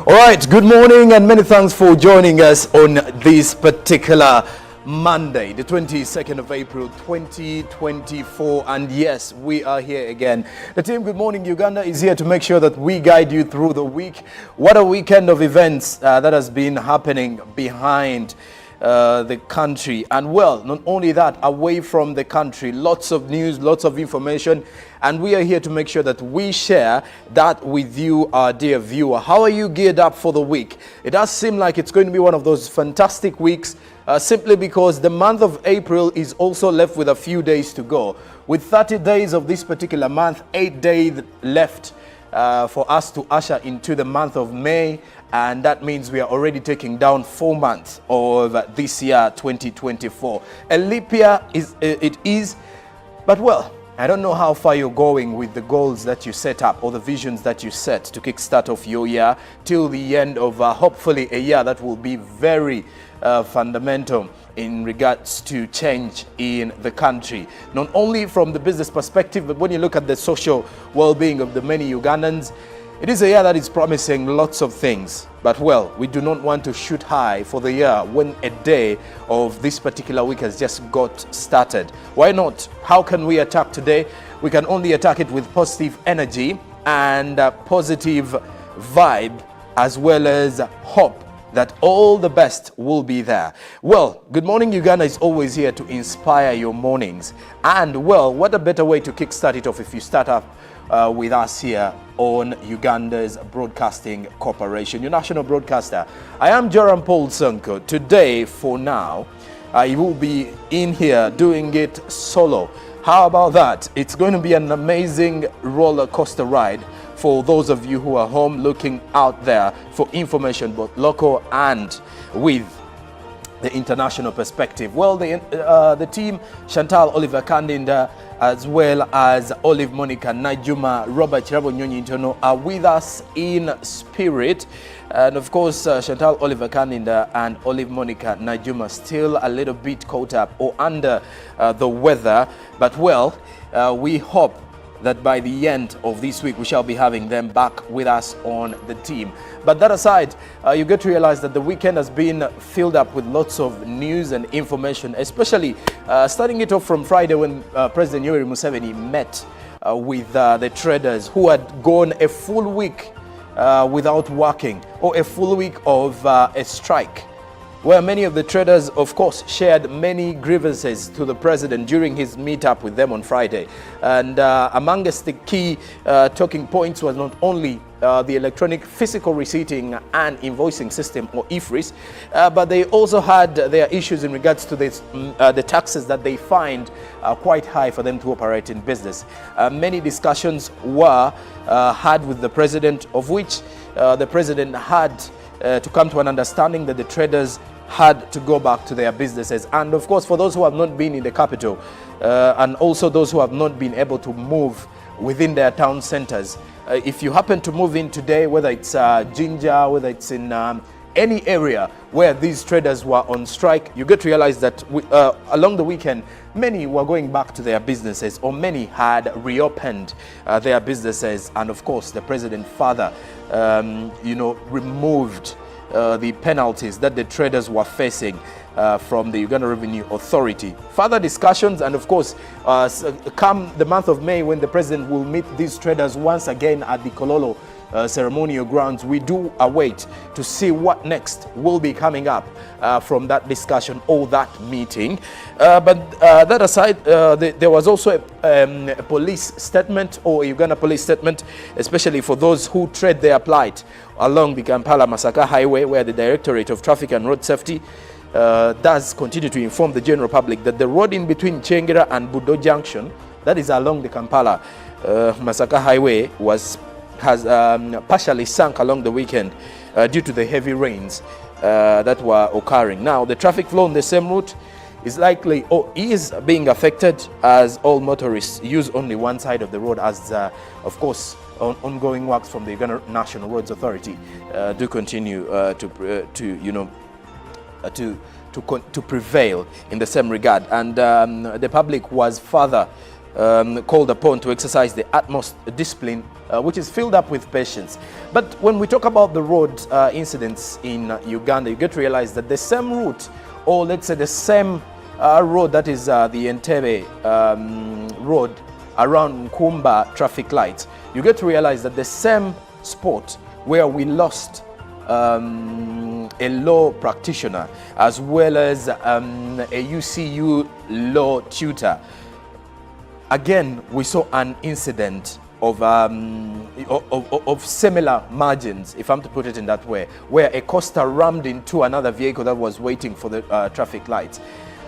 All right, good morning and many thanks for joining us on this particular Monday, the 22nd of April, 2024. And yes, we are here again. The team, Good Morning Uganda, is here to make sure that we guide you through the week. What a weekend of events that has been happening behind the country, and well, not only that, away from the country, lots of news, lots of information, and we are here to make sure that we share that with you, our dear viewer. How are you geared up for the week? It does seem like it's going to be one of those fantastic weeks, simply because the month of April is also left with a few days to go. With 30 days of this particular month, 8 days left for us to usher into the month of May, and that means we are already taking down 4 months of this year, 2024. A leap year it is, but well, I don't know how far you're going with the goals that you set up or the visions that you set to kickstart off your year till the end of hopefully a year that will be very fundamental in regards to change in the country, not only from the business perspective, but when you look at the social well-being of the many Ugandans. It is a year that is promising lots of things, but well, we do not want to shoot high for the year when a day of this particular week has just got started. Why not? How can we attack today? We can only attack it with positive energy and positive vibe, as well as hope that all the best will be there. Well, Good Morning Uganda is always here to inspire your mornings. And well, what a better way to kickstart it off if you start up with us here on Uganda's Broadcasting Corporation, your national broadcaster. I am Joram Paul Sonko. Today, for now, I will be in here doing it solo. How about that? It's going to be an amazing roller coaster ride for those of you who are home looking out there for information, both local and with the international perspective. Well, the team, Chantal Oliver Kandinda, as well as Olive Monica Najuma, Robert Chirabo Nyonyi Ntono are with us in spirit. And of course, Chantal Oliver Kandinda and Olive Monica Najuma still a little bit caught up or under the weather. But well, we hope that by the end of this week, we shall be having them back with us on the team. But that aside, you get to realize that the weekend has been filled up with lots of news and information, especially starting it off from Friday when President Yoweri Museveni met with the traders who had gone a full week without working, or a full week of a strike, where many of the traders, of course, shared many grievances to the president during his meetup with them on Friday. And amongst the key talking points was not only the electronic physical receipting and invoicing system, or IFRIS, but they also had their issues in regards to this, the taxes that they find quite high for them to operate in business. Many discussions were had with the president, of which the president had to come to an understanding that the traders had to go back to their businesses. And of course, for those who have not been in the capital, and also those who have not been able to move within their town centers, if you happen to move in today, whether it's Jinja, whether it's in any area where these traders were on strike, you get to realize that along the weekend, many were going back to their businesses, or many had reopened their businesses. And of course, the president further, removed the penalties that the traders were facing from the Uganda Revenue Authority. Further discussions, and of course, come the month of May, when the president will meet these traders once again at the Kololo ceremonial grounds, we do await to see what next will be coming up from that discussion or that meeting. But that aside, there was also a police statement, or a Uganda police statement, especially for those who trade their plight along the Kampala-Masaka highway, where the Directorate of Traffic and Road Safety does continue to inform the general public that the road in between Chengera and Budo Junction, that is along the Kampala-Masaka highway, has partially sunk along the weekend due to the heavy rains that were occurring. Now, the traffic flow on the same route is likely, or is being affected, as all motorists use only one side of the road, as of course ongoing works from the Uganda National Roads Authority do continue to prevail in the same regard. And the public was further called upon to exercise the utmost discipline, which is filled up with patience. But when we talk about the road incidents in Uganda, you get to realize that the same route, or let's say the same road, that is the Entebbe road around Nkumba traffic lights, you get to realize that the same spot where we lost a law practitioner as well as a UCU law tutor, again we saw an incident of similar margins, if I'm to put it in that way, where a coaster rammed into another vehicle that was waiting for the traffic lights.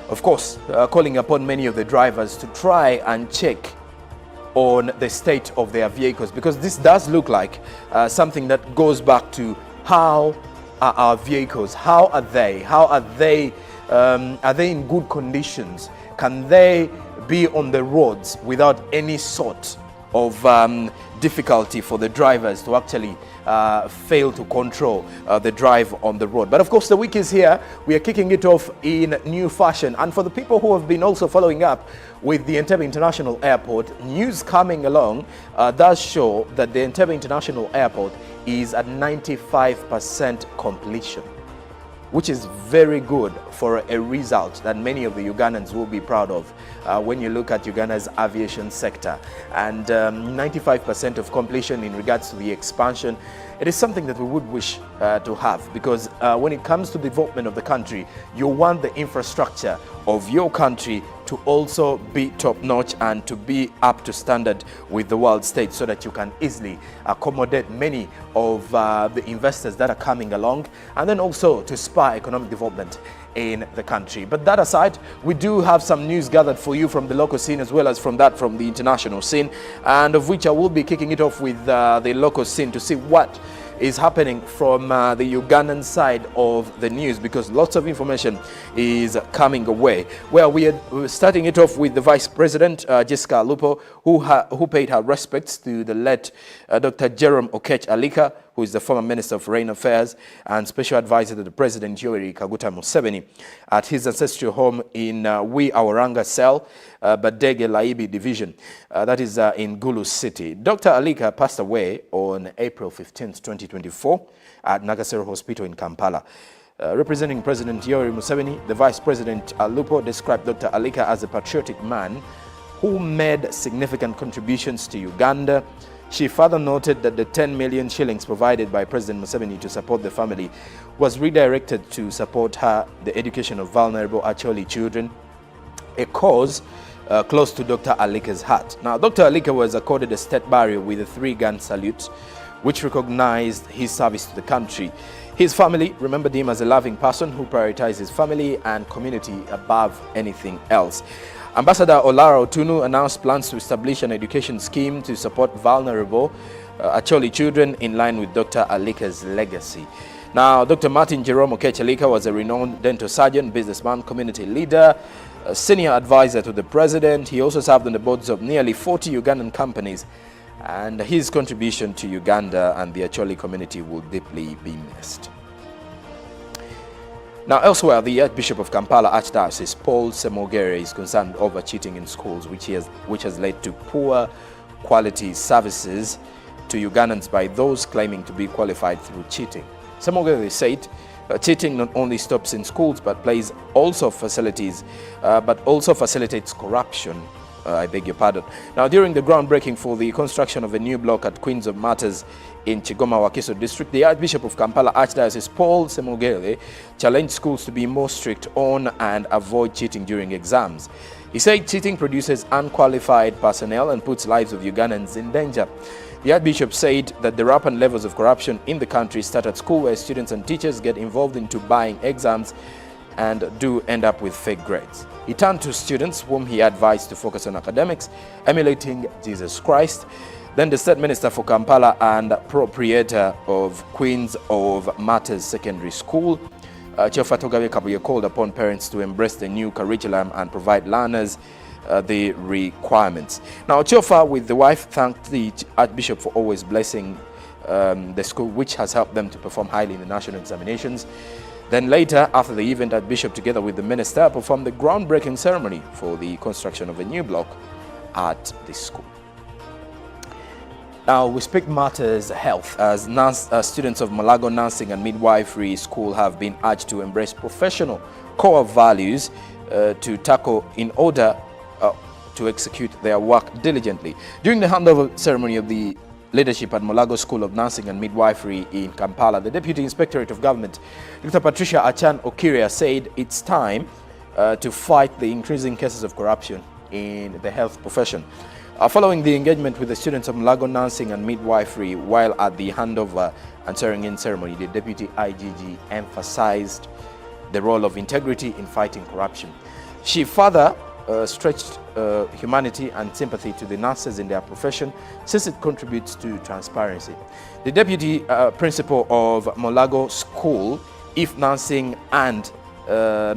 Of course, calling upon many of the drivers to try and check on the state of their vehicles, because this does look like something that goes back to how are our vehicles, how are they in good conditions? Can they be on the roads without any sort of difficulty for the drivers to actually fail to control the drive on the road? But of course, the week is here. We are kicking it off in new fashion. And for the people who have been also following up with the Entebbe International Airport, news coming along does show that the Entebbe International Airport is at 95% completion, which is very good for a result that many of the Ugandans will be proud of when you look at Uganda's aviation sector. And 95% of completion in regards to the expansion, it is something that we would wish to have, because when it comes to development of the country, you want the infrastructure of your country to also be top-notch and to be up to standard with the world stage, so that you can easily accommodate many of the investors that are coming along, and then also to spur economic development in the country. But that aside, we do have some news gathered for you from the local scene as well as from the international scene, and of which I will be kicking it off with the local scene to see what is happening from the Ugandan side of the news, because lots of information is coming away. Well, we're starting it off with the Vice President, Jessica Lupo, who paid her respects to the late Dr. Jerome Okech Alika, who is the former Minister of Foreign Affairs and Special Advisor to the President Yoweri Kaguta Museveni, at his ancestral home in Awaranga Cell, Badege Laibi Division, that is in Gulu City. Dr. Alika passed away on April 15, 2024 at Nagasero Hospital in Kampala. Representing President Yoweri Museveni, the Vice President Lupo described Dr. Alika as a patriotic man who made significant contributions to Uganda. She further noted that the 10 million shillings provided by President Museveni to support the family was redirected to support the education of vulnerable Acholi children, a cause close to Dr. Alika's heart. Now, Dr. Alika was accorded a state burial with a 3-gun salute, which recognized his service to the country. His family remembered him as a loving person who prioritized his family and community above anything else. Ambassador Olara Otunu announced plans to establish an education scheme to support vulnerable Acholi children in line with Dr. Alika's legacy. Now, Dr. Martin Jerome Okech Alika was a renowned dental surgeon, businessman, community leader, a senior advisor to the president. He also served on the boards of nearly 40 Ugandan companies, and his contribution to Uganda and the Acholi community will deeply be missed. Now, elsewhere, the Archbishop of Kampala Archdiocese, Paul Semogere, is concerned over cheating in schools, which has led to poor quality services to Ugandans by those claiming to be qualified through cheating. Semogere said cheating not only stops in schools but also facilitates corruption. I beg your pardon. Now, during the groundbreaking for the construction of a new block at Queens of Martyrs in Kigoma Wakiso district, the Archbishop of Kampala Archdiocese, Paul Semogere, challenged schools to be more strict on and avoid cheating during exams. He said cheating produces unqualified personnel and puts lives of Ugandans in danger. The Archbishop said that the rampant levels of corruption in the country start at school, where students and teachers get involved into buying exams and do end up with fake grades. He turned to students whom he advised to focus on academics, emulating Jesus Christ. Then the State Minister for Kampala and proprietor of Queens of Martyrs Secondary School, Chofa Togabe Kabuye, called upon parents to embrace the new curriculum and provide learners the requirements. Now, Chofa, with the wife, thanked the Archbishop for always blessing the school, which has helped them to perform highly in the national examinations. Then later, after the event, Archbishop, together with the minister, performed the groundbreaking ceremony for the construction of a new block at the school. Now we speak matters health, as students of Malago Nursing and Midwifery School have been urged to embrace professional core values to tackle in order to execute their work diligently. During the handover ceremony of the leadership at Malago School of Nursing and Midwifery in Kampala, the Deputy Inspectorate of Government, Dr. Patricia Achan Okiria, said it's time to fight the increasing cases of corruption in the health profession. Following the engagement with the students of Malago Nursing and Midwifery while at the handover and swearing-in ceremony, the Deputy IGG emphasized the role of integrity in fighting corruption. She further stretched humanity and sympathy to the nurses in their profession, since it contributes to transparency. The Deputy Principal of Malago School, If Nursing and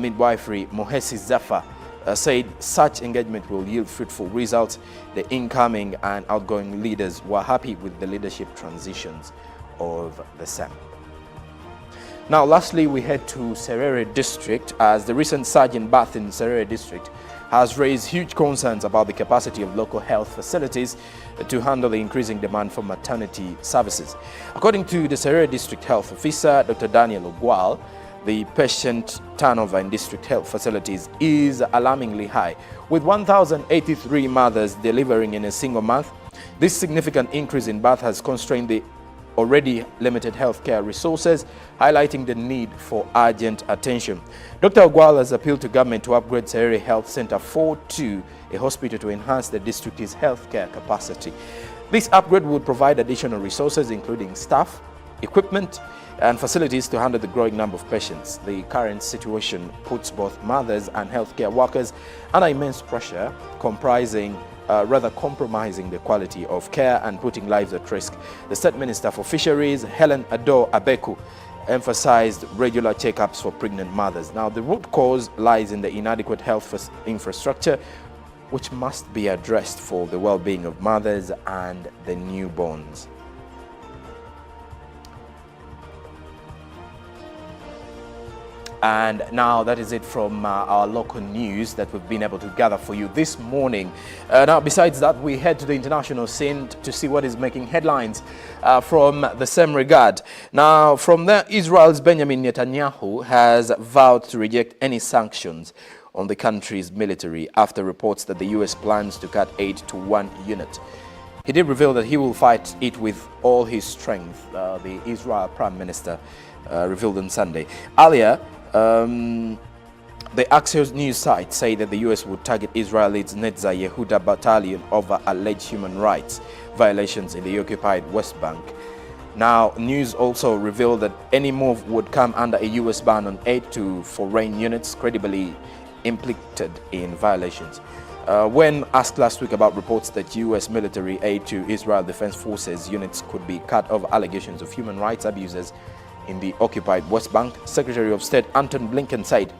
Midwifery, Mohesi Zafar, said such engagement will yield fruitful results. The incoming and outgoing leaders were happy with the leadership transitions of the SEM. Now, lastly, we head to Serere District, as the recent surge in birth in Serere District has raised huge concerns about the capacity of local health facilities to handle the increasing demand for maternity services. According to the Serere District Health Officer, Dr. Daniel Ogwal, the patient turnover in district health facilities is alarmingly high, with 1,083 mothers delivering in a single month. This significant increase in birth has constrained the already limited healthcare resources, highlighting the need for urgent attention. Dr. Ogwal has appealed to government to upgrade Serere Health Center 4 to a hospital to enhance the district's healthcare capacity. This upgrade would provide additional resources, including staff, equipment, and facilities to handle the growing number of patients. The current situation puts both mothers and healthcare workers under immense pressure, compromising the quality of care and putting lives at risk. The State Minister for Fisheries, Helen Ado Abeku, emphasized regular checkups for pregnant mothers. Now, the root cause lies in the inadequate health infrastructure, which must be addressed for the well-being of mothers and the newborns. And now that is it from our local news that we've been able to gather for you this morning. Now, besides that, we head to the international scene to see what is making headlines from the same regard. Now, from there, Israel's Benjamin Netanyahu has vowed to reject any sanctions on the country's military after reports that the U.S. plans to cut aid to 1 unit. He did reveal that he will fight it with all his strength, the Israel Prime Minister revealed on Sunday. Earlier, the Axios news site said that the U.S. would target Israel's Netza Yehuda battalion over alleged human rights violations in the occupied West Bank. Now, news also revealed that any move would come under a U.S. ban on aid to foreign units credibly implicated in violations. When asked last week about reports that U.S. military aid to Israel Defense Forces units could be cut over allegations of human rights abuses in the occupied West Bank, Secretary of State Anton Blinken said,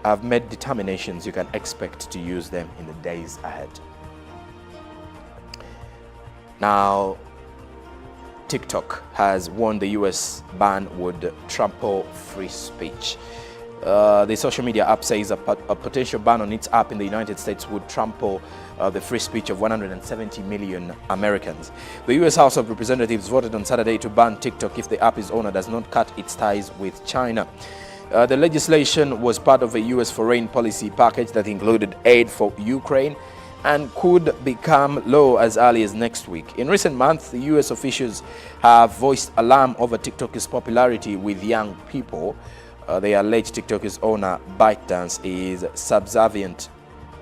I've made determinations. You can expect to use them in the days ahead. Now, TikTok has warned the U.S. ban would trample free speech. The social media app says a potential ban on its app in the United States would trample the free speech of 170 million Americans. The U.S. House of Representatives voted on Saturday to ban TikTok if the app's owner does not cut its ties with China. The legislation was part of a U.S. foreign policy package that included aid for Ukraine and could become law as early as next week. In recent months, the U.S. officials have voiced alarm over TikTok's popularity with young people. They allege TikTok's owner, ByteDance, is subservient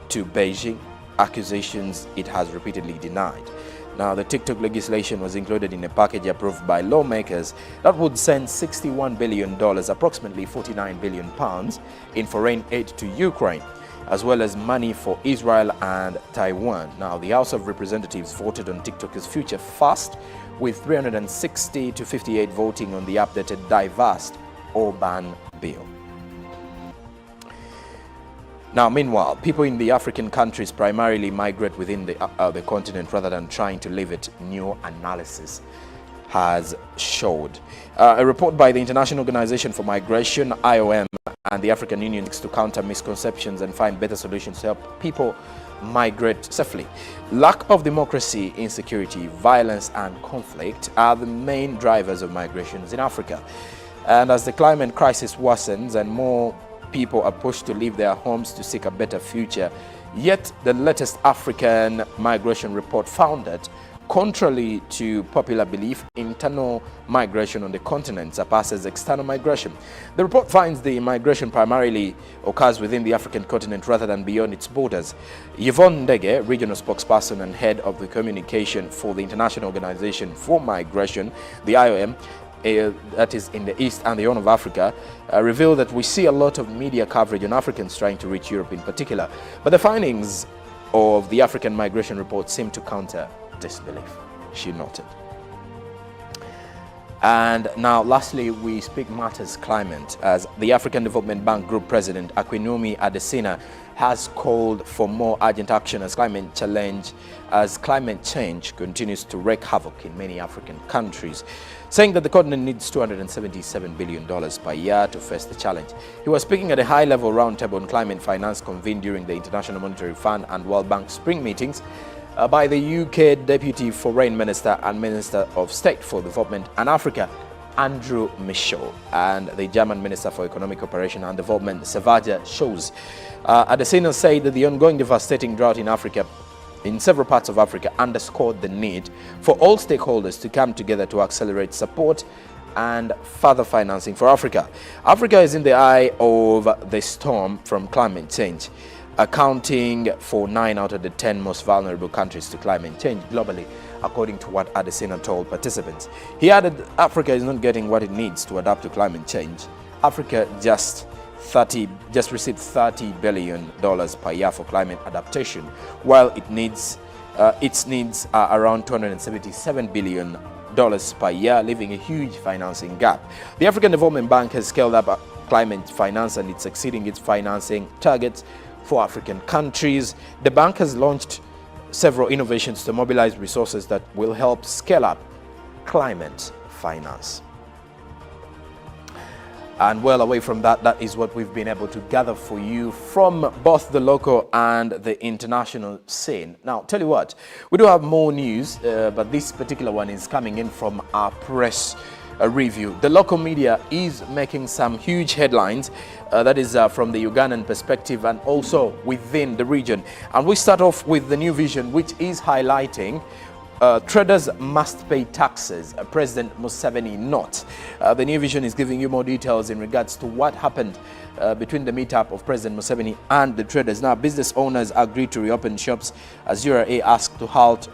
to Beijing, accusations it has repeatedly denied. Now, the TikTok legislation was included in a package approved by lawmakers that would send $61 billion, approximately 49 billion pounds, in foreign aid to Ukraine, as well as money for Israel and Taiwan. Now, the House of Representatives voted on TikTok's future fast, with 360 to 58 voting on the updated diverse or ban bill. Now, meanwhile, people in the African countries primarily migrate within the continent rather than trying to leave it, new analysis has showed. A report by the International Organization for Migration, IOM, and the African Union seeks to counter misconceptions and find better solutions to help people migrate safely. Lack of democracy, insecurity, violence and conflict are the main drivers of migrations in Africa. And as the climate crisis worsens and more people are pushed to leave their homes to seek a better future, yet the latest African migration report found that, contrary to popular belief, internal migration on the continent surpasses external migration. The report finds the migration primarily occurs within the African continent rather than beyond its borders. Yvonne Ndege, regional spokesperson and head of the communication for the International Organization for Migration, the IOM, that is in the East and the Horn of Africa, revealed that we see a lot of media coverage on Africans trying to reach Europe in particular. But the findings of the African migration report seem to counter disbelief, she noted. And now, lastly, we speak matters climate, as the African Development Bank Group President Akinwumi Adesina has called for more urgent action as climate change continues to wreak havoc in many African countries, saying that the continent needs $277 billion per year to face the challenge. He was speaking at a high-level roundtable on climate finance convened during the International Monetary Fund and World Bank spring meetings by the UK Deputy Foreign Minister and Minister of State for Development and Africa, Andrew Michaud, and the German Minister for Economic Cooperation and Development, Sevaja Shows. Adesina said that the ongoing devastating drought in several parts of Africa underscored the need for all stakeholders to come together to accelerate support and further financing for Africa. Africa is in the eye of the storm from climate change, accounting for 9 out of the 10 most vulnerable countries to climate change globally, according to what Adesina told participants. He added Africa is not getting what it needs to adapt to climate change. Africa just received $30 billion per year for climate adaptation, while its needs are around $277 billion per year, leaving a huge financing gap. The African Development Bank has scaled up climate finance and it's exceeding its financing targets for African countries. The bank has launched several innovations to mobilize resources that will help scale up climate finance. And well, away from that, that is what we've been able to gather for you from both the local and the international scene. Now, tell you what, we do have more news, but this particular one is coming in from our press review. The local media is making some huge headlines, that is from the Ugandan perspective and also within the region. And we start off with the New Vision, which is highlighting traders must pay taxes, President Museveni not. The New Vision is giving you more details in regards to what happened between the meetup of President Museveni and the traders. Now, business owners agreed to reopen shops as URA asked to halt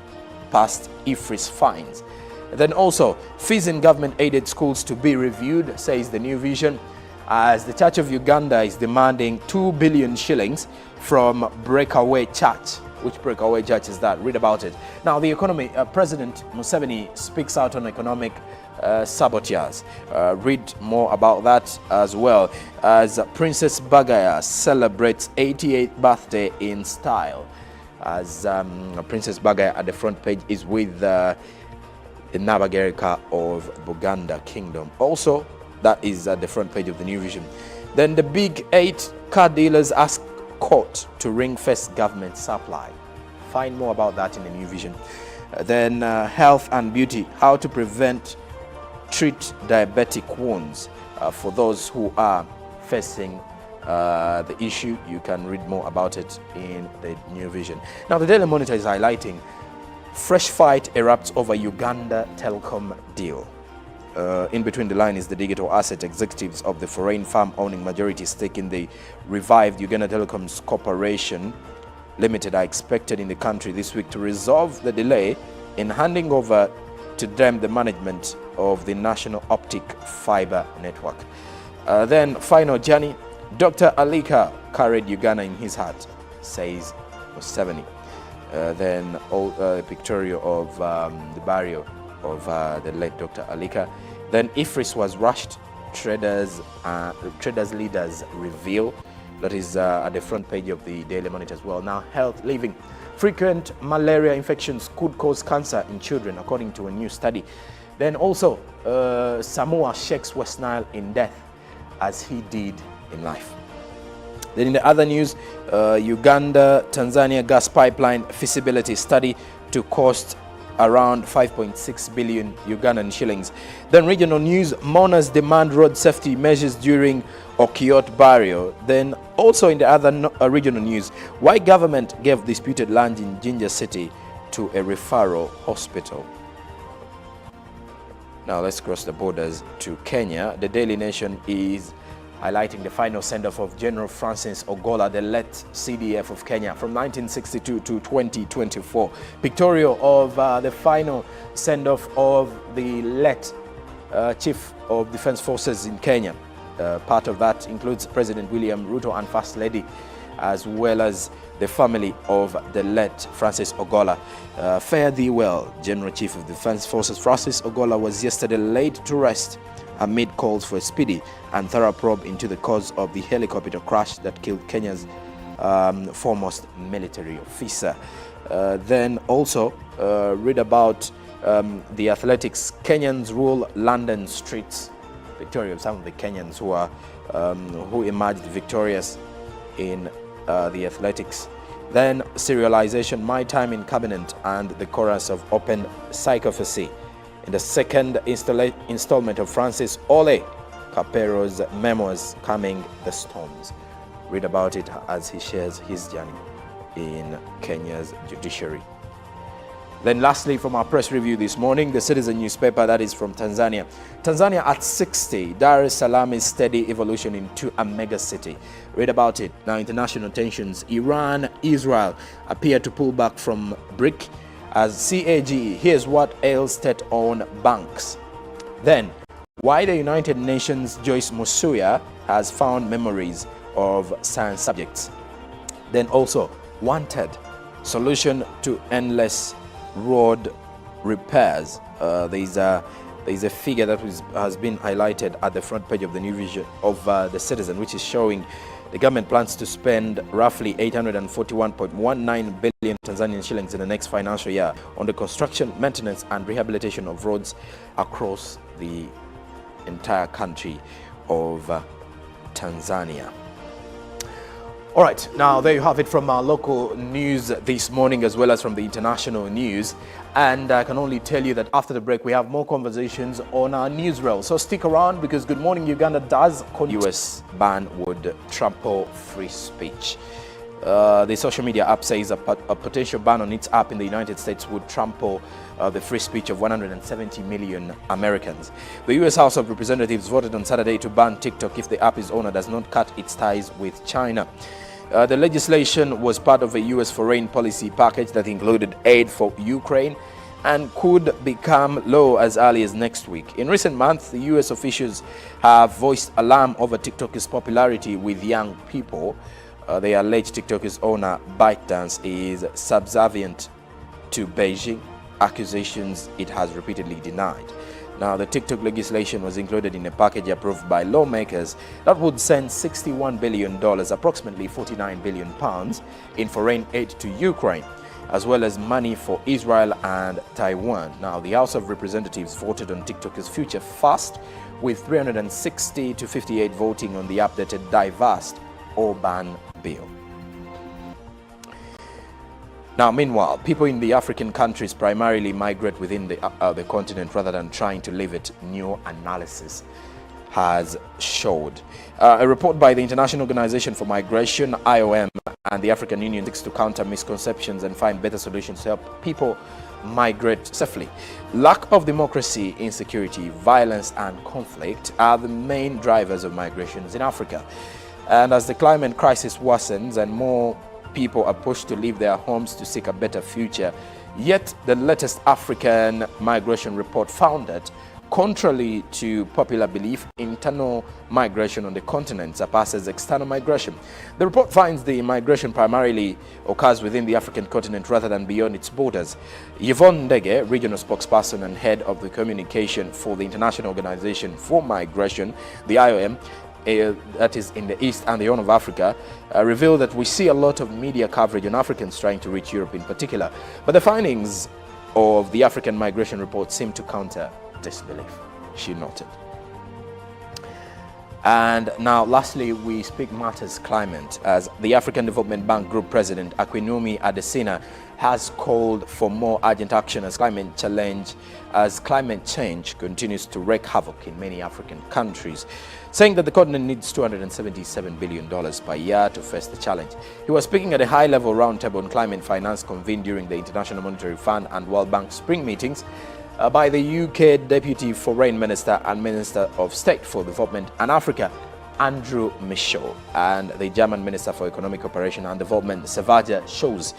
past IFRI's fines. Then also, fees in government-aided schools to be reviewed, says the New Vision, as the Church of Uganda is demanding 2 billion shillings from Breakaway Church. Which Breakaway Church is that? Read about it. Now, the economy, President Museveni speaks out on economic saboteurs. Read more about that as well, as Princess Bagaya celebrates 88th birthday in style. As Princess Bagaya at the front page is with the Nabagereka of Buganda Kingdom. Also, that is at the front page of the New Vision. Then the big 8 car dealers ask court to ring-fence government supply. Find more about that in the New Vision. Then health and beauty, how to treat diabetic wounds. For those who are facing the issue, you can read more about it in the New Vision. Now, the Daily Monitor is highlighting fresh fight erupts over Uganda telecom deal. In between the line is the digital asset executives of the foreign firm owning majority stake in the revived Uganda Telecoms Corporation Limited are expected in the country this week to resolve the delay in handing over to them the management of the national optic fiber network. Then final journey, Dr. Alika carried Uganda in his heart, says Museveni. Then a pictorial of the burial of the late Dr. Alika. Then IFRIS was rushed, traders leaders reveal. That is at the front page of the Daily Monitor as well. Now, health living. Frequent malaria infections could cause cancer in children, according to a new study. Then also, Samoa shakes West Nile in death as he did in life. Then in the other news, Uganda-Tanzania gas pipeline feasibility study to cost around 5.6 billion Ugandan shillings. Then regional news, mourners demand road safety measures during Okiot burial. Then also in the other regional news, why government gave disputed land in Jinja City to a referral hospital. Now let's cross the borders to Kenya. The Daily Nation is highlighting the final send-off of General Francis Ogola, the late CDF of Kenya from 1962 to 2024. Pictorial of the final send-off of the late Chief of Defense Forces in Kenya. Part of that includes President William Ruto and First Lady, as well as the family of the late Francis Ogola. Fare thee well, General Chief of Defense Forces Francis Ogola was yesterday laid to rest amid calls for a speedy and thorough probe into the cause of the helicopter crash that killed Kenya's foremost military officer. Then also read about the athletics. Kenyans rule London streets. Victoria of some of the Kenyans who emerged victorious in the athletics. Then serialization, my time in cabinet, and the chorus of open psychophacy in the second installment of Francis Ole Kapero's memoirs, Coming the Storms. Read about it as he shares his journey in Kenya's judiciary. Then lastly, from our press review this morning, the Citizen newspaper, that is from Tanzania. Tanzania at 60, Dar es Salaam is steady evolution into a mega city. Read about it. Now, international tensions, Iran, Israel appear to pull back from BRIC as CAG. Here's what ails state-owned banks. Then, why the United Nations Joyce Musuya has found memories of science subjects. Then also, wanted solution to endless road repairs. There's a figure that has been highlighted at the front page of the new vision of the Citizen, which is showing the government plans to spend roughly 841.19 billion Tanzanian shillings in the next financial year on the construction, maintenance and rehabilitation of roads across the entire country of Tanzania. All right, now there you have it from our local news this morning, as well as from the international news. And I can only tell you that after the break, we have more conversations on our newsreel. So stick around, because Good Morning Uganda does US ban would trample free speech. The social media app says a potential ban on its app in the United States would trample the free speech of 170 million Americans. The US House of Representatives voted on Saturday to ban TikTok if the app's owner does not cut its ties with China. The legislation was part of a US foreign policy package that included aid for Ukraine and could become law as early as next week. In recent months, the US officials have voiced alarm over TikTok's popularity with young people. They allege TikTok's owner, ByteDance, is subservient to Beijing, accusations it has repeatedly denied. Now, the TikTok legislation was included in a package approved by lawmakers that would send $61 billion, approximately 49 billion pounds, in foreign aid to Ukraine, as well as money for Israel and Taiwan. Now, the House of Representatives voted on TikTok's future fast, with 360 to 58 voting on the updated divest or ban bill. Now, meanwhile, people in the African countries primarily migrate within the continent rather than trying to leave it, new analysis has showed. A report by the International Organization for Migration, IOM, and the African Union seeks to counter misconceptions and find better solutions to help people migrate safely. Lack of democracy, insecurity, violence, and conflict are the main drivers of migrations in Africa. And as the climate crisis worsens and more people are pushed to leave their homes to seek a better future, yet the latest African migration report found that, contrary to popular belief, internal migration on the continent surpasses external migration. The report finds the migration primarily occurs within the African continent rather than beyond its borders. Yvonne Ndege, regional spokesperson and head of the communication for the International Organization for Migration, the IOM, that is in the East and the Horn of Africa, revealed that we see a lot of media coverage on Africans trying to reach Europe in particular. But the findings of the African migration report seem to counter disbelief, she noted. And now, lastly, we speak matters climate, as the African Development Bank Group President Akinwumi Adesina has called for more urgent action as climate change continues to wreak havoc in many African countries, saying that the continent needs $277 billion per year to face the challenge. He was speaking at a high-level roundtable on climate finance convened during the International Monetary Fund and World Bank spring meetings by the UK Deputy Foreign Minister and Minister of State for Development and Africa, Andrew Michaud, and the German Minister for Economic Cooperation and Development, Sevaja Scholz.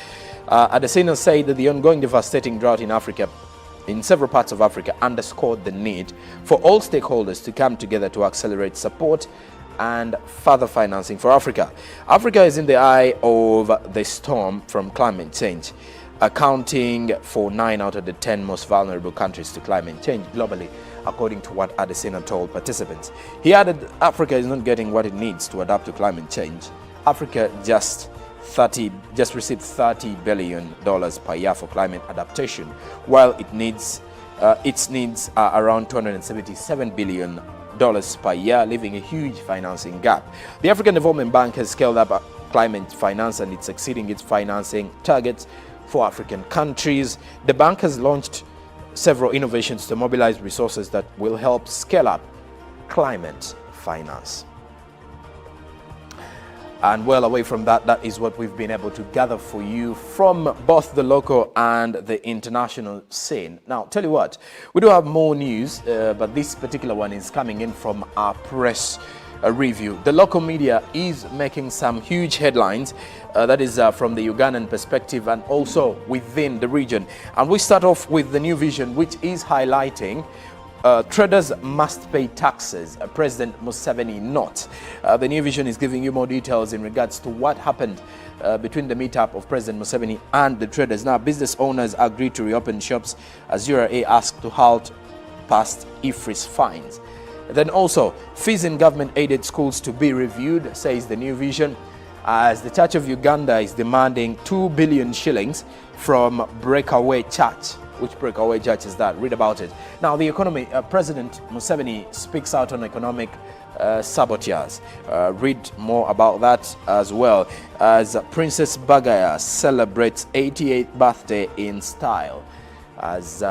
Adesina said that the ongoing devastating drought in Africa, in several parts of Africa, underscored the need for all stakeholders to come together to accelerate support and further financing for Africa. Africa is in the eye of the storm from climate change, accounting for 9 out of the 10 most vulnerable countries to climate change globally, according to what Adesina told participants. He added Africa is not getting what it needs to adapt to climate change. Africa just received $30 billion per year for climate adaptation, while its needs are around $277 billion per year, leaving a huge financing gap. The African Development Bank has scaled up climate finance and it's exceeding its financing targets for African countries. The bank has launched several innovations to mobilize resources that will help scale up climate finance. And well, away from that, that is what we've been able to gather for you from both the local and the international scene. Now, tell you what, we do have more news, but this particular one is coming in from our press review. The local media is making some huge headlines, that is from the Ugandan perspective and also within the region. And we start off with the New Vision, which is highlighting traders must pay taxes, President Museveni not. The New Vision is giving you more details in regards to what happened between the meetup of President Museveni and the traders. Now, business owners agreed to reopen shops as URA asked to halt past IFRIS fines. Then also, fees in government-aided schools to be reviewed, says the New Vision, as the Church of Uganda is demanding 2 billion shillings from Breakaway Church. Which Breakaway Church is that? Read about it. Now, the economy, President Museveni speaks out on economic sabotage. Read more about that as well, as Princess Bagaya celebrates 88th birthday in style. As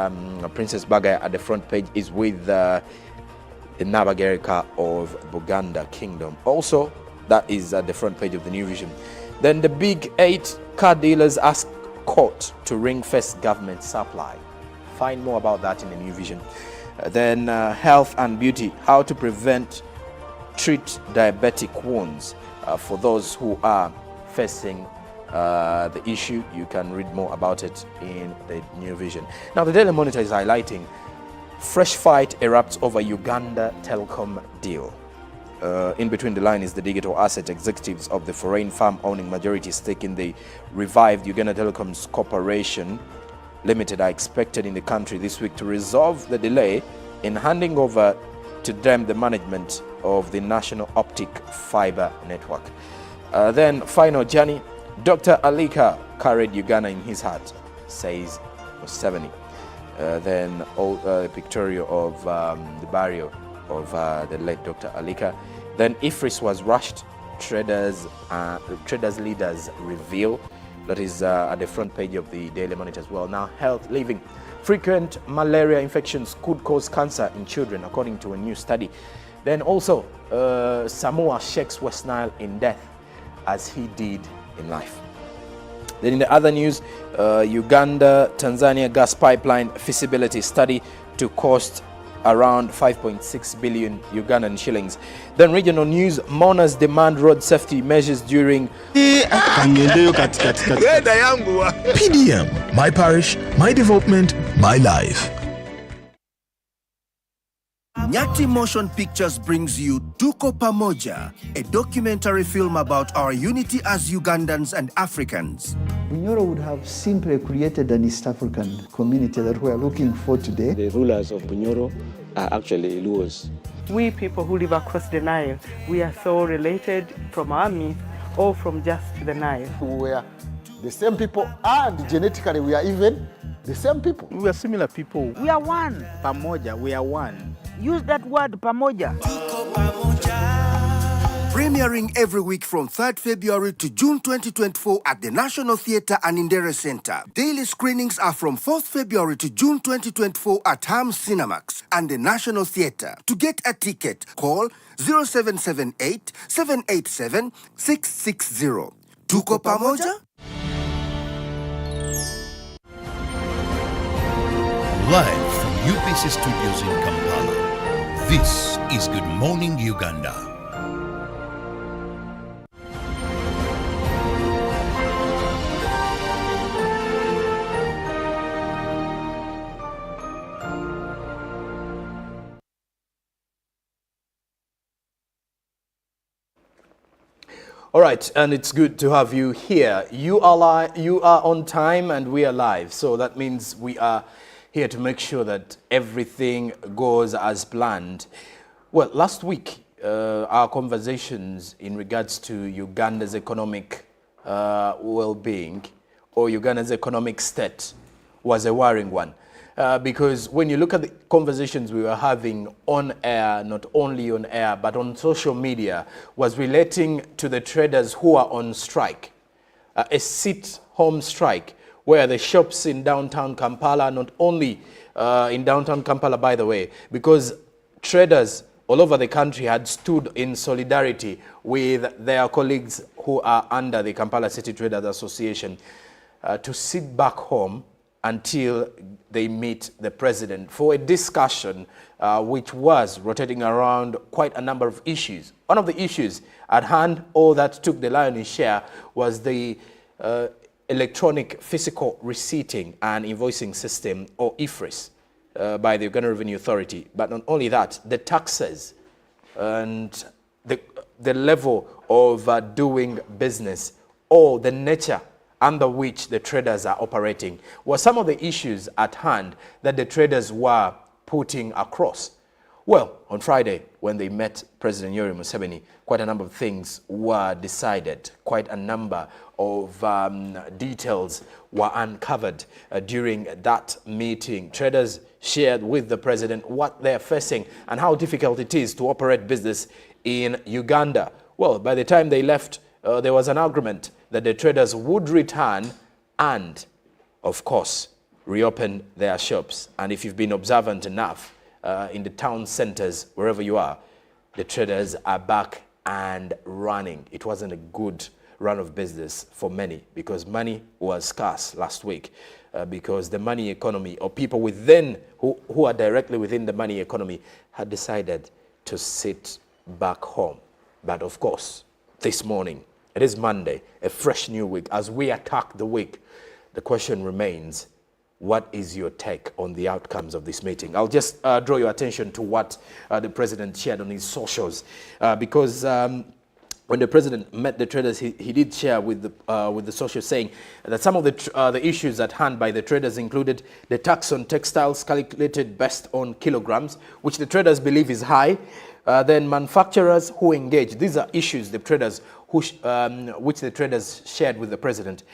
Princess Bagaya at the front page is with the Nabagerika of Buganda Kingdom. Also, that is at the front page of the New Vision. Then the big 8 car dealers ask court to ring-fence government supply. Find more about that in the New Vision. Then health and beauty, how to treat diabetic wounds. For those who are facing the issue, you can read more about it in the New Vision. Now, the Daily Monitor is highlighting fresh fight erupts over Uganda telecom deal. In between the line is the digital asset executives of the foreign firm owning majority stake in the revived Uganda Telecoms Corporation Limited are expected in the country this week to resolve the delay in handing over to them the management of the national optic fiber network. Then final journey, Dr. Alika carried Uganda in his heart, says Museveni. Then pictorial of the burial of the late Dr. Alika. Then IFRIS was rushed, traders leaders reveal. That is at the front page of the Daily Monitor as well. Now, health living. Frequent malaria infections could cause cancer in children, according to a new study. Then also, Samoa shakes West Nile in death as he did in life. Then in the other news, Uganda-Tanzania gas pipeline feasibility study to cost around 5.6 billion Ugandan shillings. Then regional news, mourners demand road safety measures during PDM, my parish, my development, my life. Nyati Motion Pictures brings you Tuko Pamoja, a documentary film about our unity as Ugandans and Africans. Bunyoro would have simply created an East African community that we are looking for today. The rulers of Bunyoro are actually Luos. We people who live across the Nile, we are so related from our myth or from just the Nile. We are the same people, and genetically we are even the same people. We are similar people. We are one. Pamoja, we are one. Use that word, pamoja. Tuko Pamoja. Premiering every week from 3rd February to June 2024 at the National Theatre and Indere Center. Daily screenings are from 4th February to June 2024 at Ham Cinemax and the National Theatre. To get a ticket, call 0778 787 660. Tuko pamoja? Live from UPC Studios in Kampala, this is Good Morning Uganda. All right, and it's good to have you here. You are on time and we are live. So that means we are here to make sure that everything goes as planned. Well, last week, our conversations in regards to Uganda's economic well-being or Uganda's economic state was a worrying one. Because when you look at the conversations we were having on air, not only on air, but on social media, was relating to the traders who are on strike. A sit-home strike, where the shops in downtown Kampala, not only in downtown Kampala, by the way, because traders all over the country had stood in solidarity with their colleagues who are under the Kampala City Traders Association to sit back home until they meet the president for a discussion which was rotating around quite a number of issues. One of the issues at hand, or that took the lion's share, was the electronic physical receipting and invoicing system, or IFRIS, by the Uganda Revenue Authority. But not only that, the taxes and the level of doing business, or the nature under which the traders are operating, were some of the issues at hand that the traders were putting across. Well, on Friday, when they met President Yoweri Museveni, quite a number of things were decided. Quite a number of details were uncovered during that meeting. Traders shared with the president what they're facing and how difficult it is to operate business in Uganda. Well, by the time they left, there was an agreement that the traders would return and, of course, reopen their shops. And if you've been observant enough, in the town centers, wherever you are, the traders are back and running. It wasn't a good run of business for many because money was scarce last week, because the money economy, or people within who are directly within the money economy, had decided to sit back home. But of course, this morning, it is Monday, a fresh new week. As we attack the week, the question remains, what is your take on the outcomes of this meeting? I'll just draw your attention to what the president shared on his socials, because when the president met the traders, he did share with the socials, saying that some of the issues at hand by the traders included the tax on textiles calculated based on kilograms, which the traders believe is high. Then manufacturers who engage, these are issues the traders which the traders shared with the president.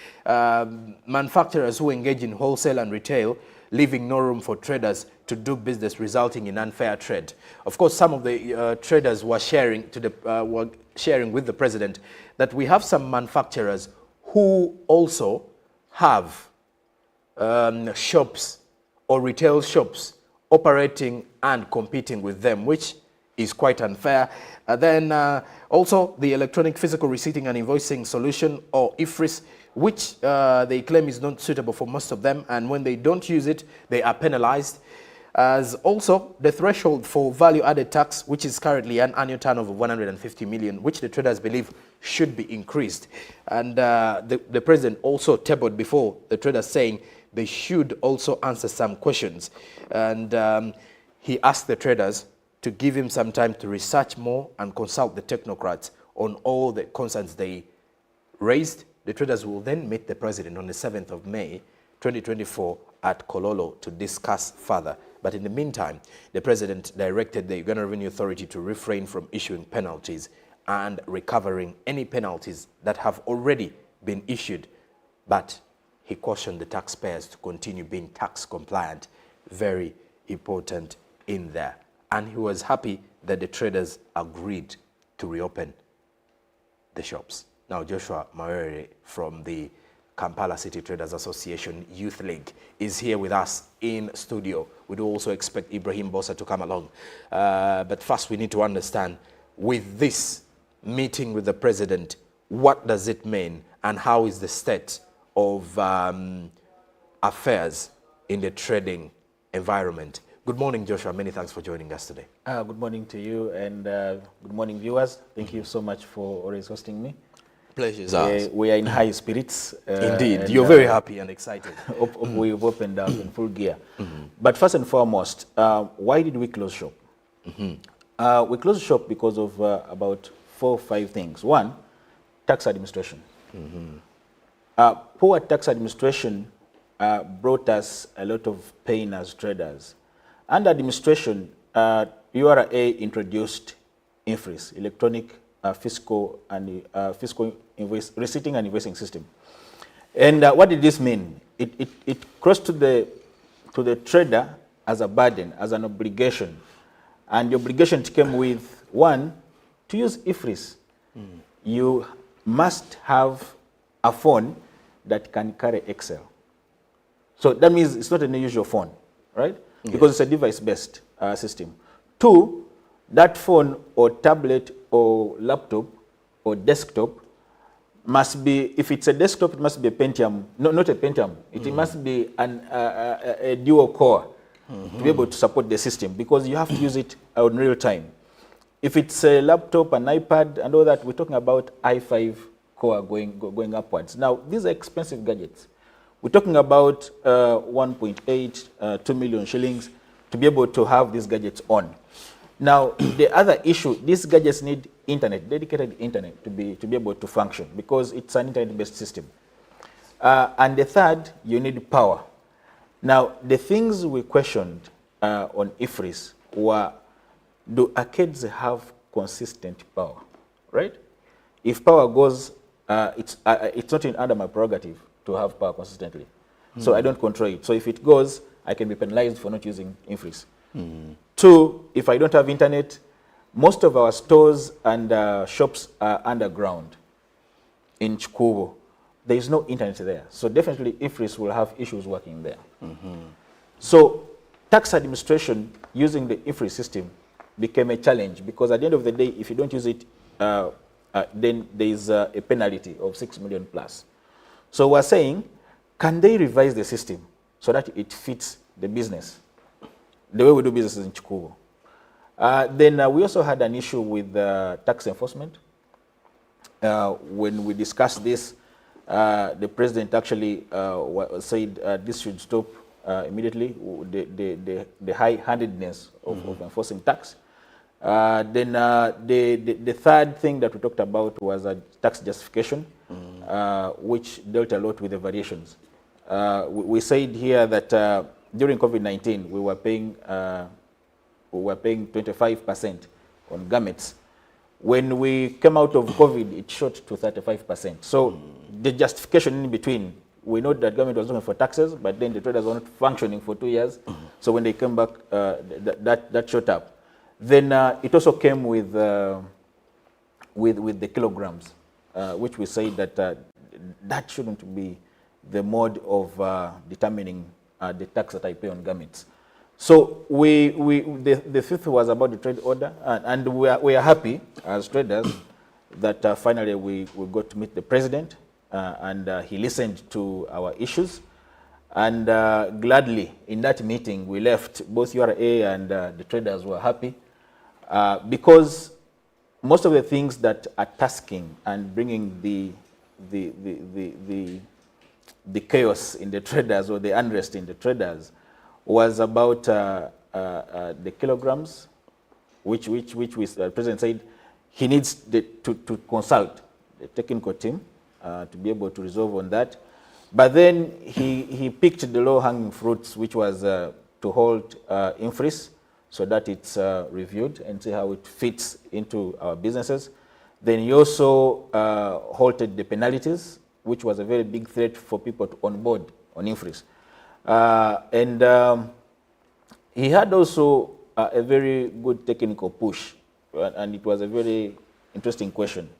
Manufacturers who engage in wholesale and retail, leaving no room for traders to do business, resulting in unfair trade. Of course, some of the traders were sharing with the president that we have some manufacturers who also have shops or retail shops operating and competing with them, which is quite unfair. Then also the electronic physical receipting and invoicing solution, or IFRIS, which they claim is not suitable for most of them, and when they don't use it, they are penalized. As also the threshold for value-added tax, which is currently an annual turnover of 150 million, which the traders believe should be increased. And the president also tabled before the traders, saying they should also answer some questions. And he asked the traders to give him some time to research more and consult the technocrats on all the concerns they raised. The traders will then meet the president on the 7th of May, 2024 at Kololo to discuss further. But in the meantime, the president directed the Uganda Revenue Authority to refrain from issuing penalties and recovering any penalties that have already been issued. But he cautioned the taxpayers to continue being tax compliant. Very important in there. And he was happy that the traders agreed to reopen the shops. Now, Joshua Mawere from the Kampala City Traders Association Youth League is here with us in studio. We do also expect Ibrahim Bossa to come along. But first we need to understand, with this meeting with the president, what does it mean and how is the state of affairs in the trading environment? Good morning, Joshua. Many thanks for joining us today. Good morning to you and good morning, viewers. Thank you so much for always hosting me. Pleasure is ours. We are in high spirits. Indeed. You're very happy and excited. We've opened up in full gear. But first and foremost, why did we close shop? We closed shop because of about 4 or 5 things. One, tax administration. Poor tax administration brought us a lot of pain as traders. Under administration, URA introduced INFRIS, electronic fiscal and fiscal receipting and invoicing system. And what did this mean? It crossed to the trader as a burden, as an obligation. And the obligation came with, one, to use INFRIS. You must have a phone that can carry Excel. So that means it's not an usual phone, right? Because it's a device-based system. 2, that phone or tablet or laptop or desktop must be, if it's a desktop, it must be a Pentium, not a Pentium. It must be a dual core to be able to support the system, because you have to use it in real time. If it's a laptop, an iPad, and all that, we're talking about i5 core going upwards. Now, these are expensive gadgets. We're talking about 1.8, 2 million shillings to be able to have these gadgets on. Now, the other issue, these gadgets need internet, dedicated internet to be able to function, because it's an internet-based system. And the third, you need power. Now, the things we questioned on IFRIS were, do arcades have consistent power, right? If power goes, it's not under my prerogative to have power consistently. So I don't control it. So if it goes, I can be penalized for not using INFRIS. 2, if I don't have internet, most of our stores and shops are underground in Chikubo. There is no internet there. So definitely INFRIS will have issues working there. So tax administration using the INFRIS system became a challenge, because at the end of the day, if you don't use it, then there is a penalty of 6 million plus. So we're saying, can they revise the system so that it fits the business, the way we do business in Chikubo? Then we also had an issue with tax enforcement. When we discussed this, the president actually said this should stop immediately, the high-handedness of enforcing tax. Then the third thing that we talked about was tax justification, which dealt a lot with the variations. We said here that during COVID-19 we were paying 25% on garments. When we came out of COVID, it shot to 35%. So the justification in between, we know that government was looking for taxes, but then the traders were not functioning for 2 years. So when they came back, that shot up. Then it also came with the kilograms, which we say that that shouldn't be the mode of determining the tax that I pay on garments. So the fifth was about the trade order, and we are happy as traders that finally we got to meet the president, and he listened to our issues. And gladly, in that meeting, we left, both URA and the traders were happy, because most of the things that are tasking and bringing the chaos in the traders, or the unrest in the traders, was about the kilograms, which the president said he needs to consult the technical team to be able to resolve on that. But then he picked the low-hanging fruits, which was to hold INFRIS so that it's reviewed and see how it fits into our businesses. Then he also halted the penalties, which was a very big threat for people to onboard on INFRIS. And he had also a very good technical push, and it was a very interesting question.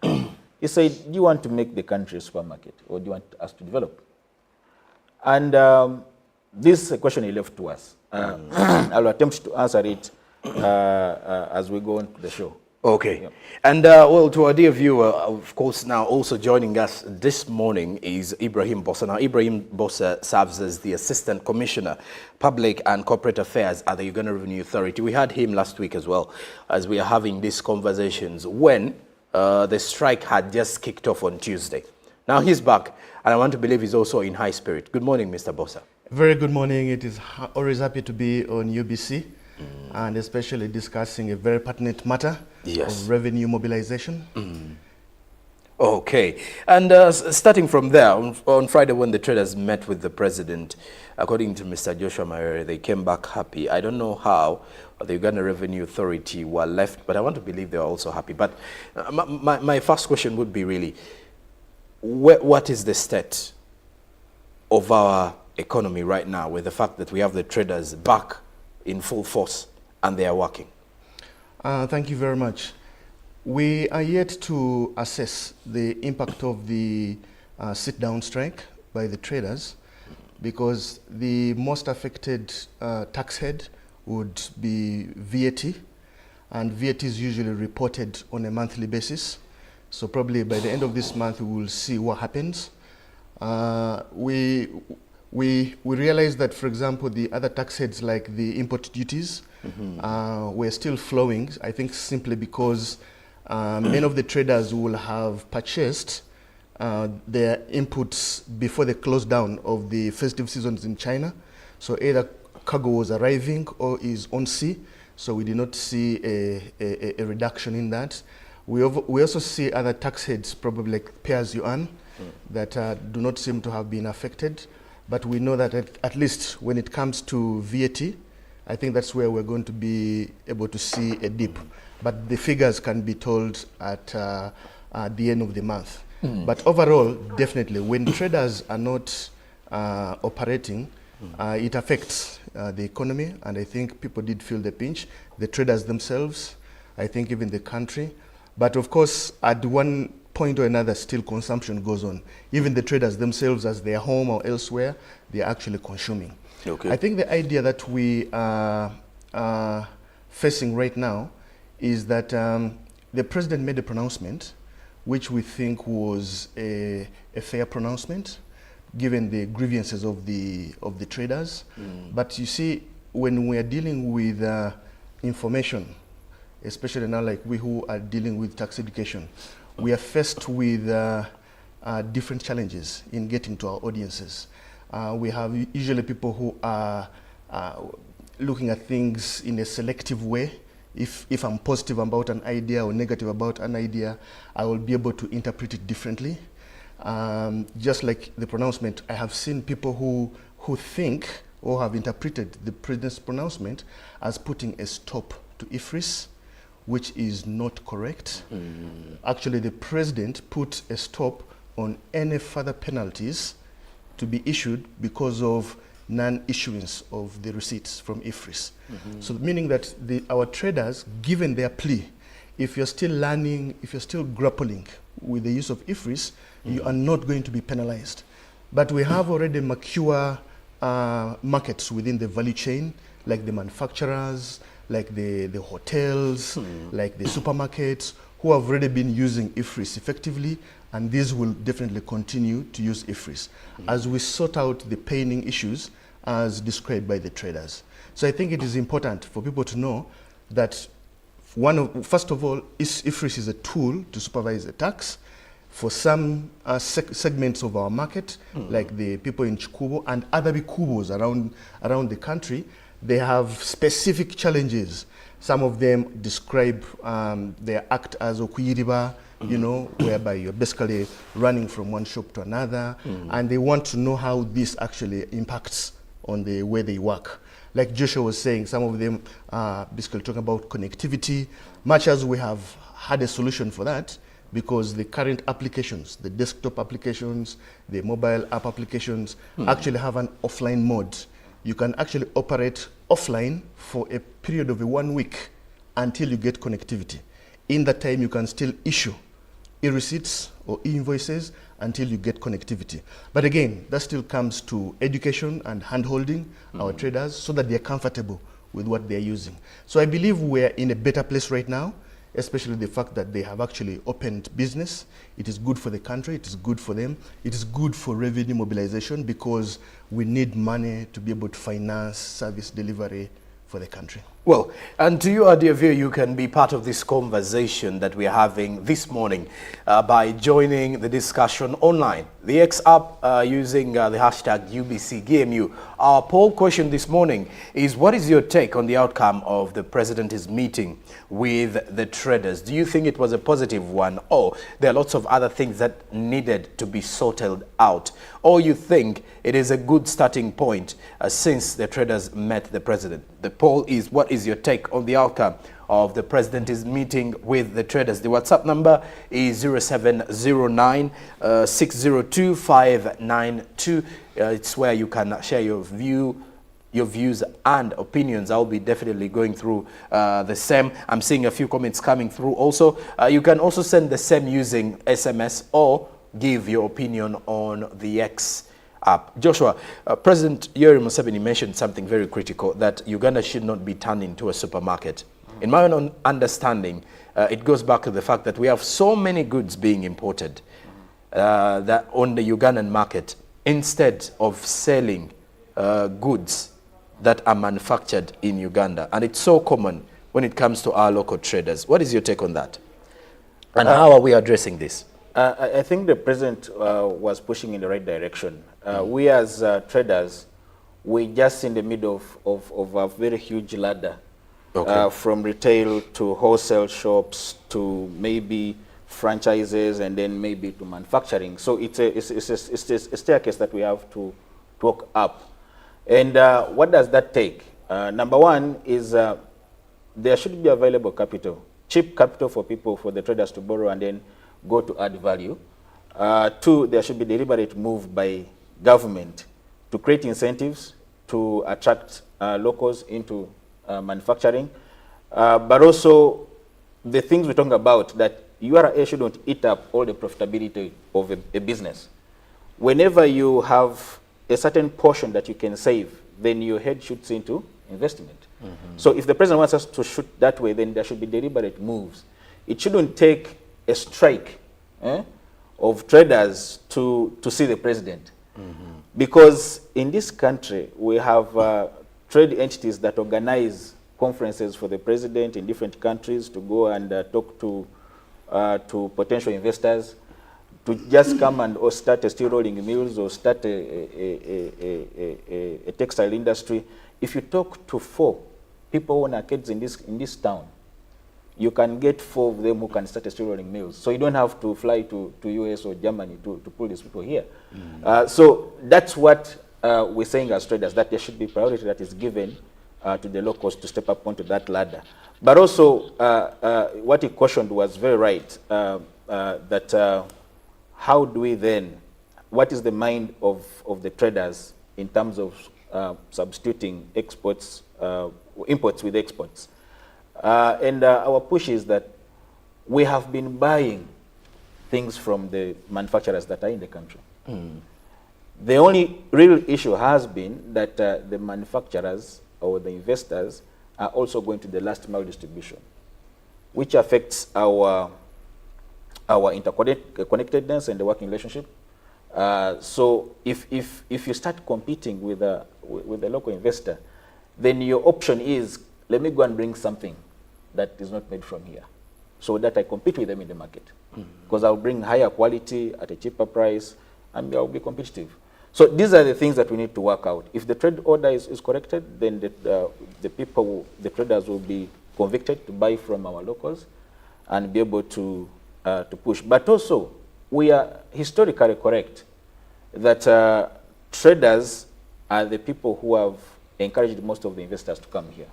He said, do you want to make the country a supermarket or do you want us to develop? And this is a question he left to us. I'll attempt to answer it as we go on to the show. Okay. Yeah. And well, to our dear viewer, of course, now also joining us this morning is Ibrahim Bossa. Now, Ibrahim Bossa serves as the Assistant Commissioner, Public and Corporate Affairs at the Uganda Revenue Authority. We had him last week as well, as we are having these conversations when the strike had just kicked off on Tuesday. Now he's back, and I want to believe he's also in high spirit. Good morning, Mr. Bossa. Very good morning. It is always happy to be on UBC, and especially discussing a very pertinent matter of revenue mobilization. Okay. And starting from there, on Friday when the traders met with the president, according to Mr. Joshua Mayere, they came back happy. I don't know how the Uganda Revenue Authority were left, but I want to believe they are also happy. But my first question would be really, what is the state of our economy right now with the fact that we have the traders back in full force and they are working? Thank you very much. We are yet to assess the impact of the sit-down strike by the traders, because the most affected tax head would be VAT, and VAT is usually reported on a monthly basis. So probably by the end of this month, we will see what happens. We realize that, for example, the other tax heads like the import duties were still flowing, I think simply because many of the traders will have purchased their inputs before the close down of the festive seasons in China. So either cargo was arriving or is on sea. So we did not see a reduction in that. We also see other tax heads, probably like pay as you earn, that do not seem to have been affected. But we know that at least when it comes to VAT, I think that's where we're going to be able to see a dip. But the figures can be told at the end of the month. But overall, definitely, when traders are not operating, it affects the economy, and I think people did feel the pinch. The traders themselves, I think even the country. But of course, at one point or another, still consumption goes on. Even the traders themselves, as they are home or elsewhere, they are actually consuming. Okay. I think the idea that we are facing right now is that the president made a pronouncement, which we think was a fair pronouncement, given the grievances of the traders. But you see, when we are dealing with information, especially now like we who are dealing with tax education, we are faced with different challenges in getting to our audiences. We have usually people who are looking at things in a selective way. If I'm positive about an idea or negative about an idea, I will be able to interpret it differently. Just like the pronouncement, I have seen people who think or have interpreted the president's pronouncement as putting a stop to IFRIS, which is not correct. Actually, the president put a stop on any further penalties to be issued because of non-issuance of the receipts from IFRIS. So meaning that our traders, given their plea, if you're still learning, if you're still grappling with the use of IFRIS, you are not going to be penalized. But we have already mature markets within the value chain, like the manufacturers, like the hotels, like the supermarkets, who have already been using IFRIS effectively, and these will definitely continue to use IFRIS as we sort out the paining issues as described by the traders. So I think it is important for people to know that first of all, IFRIS is a tool to supervise the tax. For some segments of our market, like the people in Chikubo and other Bikubos around the country, they have specific challenges. Some of them describe their act as okuyiriba, whereby you're basically running from one shop to another, and they want to know how this actually impacts on the way they work. Like Joshua was saying, some of them are basically talking about connectivity, much as we have had a solution for that, because the current applications, the desktop applications, the mobile app applications, actually have an offline mode. You can actually operate offline for a period of 1 week until you get connectivity. In that time, you can still issue e-receipts or e-invoices until you get connectivity. But again, that still comes to education and hand-holding our traders so that they're comfortable with what they're using. So I believe we're in a better place right now, especially the fact that they have actually opened business. It is good for the country, it is good for them, it is good for revenue mobilization because we need money to be able to finance service delivery for the country. Well, and to you, our dear viewer, you can be part of this conversation that we're having this morning by joining the discussion online. The X app using the hashtag UBCGMU. Our poll question this morning is, what is your take on the outcome of the president's meeting with the traders? Do you think it was a positive one, or there are lots of other things that needed to be sorted out? Or you think it is a good starting point since the traders met the president? The poll is, what is your take on the outcome of the president's meeting with the traders? The WhatsApp number is 0709 602 592. It's where you can share your views and opinions. I'll be definitely going through the same. I'm seeing a few comments coming through also. You can also send the same using SMS or give your opinion on the X app. Joshua, President Yoweri Museveni mentioned something very critical, that Uganda should not be turned into a supermarket. In my own understanding, it goes back to the fact that we have so many goods being imported that on the Ugandan market, instead of selling goods that are manufactured in Uganda. And it's so common when it comes to our local traders. What is your take on that? And how are we addressing this? I think the president was pushing in the right direction. We as traders, we're just in the middle of a very huge ladder, from retail to wholesale shops to maybe franchises and then maybe to manufacturing. So it's a staircase that we have to walk up. And what does that take? Number one is there should be available capital, cheap capital for people, for the traders to borrow and then go to add value. Two, there should be deliberate move by government to create incentives to attract locals into manufacturing. But also the things we're talking about, that URA shouldn't eat up all the profitability of a business. Whenever you have a certain portion that you can save, then your head shoots into investment. So if the president wants us to shoot that way, then there should be deliberate moves. It shouldn't take a strike of traders to see the president. Because in this country, we have trade entities that organize conferences for the president in different countries to go and talk to potential investors, to just come and or start a steel rolling mills or start a textile industry. If you talk to 4 people who own arcades in this town, you can get 4 of them who can start a steel rolling mills. So you don't have to fly to US or Germany to pull these people here. So that's what we're saying as traders, that there should be priority that is given to the locals to step up onto that ladder. But also, what he cautioned was very right, that how do we then, what is the mind of the traders in terms of substituting exports, imports with exports? And our push is that we have been buying things from the manufacturers that are in the country. The only real issue has been that the manufacturers or the investors are also going to the last mile distribution, which affects our interconnectedness and the working relationship. So if you start competing with the local investor, then your option is, let me go and bring something that is not made from here, so that I compete with them in the market. Because I'll bring higher quality at a cheaper price, and I'll be competitive. So these are the things that we need to work out. If the trade order is corrected, then the traders will be convicted to buy from our locals and be able to push. But also, we are historically correct that traders are the people who have encouraged most of the investors to come here.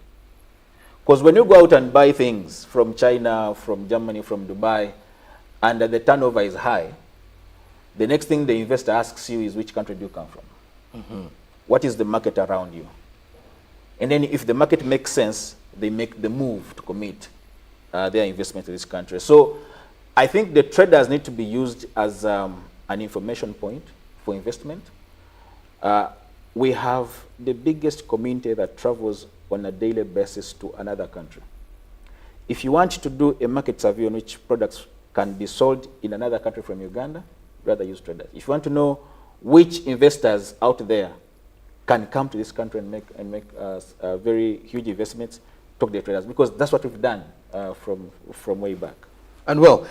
Because when you go out and buy things from China, from Germany, from Dubai, and the turnover is high, the next thing the investor asks you is, which country do you come from? What is the market around you? And then if the market makes sense, they make the move to commit their investment to this country. So I think the traders need to be used as an information point for investment. We have the biggest community that travels on a daily basis to another country. If you want to do a market survey on which products can be sold in another country from Uganda, rather use traders. If you want to know which investors out there can come to this country and make very huge investments, talk to the traders, because that's what we've done from way back. And well,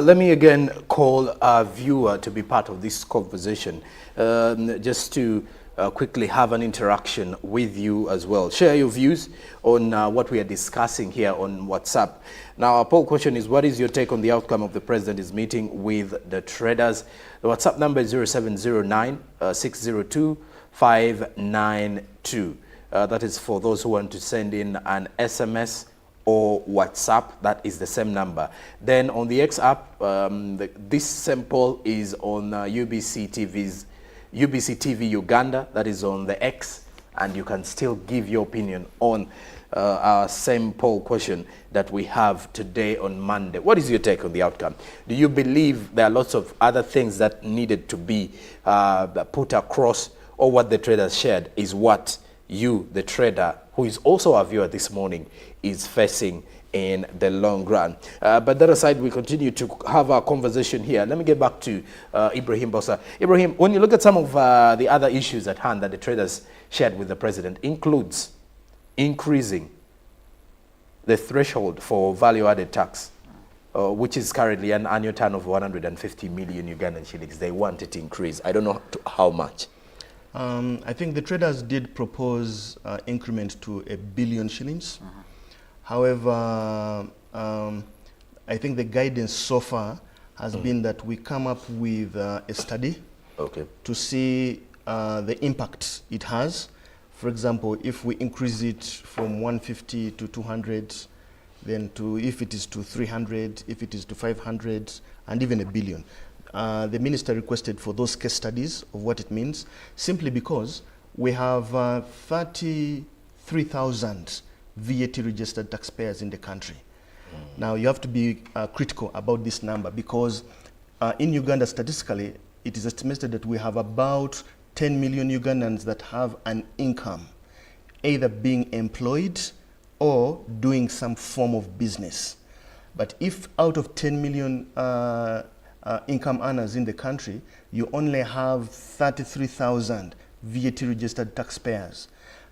let me again call our viewer to be part of this conversation, just to quickly have an interaction with you as well. Share your views on what we are discussing here on WhatsApp. Now, our poll question is, what is your take on the outcome of the president's meeting with the traders? The WhatsApp number is 0709 602 592. That is for those who want to send in an SMS or WhatsApp. That is the same number. Then on the X app, this sample is on UBC TV Uganda, that is on the X, and you can still give your opinion on our same poll question that we have today on Monday. What is your take on the outcome? Do you believe there are lots of other things that needed to be put across, or what the traders shared is what you, the trader, who is also our viewer this morning, is facing in the long run? But that aside, we continue to have our conversation here. Let me get back to Ibrahim Bossa. Ibrahim, when you look at some of the other issues at hand that the traders shared with the president, includes increasing the threshold for value-added tax, which is currently an annual turnover of 150 million Ugandan shillings. They want it to increase. I don't know how much. I think the traders did propose increment to 1 billion shillings. However, I think the guidance so far has been that we come up with a study to see the impact it has. For example, if we increase it from 150 to 200, then if it is to 300, if it is to 500, and even 1 billion. The minister requested for those case studies of what it means, simply because we have 33,000 VAT registered taxpayers in the country. Now, you have to be critical about this number, because in Uganda, statistically, it is estimated that we have about 10 million Ugandans that have an income, either being employed or doing some form of business. But if out of 10 million income earners in the country, you only have 33,000 VAT registered taxpayers,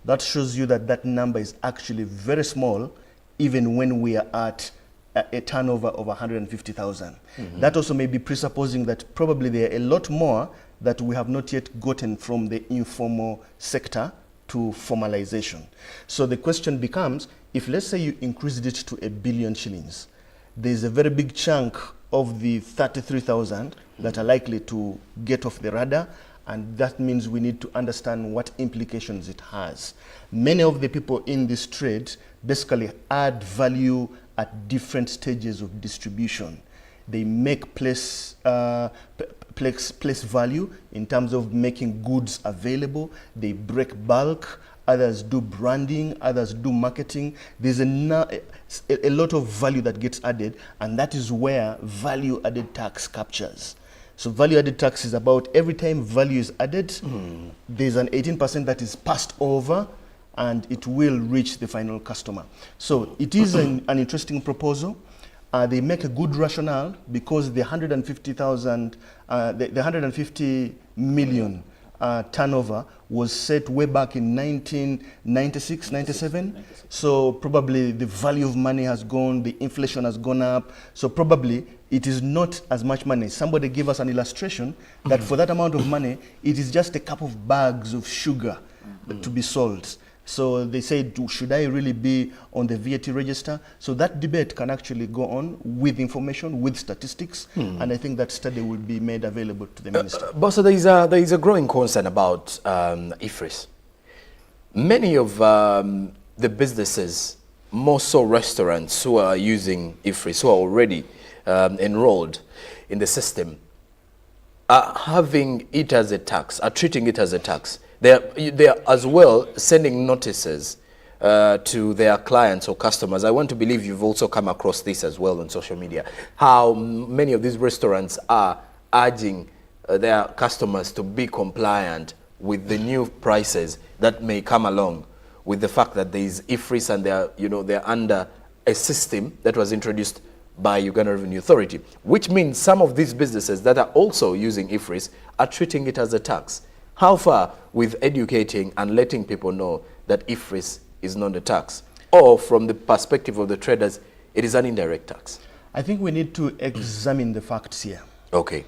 that shows you that that number is actually very small, even when we are at a turnover of 150,000. That also may be presupposing that probably there are a lot more that we have not yet gotten from the informal sector to formalization. So the question becomes, if let's say you increased it to 1 billion shillings, there's a very big chunk of the 33,000 that are likely to get off the radar, and that means we need to understand what implications it has. Many of the people in this trade basically add value at different stages of distribution. They make place value in terms of making goods available. They break bulk. Others do branding. Others do marketing. There's a lot of value that gets added, and that is where value-added tax captures. So value-added tax is about every time value is added, there's an 18% that is passed over, and it will reach the final customer. So it is an interesting proposal. They make a good rationale, because the 150,000, the 150 million turnover was set way back in 1996, 97. So probably the value of money has gone, the inflation has gone up. So probably it is not as much money. Somebody gave us an illustration that for that amount of money, it is just a couple of bags of sugar to be sold. So they said, should I really be on the VAT register? So that debate can actually go on with information, with statistics, and I think that study will be made available to the minister. Bossa, there is a growing concern about IFRIS. Many of the businesses, more so restaurants who are using IFRIS, who are already enrolled in the system, are having it as a tax, are treating it as a tax. They are as well sending notices to their clients or customers. I want to believe you've also come across this as well on social media, how many of these restaurants are urging their customers to be compliant with the new prices that may come along with the fact that there is IFRIS and they're under a system that was introduced by Uganda Revenue Authority, which means some of these businesses that are also using IFRIS are treating it as a tax. How far with educating and letting people know that IFRIS is not a tax, or from the perspective of the traders, it is an indirect tax? I think we need to examine the facts here. Okay.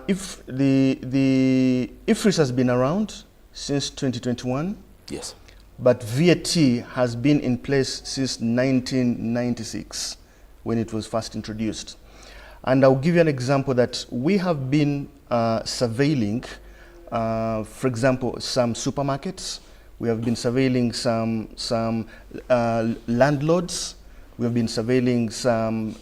If the IFRIS has been around since 2021, yes, but VAT has been in place since 1996 when it was first introduced. And I'll give you an example that we have been surveilling, for example, some supermarkets. We have been surveilling some landlords. We have been surveilling some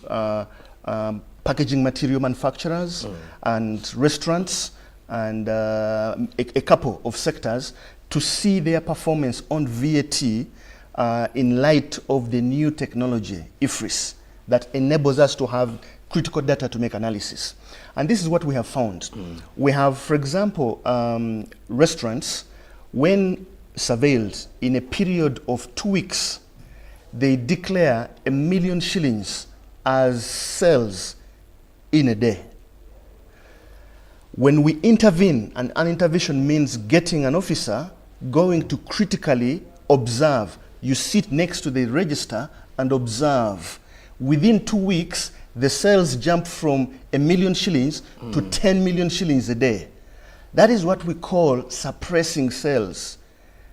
packaging material manufacturers and restaurants and a couple of sectors to see their performance on VAT in light of the new technology, IFRIS, that enables us to have critical data to make analysis. And this is what we have found. We have, for example, restaurants, when surveilled in a period of 2 weeks, they declare 1 million shillings as sales in a day. When we intervene, and an intervention means getting an officer going to critically observe. You sit next to the register and observe. Within 2 weeks, the sales jump from 1 million shillings to 10 million shillings a day. That is what we call suppressing sales.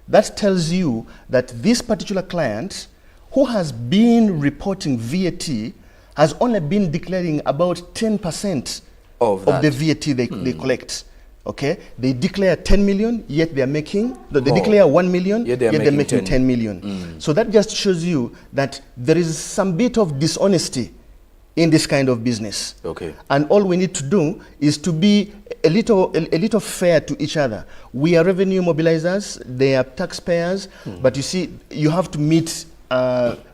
That tells you that this particular client, who has been reporting VAT, has only been declaring about 10% of the VAT they collect. Okay, they declare 10 million, yet they are making, they declare 1 million, yet they're making 10 million. So that just shows you that there is some bit of dishonesty in this kind of business. Okay. And all we need to do is to be a little fair to each other. We are revenue mobilizers, they are taxpayers, but you see, you have to meet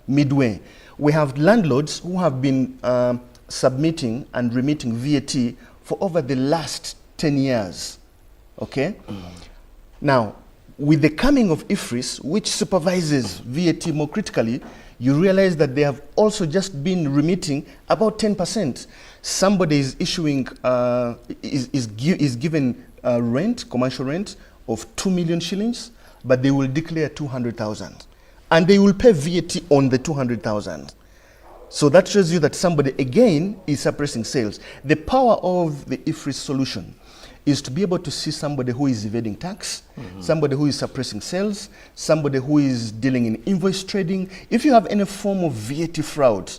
midway. We have landlords who have been submitting and remitting VAT for over the last 10 years, okay? Now, with the coming of IFRIS, which supervises VAT more critically, you realize that they have also just been remitting about 10%. Somebody is issuing, is given rent, commercial rent of 2 million shillings, but they will declare 200,000. And they will pay VAT on the 200,000. So that shows you that somebody, again, is suppressing sales. The power of the IFRIS solution is to be able to see somebody who is evading tax, somebody who is suppressing sales, somebody who is dealing in invoice trading. If you have any form of VAT fraud,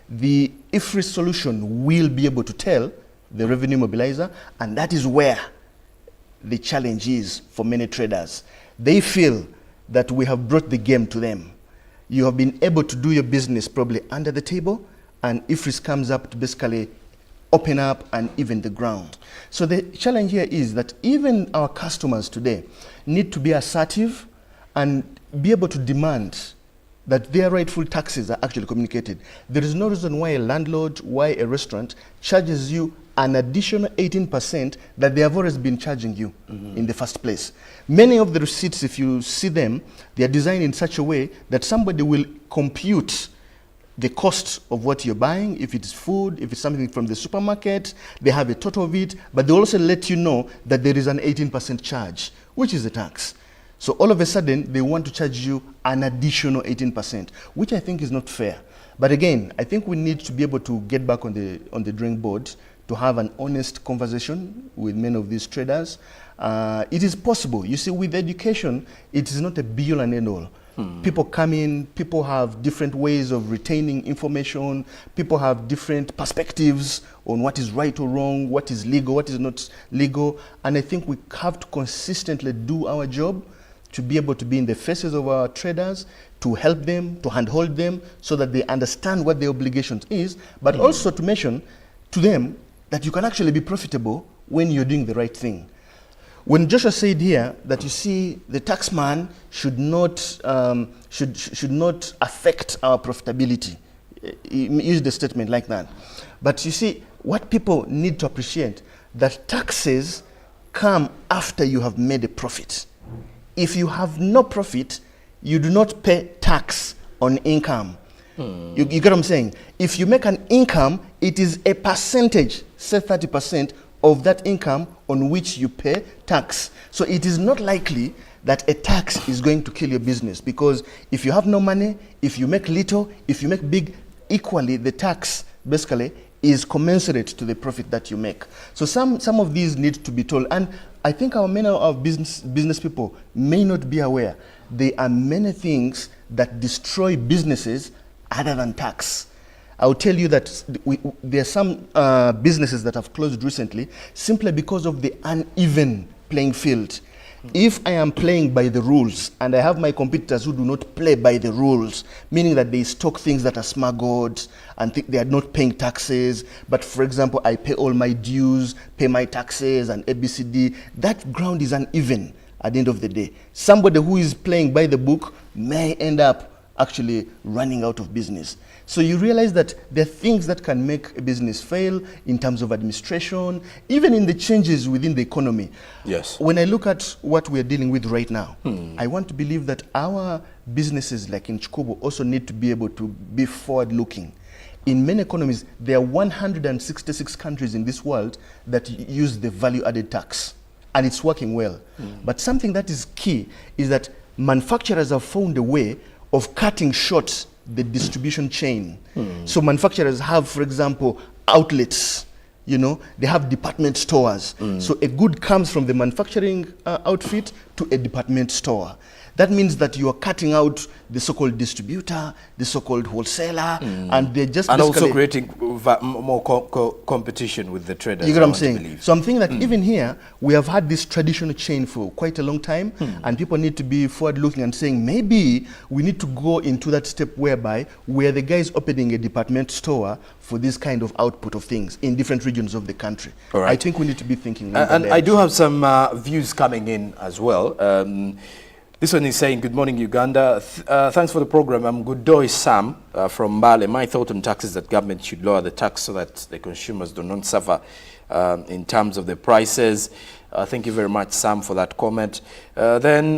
the IFRIS solution will be able to tell the revenue mobilizer, and that is where the challenge is for many traders. They feel that we have brought the game to them. You have been able to do your business probably under the table, and IFRIS comes up to basically open up and even the ground. So the challenge here is that even our customers today need to be assertive and be able to demand that their rightful taxes are actually communicated. There is no reason why a landlord, why a restaurant charges you an additional 18% that they have always been charging you in the first place. Many of the receipts, if you see them, they are designed in such a way that somebody will compute the cost of what you're buying, if it's food, if it's something from the supermarket, they have a total of it, but they also let you know that there is an 18% charge, which is a tax. So all of a sudden, they want to charge you an additional 18%, which I think is not fair. But again, I think we need to be able to get back on the drawing board to have an honest conversation with many of these traders. It is possible. You see, with education, it is not a be-all and end-all. People come in, people have different ways of retaining information, people have different perspectives on what is right or wrong, what is legal, what is not legal, and I think we have to consistently do our job to be able to be in the faces of our traders, to help them, to handhold them, so that they understand what their obligations is, but also to mention to them that you can actually be profitable when you're doing the right thing. when Joshua said here that you see the taxman should not should not affect our profitability, he used the statement like that. But you see, what people need to appreciate, that taxes come after you have made a profit. If you have no profit, you do not pay tax on income. You get what I'm saying? If you make an income, it is a percentage, say 30% of that income on which you pay tax. So it is not likely that a tax is going to kill your business, because if you have no money, if you make little, if you make big, equally the tax basically is commensurate to the profit that you make. So some of these need to be told, and I think many of our business people may not be aware. There are many things that destroy businesses other than tax. I'll tell you that there are some businesses that have closed recently simply because of the uneven playing field. If I am playing by the rules and I have my competitors who do not play by the rules, meaning that they stock things that are smuggled and they are not paying taxes, but for example, I pay all my dues, pay my taxes and ABCD, that ground is uneven at the end of the day. Somebody who is playing by the book may end up actually running out of business. So you realize that there are things that can make a business fail in terms of administration, even in the changes within the economy. Yes. When I look at what we're dealing with right now, I want to believe that our businesses like in Chikubu also need to be able to be forward-looking. In many economies, there are 166 countries in this world that use the value-added tax, and it's working well. But something that is key is that manufacturers have found a way of cutting short the distribution chain. So manufacturers have, for example, outlets. You know, they have department stores. So a good comes from the manufacturing outfit to a department store. That means that you are cutting out the so-called distributor, the so-called wholesaler, and they're just and also creating more competition with the traders. You get what I'm saying? So I'm thinking that even here, we have had this traditional chain for quite a long time, and people need to be forward-looking and saying, maybe we need to go into that step whereby where the guy is opening a department store for this kind of output of things in different regions of the country. All right. I think we need to be thinking. And I do have some views coming in as well. This one is saying, good morning, Uganda. Thanks for the program. I'm Goodoi Sam from Mbale. My thought on taxes that government should lower the tax so that the consumers do not suffer in terms of the prices. Thank you very much, Sam, for that comment. Then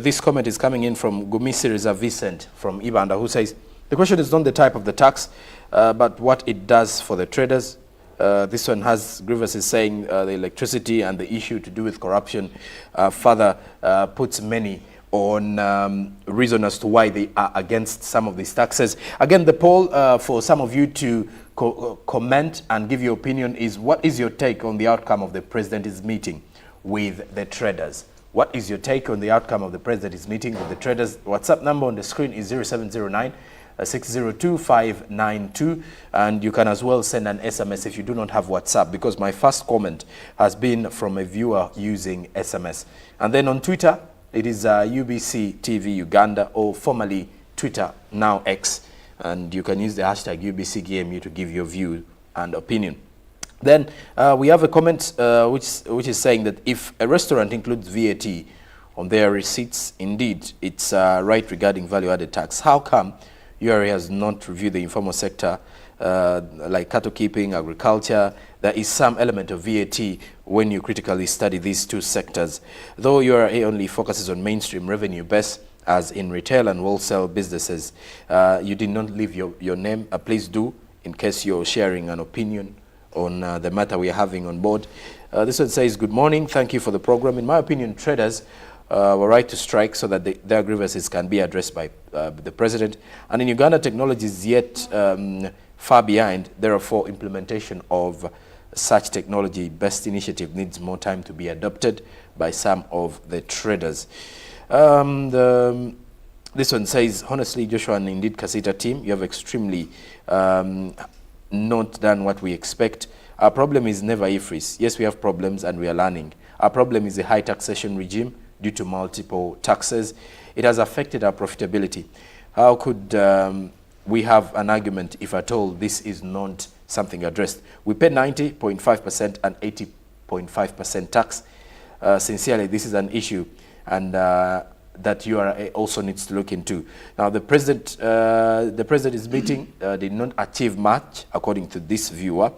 this comment is coming in from Gumisi Reza Vicent from Uganda, who says, the question is not the type of the tax, but what it does for the traders. This one has grievances saying the electricity and the issue to do with corruption further puts many on reason as to why they are against some of these taxes. Again, the poll for some of you to comment and give your opinion is, what is your take on the outcome of the president's meeting with the traders? What is your take on the outcome of the president's meeting with the traders? WhatsApp number on the screen is 0709 602-592, and you can as well send an SMS if you do not have WhatsApp, because my first comment has been from a viewer using SMS. And then on Twitter, it is UBC TV Uganda, or formerly Twitter, now X, and you can use the hashtag UBCGMU to give your view and opinion. Then we have a comment which is saying that if a restaurant includes VAT on their receipts, indeed it's right regarding value-added tax. How come URA has not reviewed the informal sector like cattle keeping, agriculture? There is some element of VAT when you critically study these two sectors. Though URA only focuses on mainstream revenue base, as in retail and wholesale businesses. You did not leave your name. Please do, in case you're sharing an opinion on the matter we are having on board. This one says, good morning, thank you for the program. In my opinion, traders were right to strike so that their grievances can be addressed by the president. And in Uganda, technology is yet far behind. Therefore, implementation of such technology-based initiative needs more time to be adopted by some of the traders. This one says, honestly, Joshua and indeed Kasita team, you have extremely not done what we expect. Our problem is never IFRIS. Yes, we have problems and we are learning. Our problem is the high taxation regime due to multiple taxes. It has affected our profitability. How could we have an argument if at all this is not something addressed? We pay 90.5% and 80.5% tax. sincerely, this is an issue and that URA also needs to look into. Now, the president is meeting did not achieve much, according to this viewer,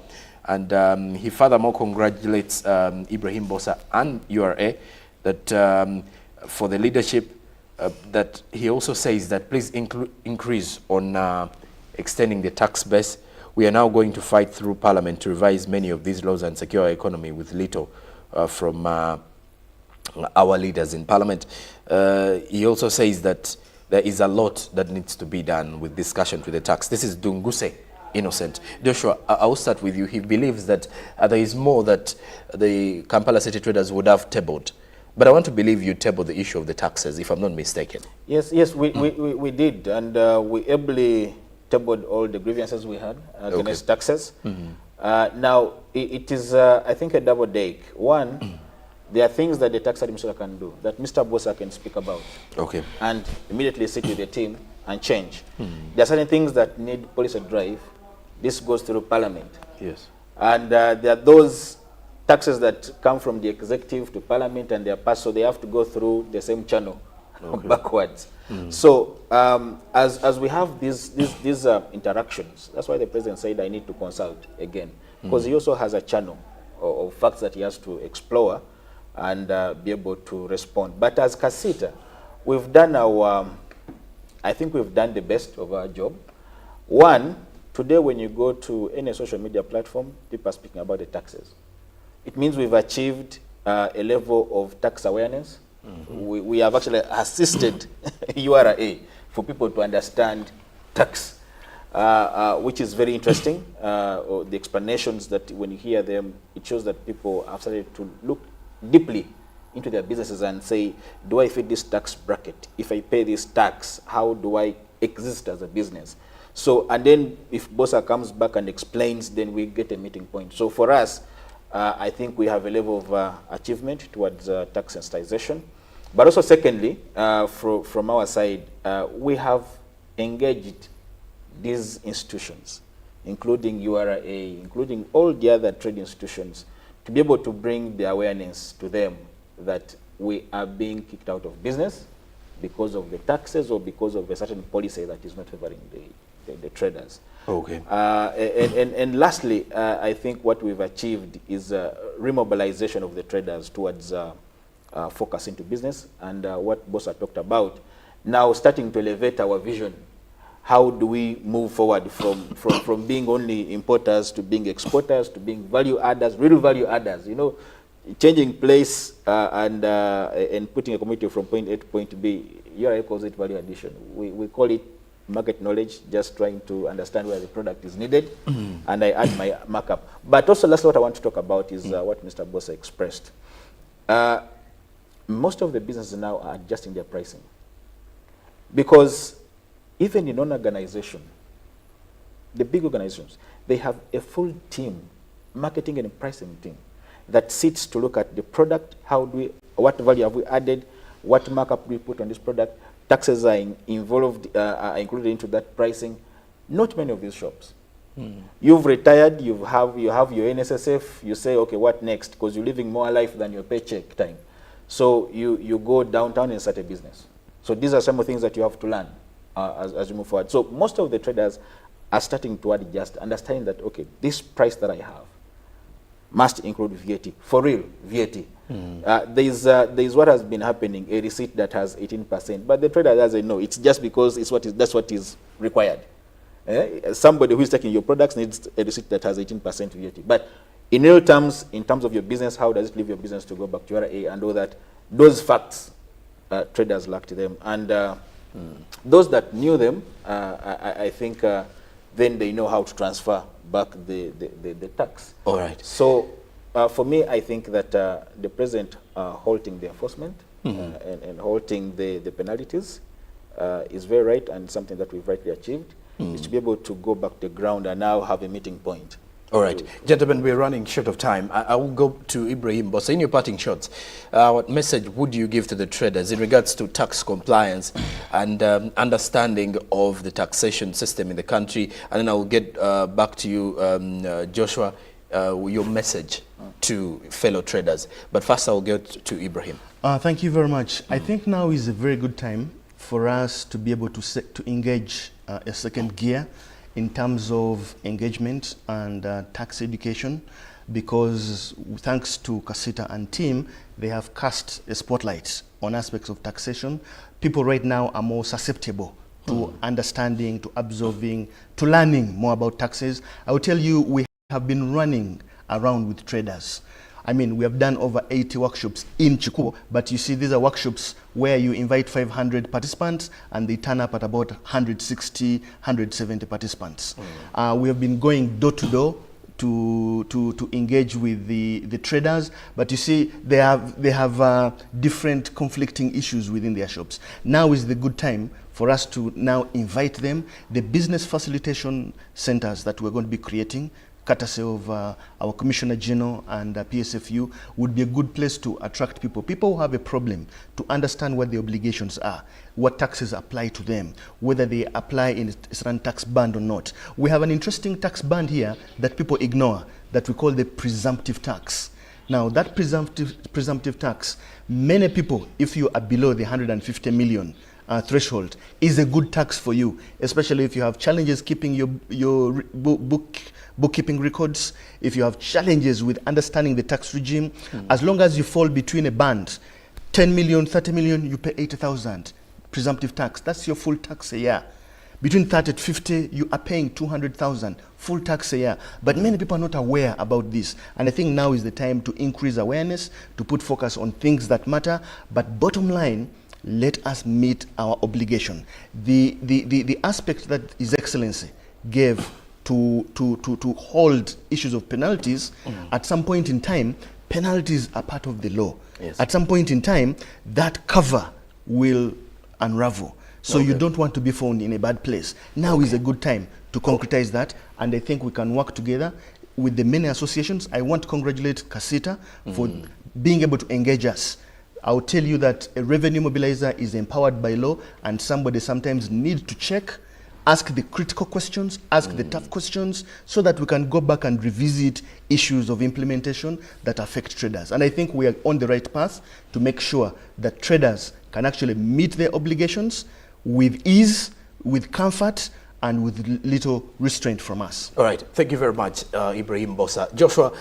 and he furthermore congratulates Ibrahim Bossa and URA that for the leadership. That he also says that please increase on extending the tax base. We are now going to fight through Parliament to revise many of these laws and secure our economy with little from our leaders in Parliament. He also says that there is a lot that needs to be done with discussion with the tax. This is Dunguse Innocent. Joshua, I'll start with you. He believes that there is more that the Kampala City traders would have tabled. But I want to believe you tabled the issue of the taxes, if I'm not mistaken. Yes, we did, and we ably tabled all the grievances we had against taxes. Now, it is, I think, a double take. One, there are things that the tax administrator can do, that Mr. Bossa can speak about, and immediately sit with the team and change. There are certain things that need policy drive. This goes through Parliament. Yes. And there are those taxes that come from the executive to Parliament and they are passed, so they have to go through the same channel backwards. So as we have these interactions, that's why the president said I need to consult again, because he also has a channel of facts that he has to explore and be able to respond. But as Kasita, we've done our, I think we've done the best of our job. One, today when you go to any social media platform, people are speaking about the taxes. It means we've achieved a level of tax awareness. We have actually assisted URA for people to understand tax, which is very interesting. The explanations that when you hear them, it shows that people have started to look deeply into their businesses and say, do I fit this tax bracket? If I pay this tax, how do I exist as a business? So, and then if Bossa comes back and explains, then we get a meeting point. So for us, I think we have a level of achievement towards tax sensitization. But also secondly, from our side, we have engaged these institutions, including URA, including all the other trade institutions, to be able to bring the awareness to them that we are being kicked out of business because of the taxes or because of a certain policy that is not favoring the traders. Okay. And lastly, I think what we've achieved is remobilization of the traders towards focus into business, and what Bossa talked about, now starting to elevate our vision. How do we move forward from being only importers to being exporters to being value adders, real value adders, you know, changing place and putting a commodity from point A to point B. URA calls it value addition. We call it market knowledge, just trying to understand where the product is needed, and I add my markup. But also, last what I want to talk about is what Mr. Bossa expressed. Most of the businesses now are adjusting their pricing, because even in non-organization, the big organizations, they have a full team, marketing and pricing team, that sits to look at the product, what value have we added, what markup do we put on this product, taxes are involved, are included into that pricing. Not many of these shops. You've retired, you have your NSSF, you say, okay, what next? Because you're living more life than your paycheck time. So you go downtown and start a business. So these are some of the things that you have to learn as you move forward. So most of the traders are starting to adjust, understanding that, okay, this price that I have must include VAT, for real, VAT. There's what has been happening, a receipt that has 18%, but the trader doesn't know. It's just because that's what is required. Somebody who is taking your products needs a receipt that has 18% VAT. But in real terms, in terms of your business, how does it leave your business to go back to URA and all that? Those facts, traders lacked them. And those that knew them, I think then they know how to transfer back the tax. All right. So for me, I think that the president halting the enforcement and halting the penalties is very right, and something that we've rightly achieved, is to be able to go back to the ground and now have a meeting point. All right. Gentlemen, we're running short of time. I will go to Ibrahim Bossa. In your parting shots, what message would you give to the traders in regards to tax compliance and understanding of the taxation system in the country? And then I will get back to you, Joshua, your message to fellow traders. But first I'll go to Ibrahim. Thank you very much. I think now is a very good time for us to be able to engage a second gear in terms of engagement and tax education, because thanks to Kasita and team, they have cast a spotlight on aspects of taxation. People right now are more susceptible to understanding, to absorbing, to learning more about taxes. I will tell you, we have been running around with traders. I mean, we have done over 80 workshops in Chikuo, but you see, these are workshops where you invite 500 participants and they turn up at about 160, 170 participants. We have been going door to door to engage with the traders, but you see, they have different conflicting issues within their shops. Now is the good time for us to now invite them. The business facilitation centers that we're going to be creating, courtesy of our Commissioner General and PSFU, would be a good place to attract people. People who have a problem to understand what the obligations are, what taxes apply to them, whether they apply in a certain tax band or not. We have an interesting tax band here that people ignore, that we call the presumptive tax. Now, that presumptive tax, many people, if you are below the 150 million threshold, is a good tax for you, especially if you have challenges keeping your bookkeeping records, if you have challenges with understanding the tax regime. As long as you fall between a band, 10 million, 30 million, you pay 80,000 presumptive tax. That's your full tax a year. Between 30 and 50, you are paying 200,000 full tax a year. But many people are not aware about this. And I think now is the time to increase awareness, to put focus on things that matter. But bottom line, let us meet our obligation. The aspect that His Excellency gave to hold issues of penalties, at some point in time, penalties are part of the law. Yes. At some point in time, that cover will unravel. So you don't want to be found in a bad place. Now is a good time to concretize that, and I think we can work together with the many associations. I want to congratulate Kasita for being able to engage us. I'll tell you that a revenue mobilizer is empowered by law, and somebody sometimes needs to check, ask the critical questions, ask the tough questions, so that we can go back and revisit issues of implementation that affect traders. And I think we are on the right path to make sure that traders can actually meet their obligations with ease, with comfort, and with little restraint from us. All right. Thank you very much, Ibrahim Bossa. Joshua,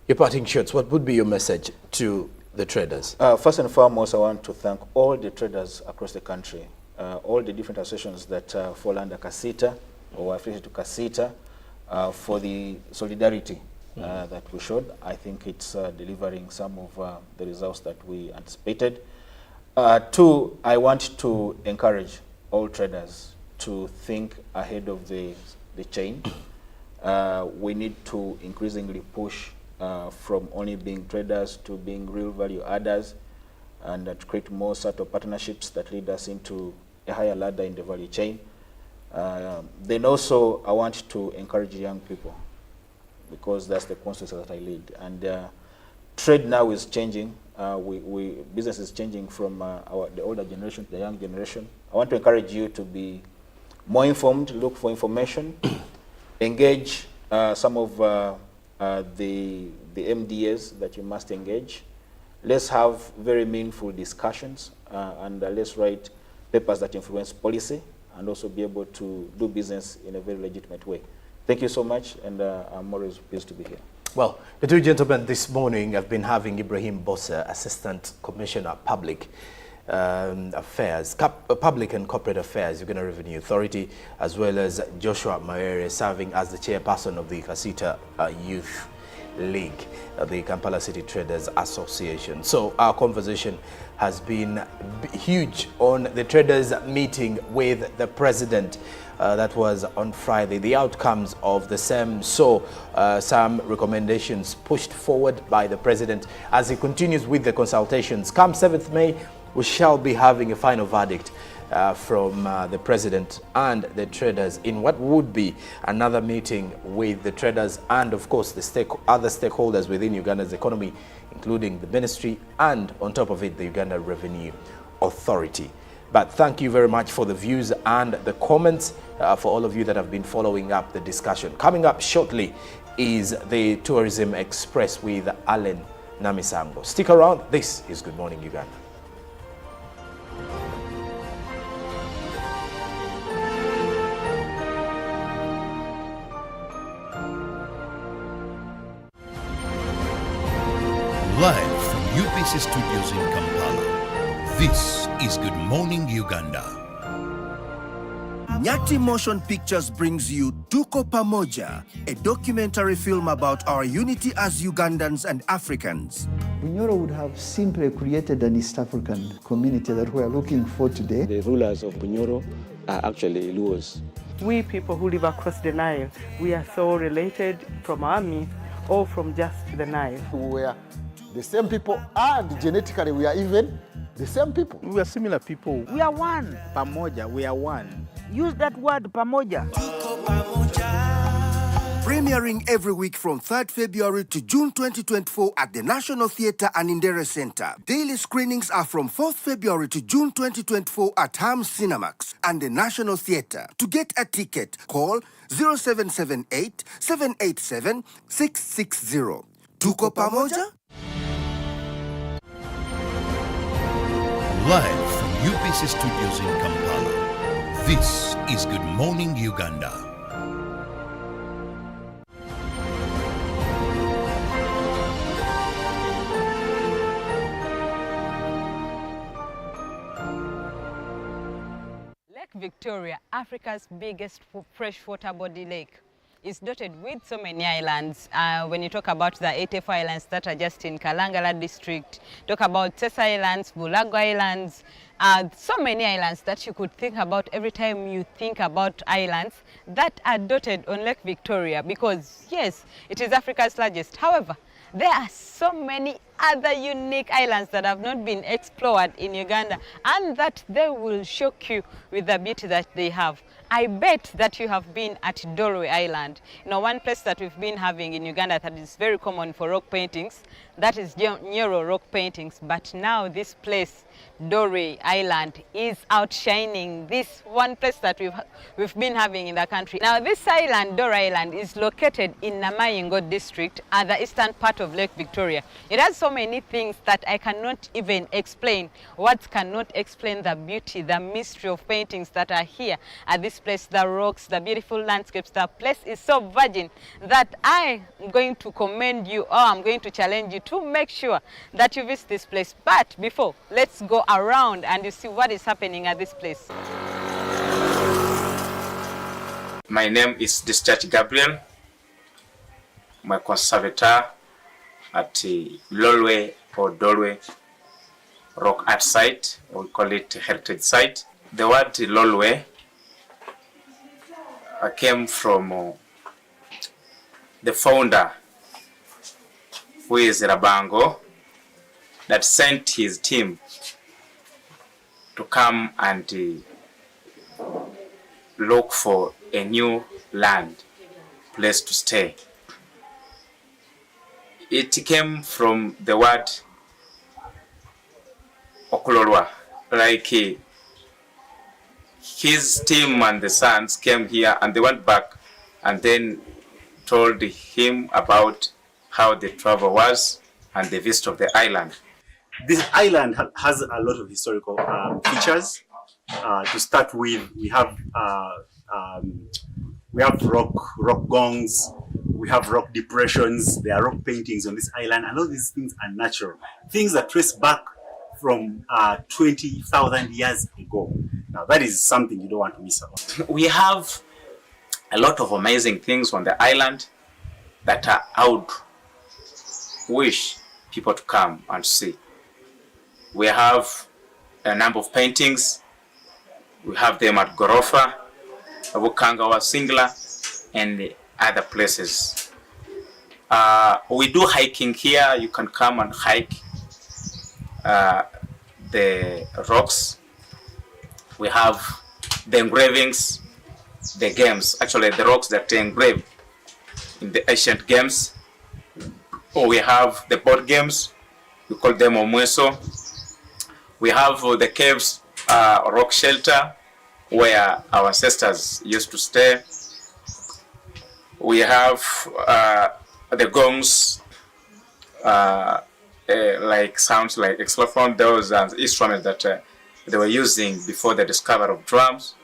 your parting shots, what would be your message to the traders? First and foremost, I want to thank all the traders across the country, all the different associations that fall under Kasita or affiliated to Kasita, for the solidarity that we showed. I think it's delivering some of the results that we anticipated. Two, I want to encourage all traders to think ahead of the chain. We need to increasingly push from only being traders to being real value adders, and to create more sort of partnerships that lead us into a higher ladder in the value chain. Then also, I want to encourage young people, because that's the constituency that I lead. And trade now is changing. Business is changing from the older generation to the young generation. I want to encourage you to be more informed, look for information, engage some of the MDAs that you must engage. Let's have very meaningful discussions, and let's write papers that influence policy, and also be able to do business in a very legitimate way. Thank you so much, and I'm always pleased to be here. Well, the two gentlemen this morning have been having Ibrahim Bossa, Assistant Commissioner Public Affairs, Public and Corporate Affairs, Uganda Revenue Authority, as well as Joshua Maere, serving as the chairperson of the Kasita Youth League, the Kampala City Traders Association. So our conversation has been huge on the traders meeting with the president. That was on Friday. The outcomes of the same saw some recommendations pushed forward by the president as he continues with the consultations. Come 7th May, we shall be having a final verdict from the president and the traders in what would be another meeting with the traders and, of course, the other stakeholders within Uganda's economy, including the ministry and, on top of it, the Uganda Revenue Authority. But thank you very much for the views and the comments, for all of you that have been following up the discussion. Coming up shortly is the Tourism Express with Allen Namisango. Stick around. This is Good Morning Uganda. Live from UBC Studios in Kampala, this is Good Morning Uganda. Nyati Motion Pictures brings you Tuko Pamoja, a documentary film about our unity as Ugandans and Africans. Bunyoro would have simply created an East African community that we are looking for today. The rulers of Bunyoro are actually Luos. We people who live across the Nile, we are so related from our myth or from just the Nile. We are the same people, and genetically we are even the same people. We are similar people. We are one. Pamoja, we are one. Use that word, pamoja. Premiering every week from 3rd February to June 2024 at the National Theatre and Indere Center. Daily screenings are from 4th February to June 2024 at Ham Cinemax and the National Theatre. To get a ticket, call 0778 787 660. Tuko Pamoja? Live from UBC Studios in Kampala, this is Good Morning Uganda. Lake Victoria, Africa's biggest freshwater body lake, is dotted with so many islands. When you talk about the 84 islands that are just in Kalangala district, talk about Tessa Islands, Bulago Islands, so many islands that you could think about every time you think about islands that are dotted on Lake Victoria, because yes, it is Africa's largest. However, there are so many other unique islands that have not been explored in Uganda, and that they will shock you with the beauty that they have. I bet that you have been at Dorwe Island. You know, one place that we've been having in Uganda that is very common for rock paintings, that is Nyoro rock paintings. But now this place, Dorwe Island, is outshining this one place that we've been having in the country. Now this island, Dorwe Island, is located in Namayingo district at the eastern part of Lake Victoria. It has so many things that I cannot even explain. Words cannot explain the beauty, the mystery of paintings that are here at this place, the rocks, the beautiful landscapes. The place is so virgin that I am going to commend you, or I'm going to challenge you to make sure that you visit this place. But before, let's go around and you see what is happening at this place. My name is Discharge Gabriel. I'm a conservator at Lolwe or Dolwe Rock Art Site, or we call it Heritage Site. The word Lolwe came from the founder, who is Rabango, that sent his team to come and look for a new land, place to stay. It came from the word Okulorwa, like his team and the sons came here and they went back and then told him about how the travel was and the visit of the island. This island has a lot of historical features. To start with, we have rock gongs, we have rock depressions, there are rock paintings on this island, and all these things are natural. Things that trace back from 20,000 years ago. Now that is something you don't want to miss out. We have a lot of amazing things on the island that I would wish people to come and see. We have a number of paintings. We have them at Gorofa, Bukangawa Singla, and other places. We do hiking here. You can come and hike the rocks. We have the engravings, the games, actually the rocks that are engraved in the ancient games. Or we have the board games, we call them Omweso. We have the caves, rock shelter, where our ancestors used to stay. We have the gongs, like sounds like xylophone. Those are instruments that they were using before the discovery of drums.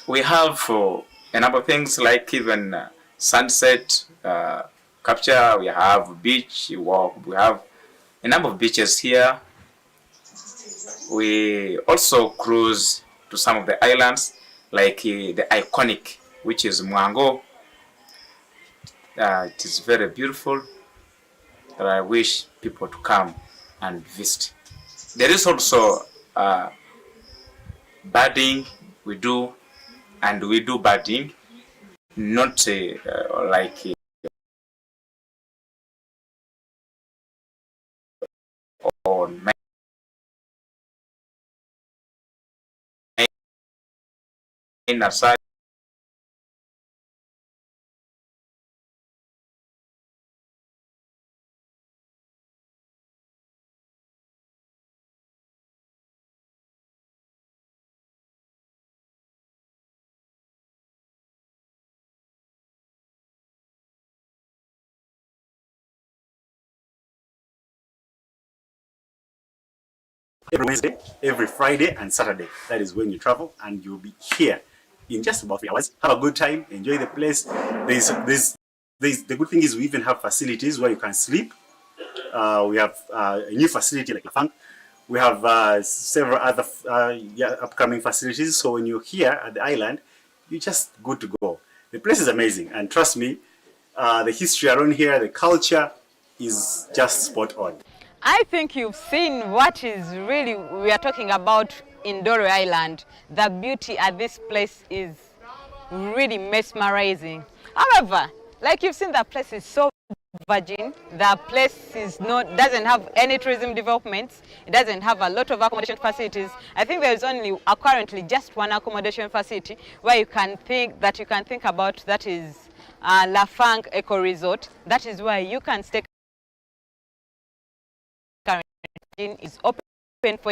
We have a number of things like even sunset capture. We have beach walk. We have a number of beaches here. We also cruise to some of the islands, like the iconic, which is Mwango. It is very beautiful. I wish people to come and visit. There is also birding we do, and we do birding, not like on main aside. Every Wednesday, every Friday and Saturday. That is when you travel, and you'll be here in just about 3 hours. Have a good time, enjoy the place. The good thing is we even have facilities where you can sleep. We have a new facility like La Funk. We have several other upcoming facilities. So when you're here at the island, you're just good to go. The place is amazing, and trust me, the history around here, the culture is just spot on. I think you've seen what is really we are talking about in Dore Island. The beauty at this place is really mesmerizing. However, like you've seen, the place is so virgin. The place is doesn't have any tourism developments. It doesn't have a lot of accommodation facilities. I think there is only currently just one accommodation facility where you can think about. That is La Funk Eco Resort. That is where you can stay. Is open for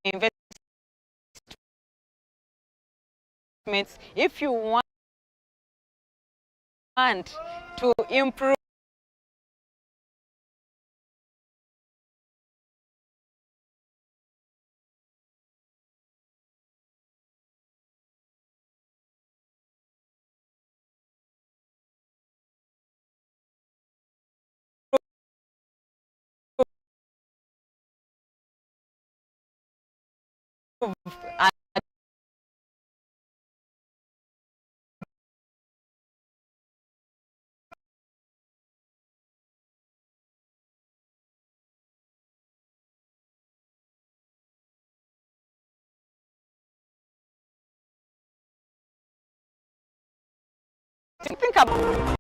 investments if you want to improve think about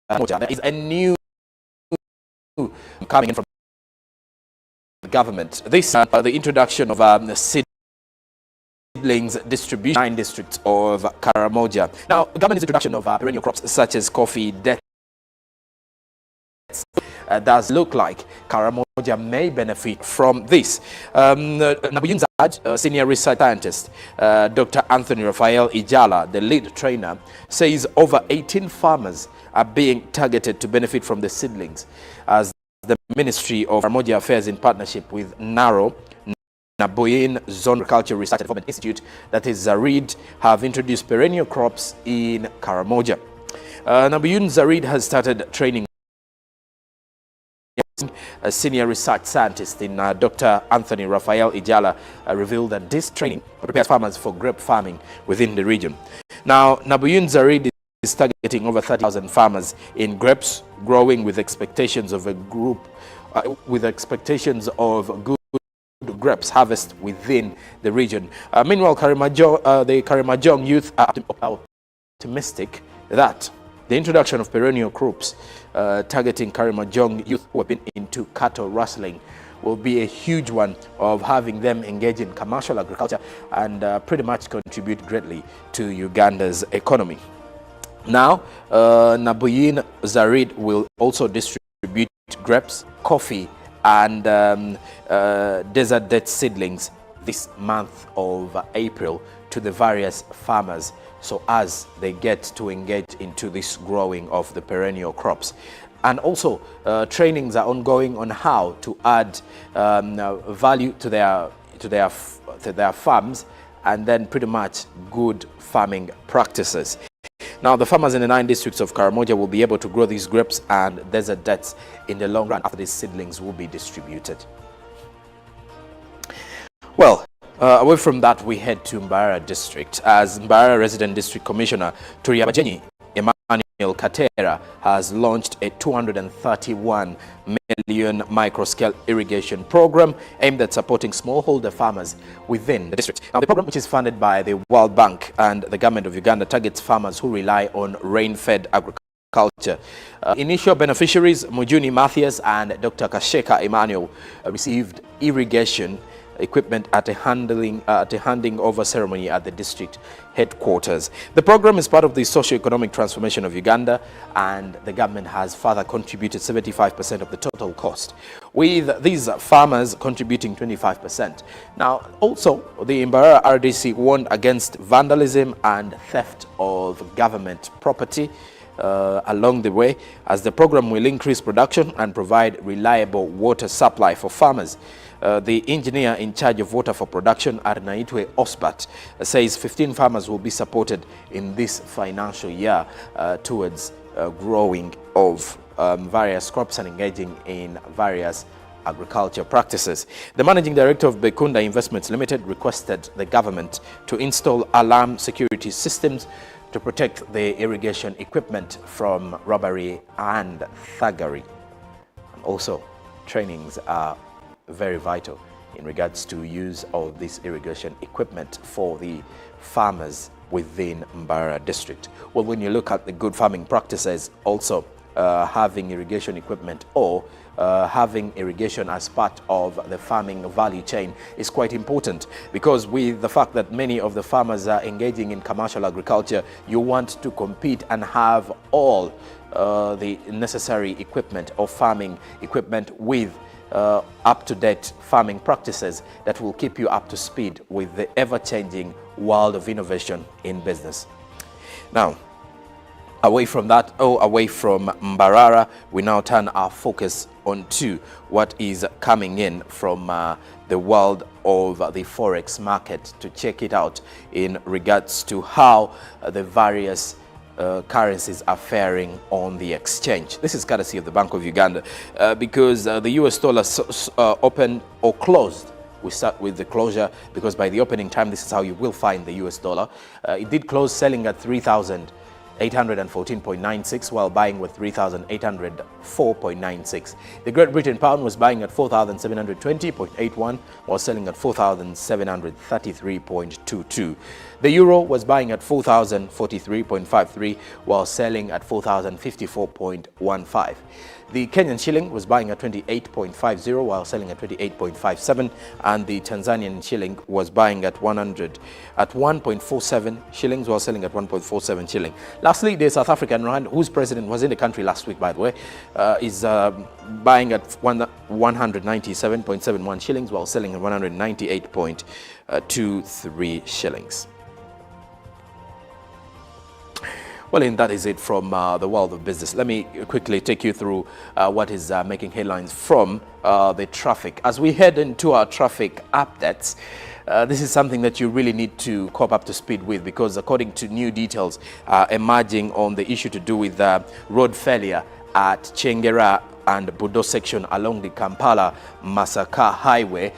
There is a new coming in from the government. This the introduction of seedlings distribution in 9 districts of Karamoja. Now, the government's introduction of perennial crops such as coffee, does look like Karamoja may benefit from this. Nabuyun Zaj, senior research scientist, Dr. Anthony Raphael Ijala, the lead trainer, says over 18 farmers are being targeted to benefit from the seedlings, as the Ministry of Karamoja Affairs, in partnership with NARO, Nabuyun Zone Agriculture Research and Development Institute, that is Zarid, have introduced perennial crops in Karamoja. Nabuyun Zarid has started training a senior research scientist in Dr. Anthony Raphael Ijala revealed that this training prepares farmers for grape farming within the region. Now, Nabuyun Zarid is targeting over 30,000 farmers in grapes growing with expectations of a group good grapes harvest within the region. Meanwhile, the Karimajong youth are optimistic that the introduction of perennial crops targeting Karimajong youth who have been into cattle rustling will be a huge one of having them engage in commercial agriculture and pretty much contribute greatly to Uganda's economy. Now, Nabuyun Zarid will also distribute grapes, coffee, and desert date seedlings this month of April to the various farmers, so as they get to engage into this growing of the perennial crops. And also trainings are ongoing on how to add value to their farms, and then pretty much good farming practices. Now, the farmers in the 9 districts of Karamoja will be able to grow these grapes and desert dates in the long run after these seedlings will be distributed. Well, away from that, we head to Mbara district, as Mbara Resident District Commissioner Turiabajenyi Emmanuel Katera has launched a 231 million microscale irrigation program aimed at supporting smallholder farmers within the district. Now, the program, which is funded by the World Bank and the government of Uganda, targets farmers who rely on rain-fed agriculture. Initial beneficiaries Mujuni Matthias and Dr. Kasheka Emmanuel received irrigation equipment at a handing over ceremony at the district headquarters. The program is part of the socio-economic transformation of Uganda, and the government has further contributed 75% of the total cost, with these farmers contributing 25%. Now, also, the Mbara RDC warned against vandalism and theft of government property along the way, as the program will increase production and provide reliable water supply for farmers. The engineer in charge of water for production, Arnaitwe Ospat, says 15 farmers will be supported in this financial year towards growing of various crops and engaging in various agriculture practices. The managing director of Bekunda Investments Limited requested the government to install alarm security systems to protect the irrigation equipment from robbery and thuggery. Also, trainings are very vital in regards to use of this irrigation equipment for the farmers within Mbara district. Well, when you look at the good farming practices, also having irrigation equipment or having irrigation as part of the farming value chain is quite important, because with the fact that many of the farmers are engaging in commercial agriculture, you want to compete and have all the necessary equipment or farming equipment with up-to-date farming practices that will keep you up to speed with the ever-changing world of innovation in business. Now, away from that, away from Mbarara, we now turn our focus onto what is coming in from the world of the Forex market to check it out in regards to how the various currencies are faring on the exchange. This is courtesy of the Bank of Uganda, because the US dollar opened or closed. We start with the closure, because by the opening time, this is how you will find the US dollar. It did close selling at 3,814.96, while buying with 3,804.96. The Great Britain pound was buying at 4,720.81, while selling at 4,733.22. The euro was buying at 4,043.53, while selling at 4,054.15. The Kenyan shilling was buying at 28.50, while selling at 28.57, and the Tanzanian shilling was buying at 1.47 shillings, while selling at 1.47 shilling. Lastly, the South African rand, whose president was in the country last week, by the way, is buying at 197.71 shillings while selling at 198.23 shillings. Well, and that is it from the world of business. Let me quickly take you through what is making headlines from the traffic. As we head into our traffic updates, this is something that you really need to cope up to speed with, because according to new details emerging on the issue to do with road failure at Chengera and Budo section along the Kampala-Masaka highway,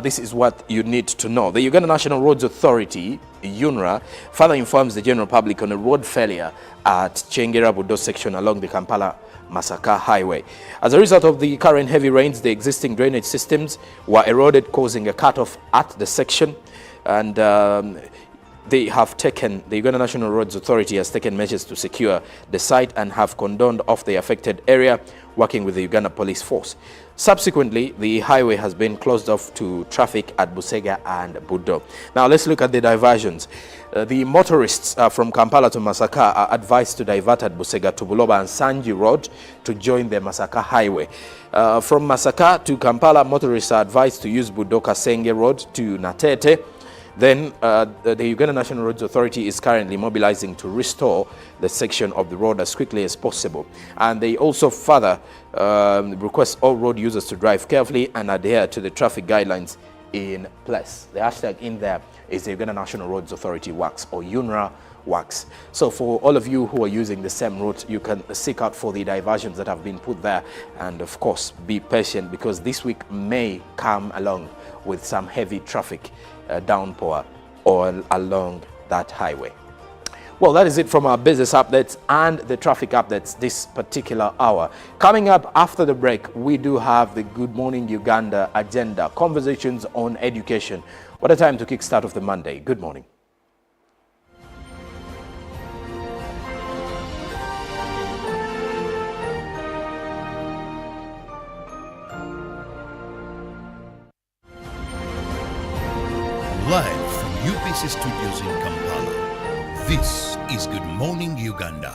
this is what you need to know. The Uganda National Roads Authority, UNRA, further informs the general public on a road failure at Chengera Budo section along the Kampala-Masaka highway. As a result of the current heavy rains, the existing drainage systems were eroded, causing a cutoff at the section, and the Uganda National Roads Authority has taken measures to secure the site and have cordoned off the affected area, working with the Uganda Police Force. Subsequently, the highway has been closed off to traffic at Busega and Budo. Now, let's look at the diversions. The motorists from Kampala to Masaka are advised to divert at Busega to Buloba and Sanji Road to join the Masaka highway. From Masaka to Kampala, motorists are advised to use Budoka Senge Road to Natete. Then the Uganda National Roads Authority is currently mobilizing to restore the section of the road as quickly as possible. And they also further request all road users to drive carefully and adhere to the traffic guidelines in place. The hashtag in there is the Uganda National Roads Authority Works, or UNRA Works. So for all of you who are using the same route, you can seek out for the diversions that have been put there, and of course be patient, because this week may come along with some heavy traffic downpour all along that highway. Well, that is it from our business updates and the traffic updates this particular hour. Coming up after the break, we do have the Good Morning Uganda agenda, conversations on education. What a time to kickstart off the Monday. Good morning. Live from UPC Studios in Kampala, this is Good Morning Uganda.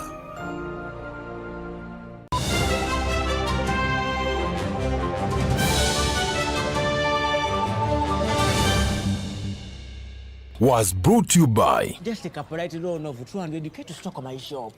Was brought to you by Just take a polite loan of 200k to stock on my shop.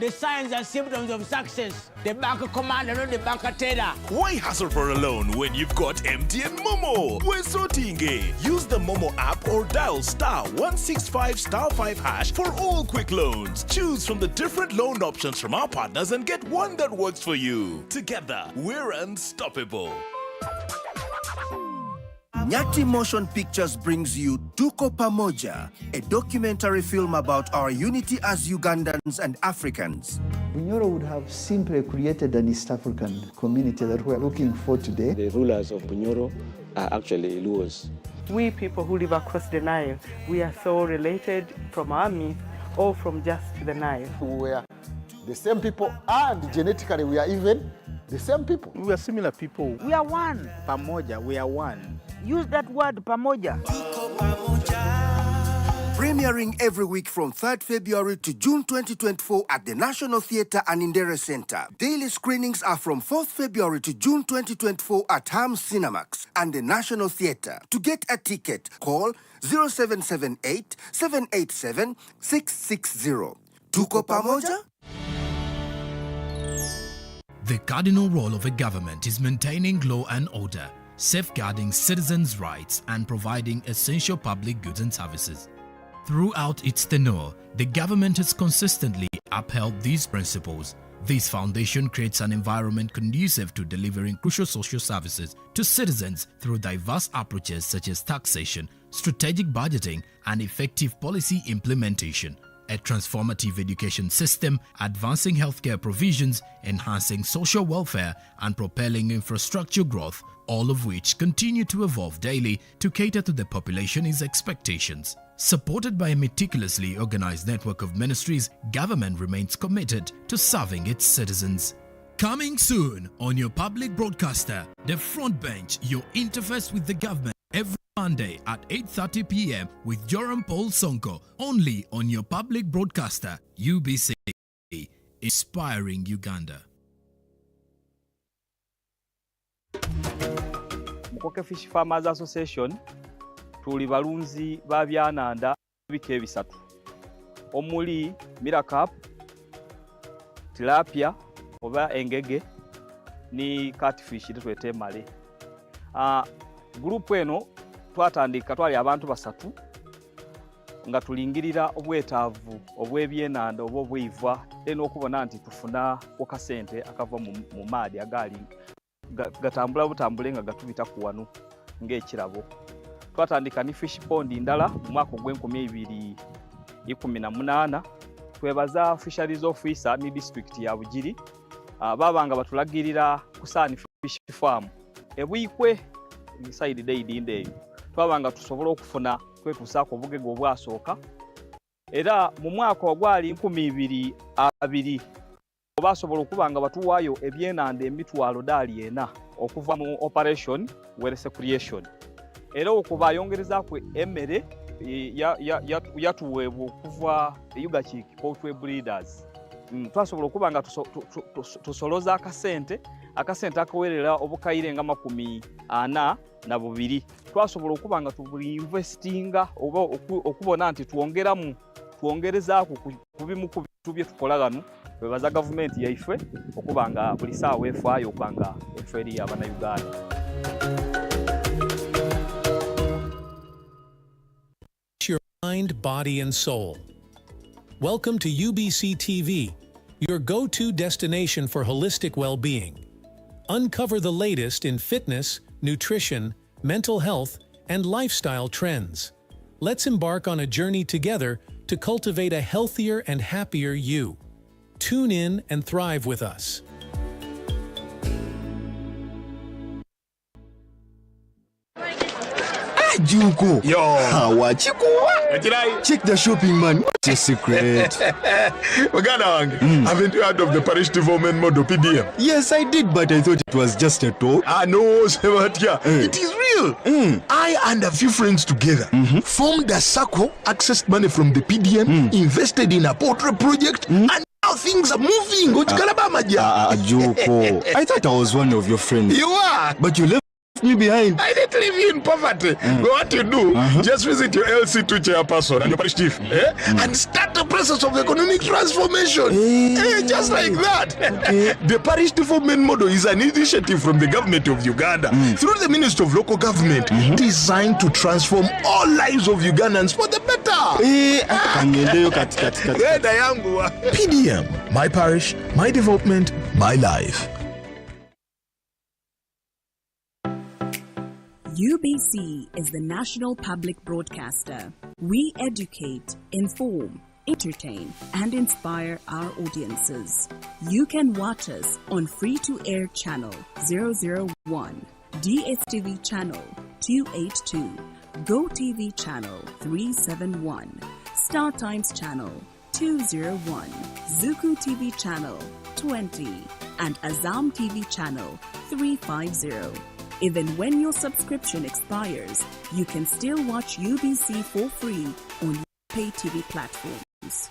The signs and symptoms of success. The bank commander, not the bank teller. Why hustle for a loan when you've got MTN Momo? We're sorting it. Use the Momo app or dial *165*5# for all quick loans. Choose from the different loan options from our partners and get one that works for you. Together, we're unstoppable. Nyati Motion Pictures brings you Tuko Pamoja, a documentary film about our unity as Ugandans and Africans. Bunyoro would have simply created an East African community that we're looking for today. The rulers of Bunyoro are actually Luos. We people who live across the Nile, we are so related from our myth or from just the Nile. We are the same people, and genetically we are even the same people. We are similar people. We are one. Pamoja, we are one. Use that word, pamoja. Premiering every week from 3rd February to June 2024 at the National Theatre and Indere Center. Daily screenings are from 4th February to June 2024 at Ham Cinemax and the National Theatre. To get a ticket, call 0778 787 660. Tuko Pamoja? The cardinal role of a government is maintaining law and order, safeguarding citizens' rights, and providing essential public goods and services. Throughout its tenure, the government has consistently upheld these principles. This foundation creates an environment conducive to delivering crucial social services to citizens through diverse approaches such as taxation, strategic budgeting, and effective policy implementation. A transformative education system, advancing healthcare provisions, enhancing social welfare, and propelling infrastructure growth, all of which continue to evolve daily to cater to the population's expectations. Supported by a meticulously organized network of ministries, government remains committed to serving its citizens. Coming soon on your public broadcaster, The Front Bench, your interface with the government every Monday at 8:30 p.m. with Joram Paul Sonko, only on your public broadcaster, UBC, inspiring Uganda. Mukoke Fish Farmers Association tuli balunzi ba byananda bike ebisatu omuli Miracap, tilapia oba engege ni catfish twete male. Group eno twatandika twali abantu basatu nga tulingirira obwetaavu obwebyenanda obw'obwiva eno okubona nti tufuna okasente akava mu maadi agali gatambula butambule nga gatubita ku wano ng'ekirabo. Twatandika ni fish pond ndala mu mwaka gw'e2018. Twebaza fisheries officer ni district ya Bugiri babanga batulagirira kusaani fish farm ebwikwe inside day ndeyo twabanga tusobola okufuna twetusaako obugege obwasooka era mu mwaka ogwali 2022 basobola okubanga batuwaayo ebyenanda emitwalo daali ena okuva mu operation Wealth Creation era okuba yongerezaako emmere yatuweebwa okuva Uganda Poultry Breeders. Twasobola okubanga tusoloza akasente akawerera obukayire nga 42. Twasobola okubanga tubuinvestinga oba okubona nti twongerezaako ku bimu ku bintu bye tukola gano. Twebaza gavumenti yaife okubanga buli saawa efaayo okubanga efeeri y'Abannayuganda. Your mind, body, and soul. Welcome to UBC TV, your go-to destination for holistic well-being. Uncover the latest in fitness, nutrition, mental health, and lifestyle trends. Let's embark on a journey together to cultivate a healthier and happier you. Tune in and thrive with us. Juko. Yo. Check the shopping, man. What's your secret? Haven't you heard of the parish development model PDM? Yes, I did, but I thought it was just a talk. No, Sebatia. It is real. I and a few friends together formed a circle, accessed money from the PDM, invested in a poultry project, and now things are moving. Juko. I thought I was one of your friends. You are. But you left me behind. I didn't leave you in poverty. But what you do, just visit your LC2 chairperson and the parish chief and start the process of economic transformation. Just like that. The parish development model is an initiative from the government of Uganda through the Ministry of Local Government designed to transform all lives of Ugandans for the better. PDM, my parish, my development, my life. UBC is the national public broadcaster. We educate, inform, entertain, and inspire our audiences. You can watch us on free-to-air channel 001, DSTV channel 282, GoTV channel 371, Star Times channel 201, Zuku TV channel 20, and Azam TV channel 350. Even when your subscription expires, you can still watch UBC for free on pay TV platforms.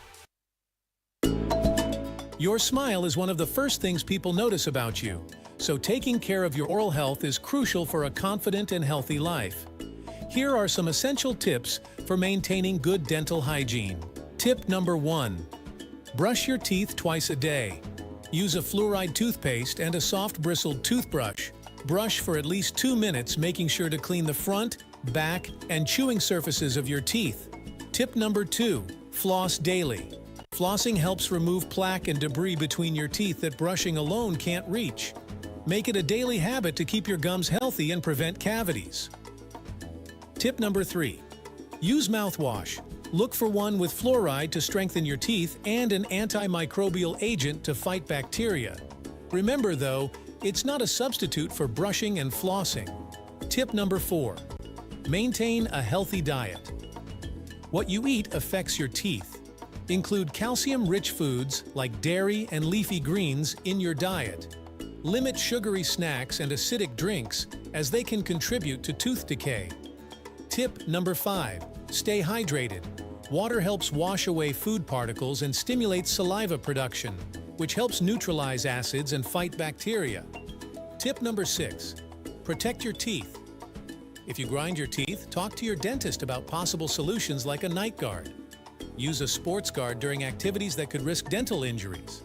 Your smile is one of the first things people notice about you, so taking care of your oral health is crucial for a confident and healthy life. Here are some essential tips for maintaining good dental hygiene. Tip number 1. Brush your teeth twice a day. Use a fluoride toothpaste and a soft bristled toothbrush. Brush for at least 2 minutes, making sure to clean the front, back, and chewing surfaces of your teeth. Tip number 2. Floss daily. Flossing helps remove plaque and debris between your teeth that brushing alone can't reach. Make it a daily habit to keep your gums healthy and prevent cavities. Tip number 3. Use mouthwash. Look for one with fluoride to strengthen your teeth and an antimicrobial agent to fight bacteria. Remember though, it's not a substitute for brushing and flossing. Tip number 4. Maintain a healthy diet. What you eat affects your teeth. Include calcium-rich foods like dairy and leafy greens in your diet. Limit sugary snacks and acidic drinks as they can contribute to tooth decay. Tip number 5, stay hydrated. Water helps wash away food particles and stimulates saliva production, which helps neutralize acids and fight bacteria. Tip number 6, protect your teeth. If you grind your teeth, talk to your dentist about possible solutions like a night guard. Use a sports guard during activities that could risk dental injuries.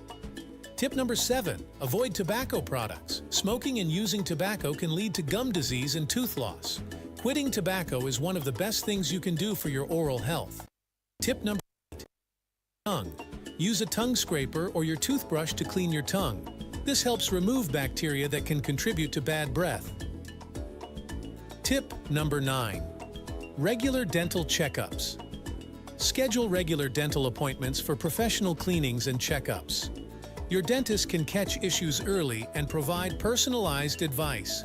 Tip number 7, avoid tobacco products. Smoking and using tobacco can lead to gum disease and tooth loss. Quitting tobacco is one of the best things you can do for your oral health. Tip number 8, tongue. Use a tongue scraper or your toothbrush to clean your tongue. This helps remove bacteria that can contribute to bad breath. Tip number 9, regular dental checkups. Schedule regular dental appointments for professional cleanings and checkups. Your dentist can catch issues early and provide personalized advice.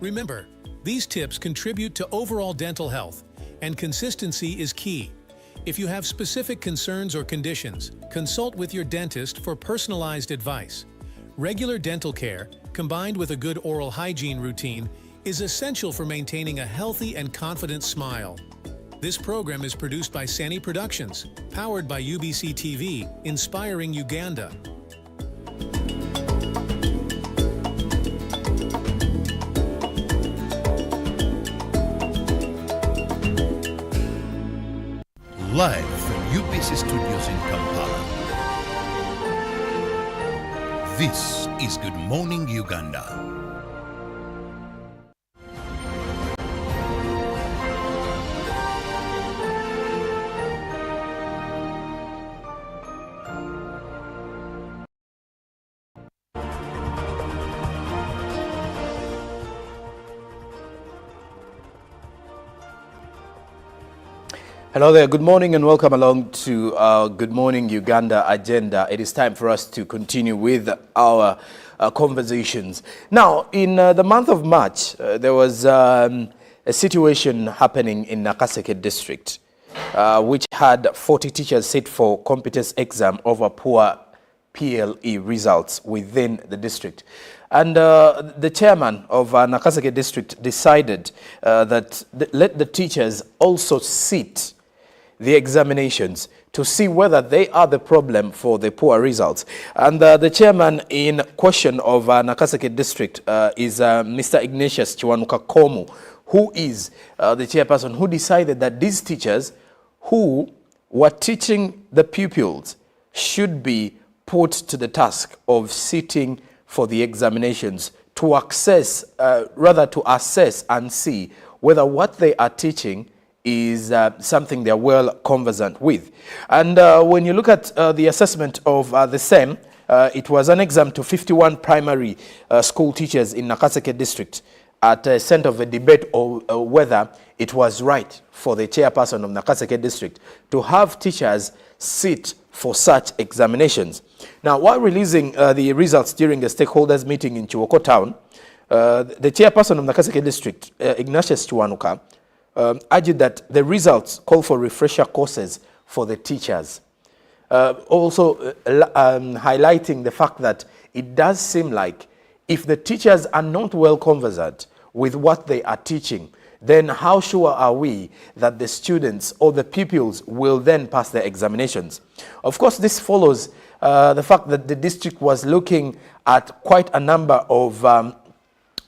Remember, these tips contribute to overall dental health, and consistency is key. If you have specific concerns or conditions, consult with your dentist for personalized advice. Regular dental care, combined with a good oral hygiene routine, is essential for maintaining a healthy and confident smile. This program is produced by Sani Productions, powered by UBC TV, inspiring Uganda. Live from UBC Studios in Kampala. This is Good Morning Uganda. Hello there, good morning and welcome along to our Good Morning Uganda agenda. It is time for us to continue with our conversations. Now, in the month of March, there was a situation happening in Nakaseke district, which had 40 teachers sit for competence exam over poor PLE results within the district. And the chairman of Nakaseke district decided that let the teachers also sit the examinations to see whether they are the problem for the poor results. And the chairman in question of Nakaseke district is Mr. Ignatius Chiwanuka Komu, who is the chairperson who decided that these teachers who were teaching the pupils should be put to the task of sitting for the examinations to assess and see whether what they are teaching is something they're well conversant with. And when you look at the assessment of the same, it was an exam to 51 primary school teachers in Nakaseke district at a center of a debate of whether it was right for the chairperson of Nakaseke district to have teachers sit for such examinations. Now, while releasing the results during the stakeholders meeting in Chiwoko town, the chairperson of Nakaseke district, Ignatius Chiwanuka, argued that the results call for refresher courses for the teachers. Also highlighting the fact that it does seem like if the teachers are not well conversant with what they are teaching, then how sure are we that the students or the pupils will then pass their examinations? Of course, this follows the fact that the district was looking at quite a number of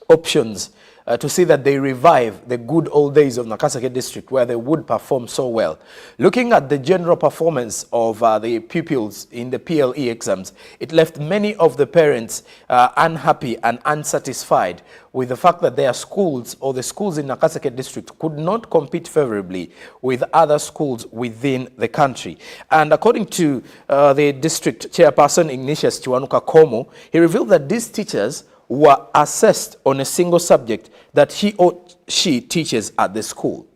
options to see that they revive the good old days of Nakaseke district where they would perform so well. Looking at the general performance of the pupils in the PLE exams, it left many of the parents unhappy and unsatisfied with the fact that their schools or the schools in Nakaseke district could not compete favorably with other schools within the country. And according to the district chairperson Ignatius Chiwanuka Komu, he revealed that these teachers were assessed on a single subject that he or she teaches at the school.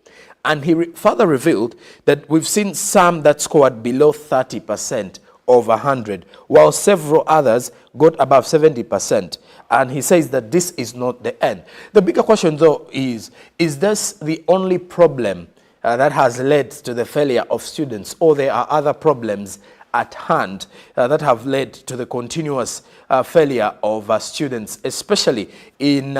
And he further revealed that we've seen some that scored below 30% of 100, while several others got above 70%. And he says that this is not the end. The bigger question, though, is this the only problem that has led to the failure of students, or there are other problems at hand that have led to the continuous failure of students, especially in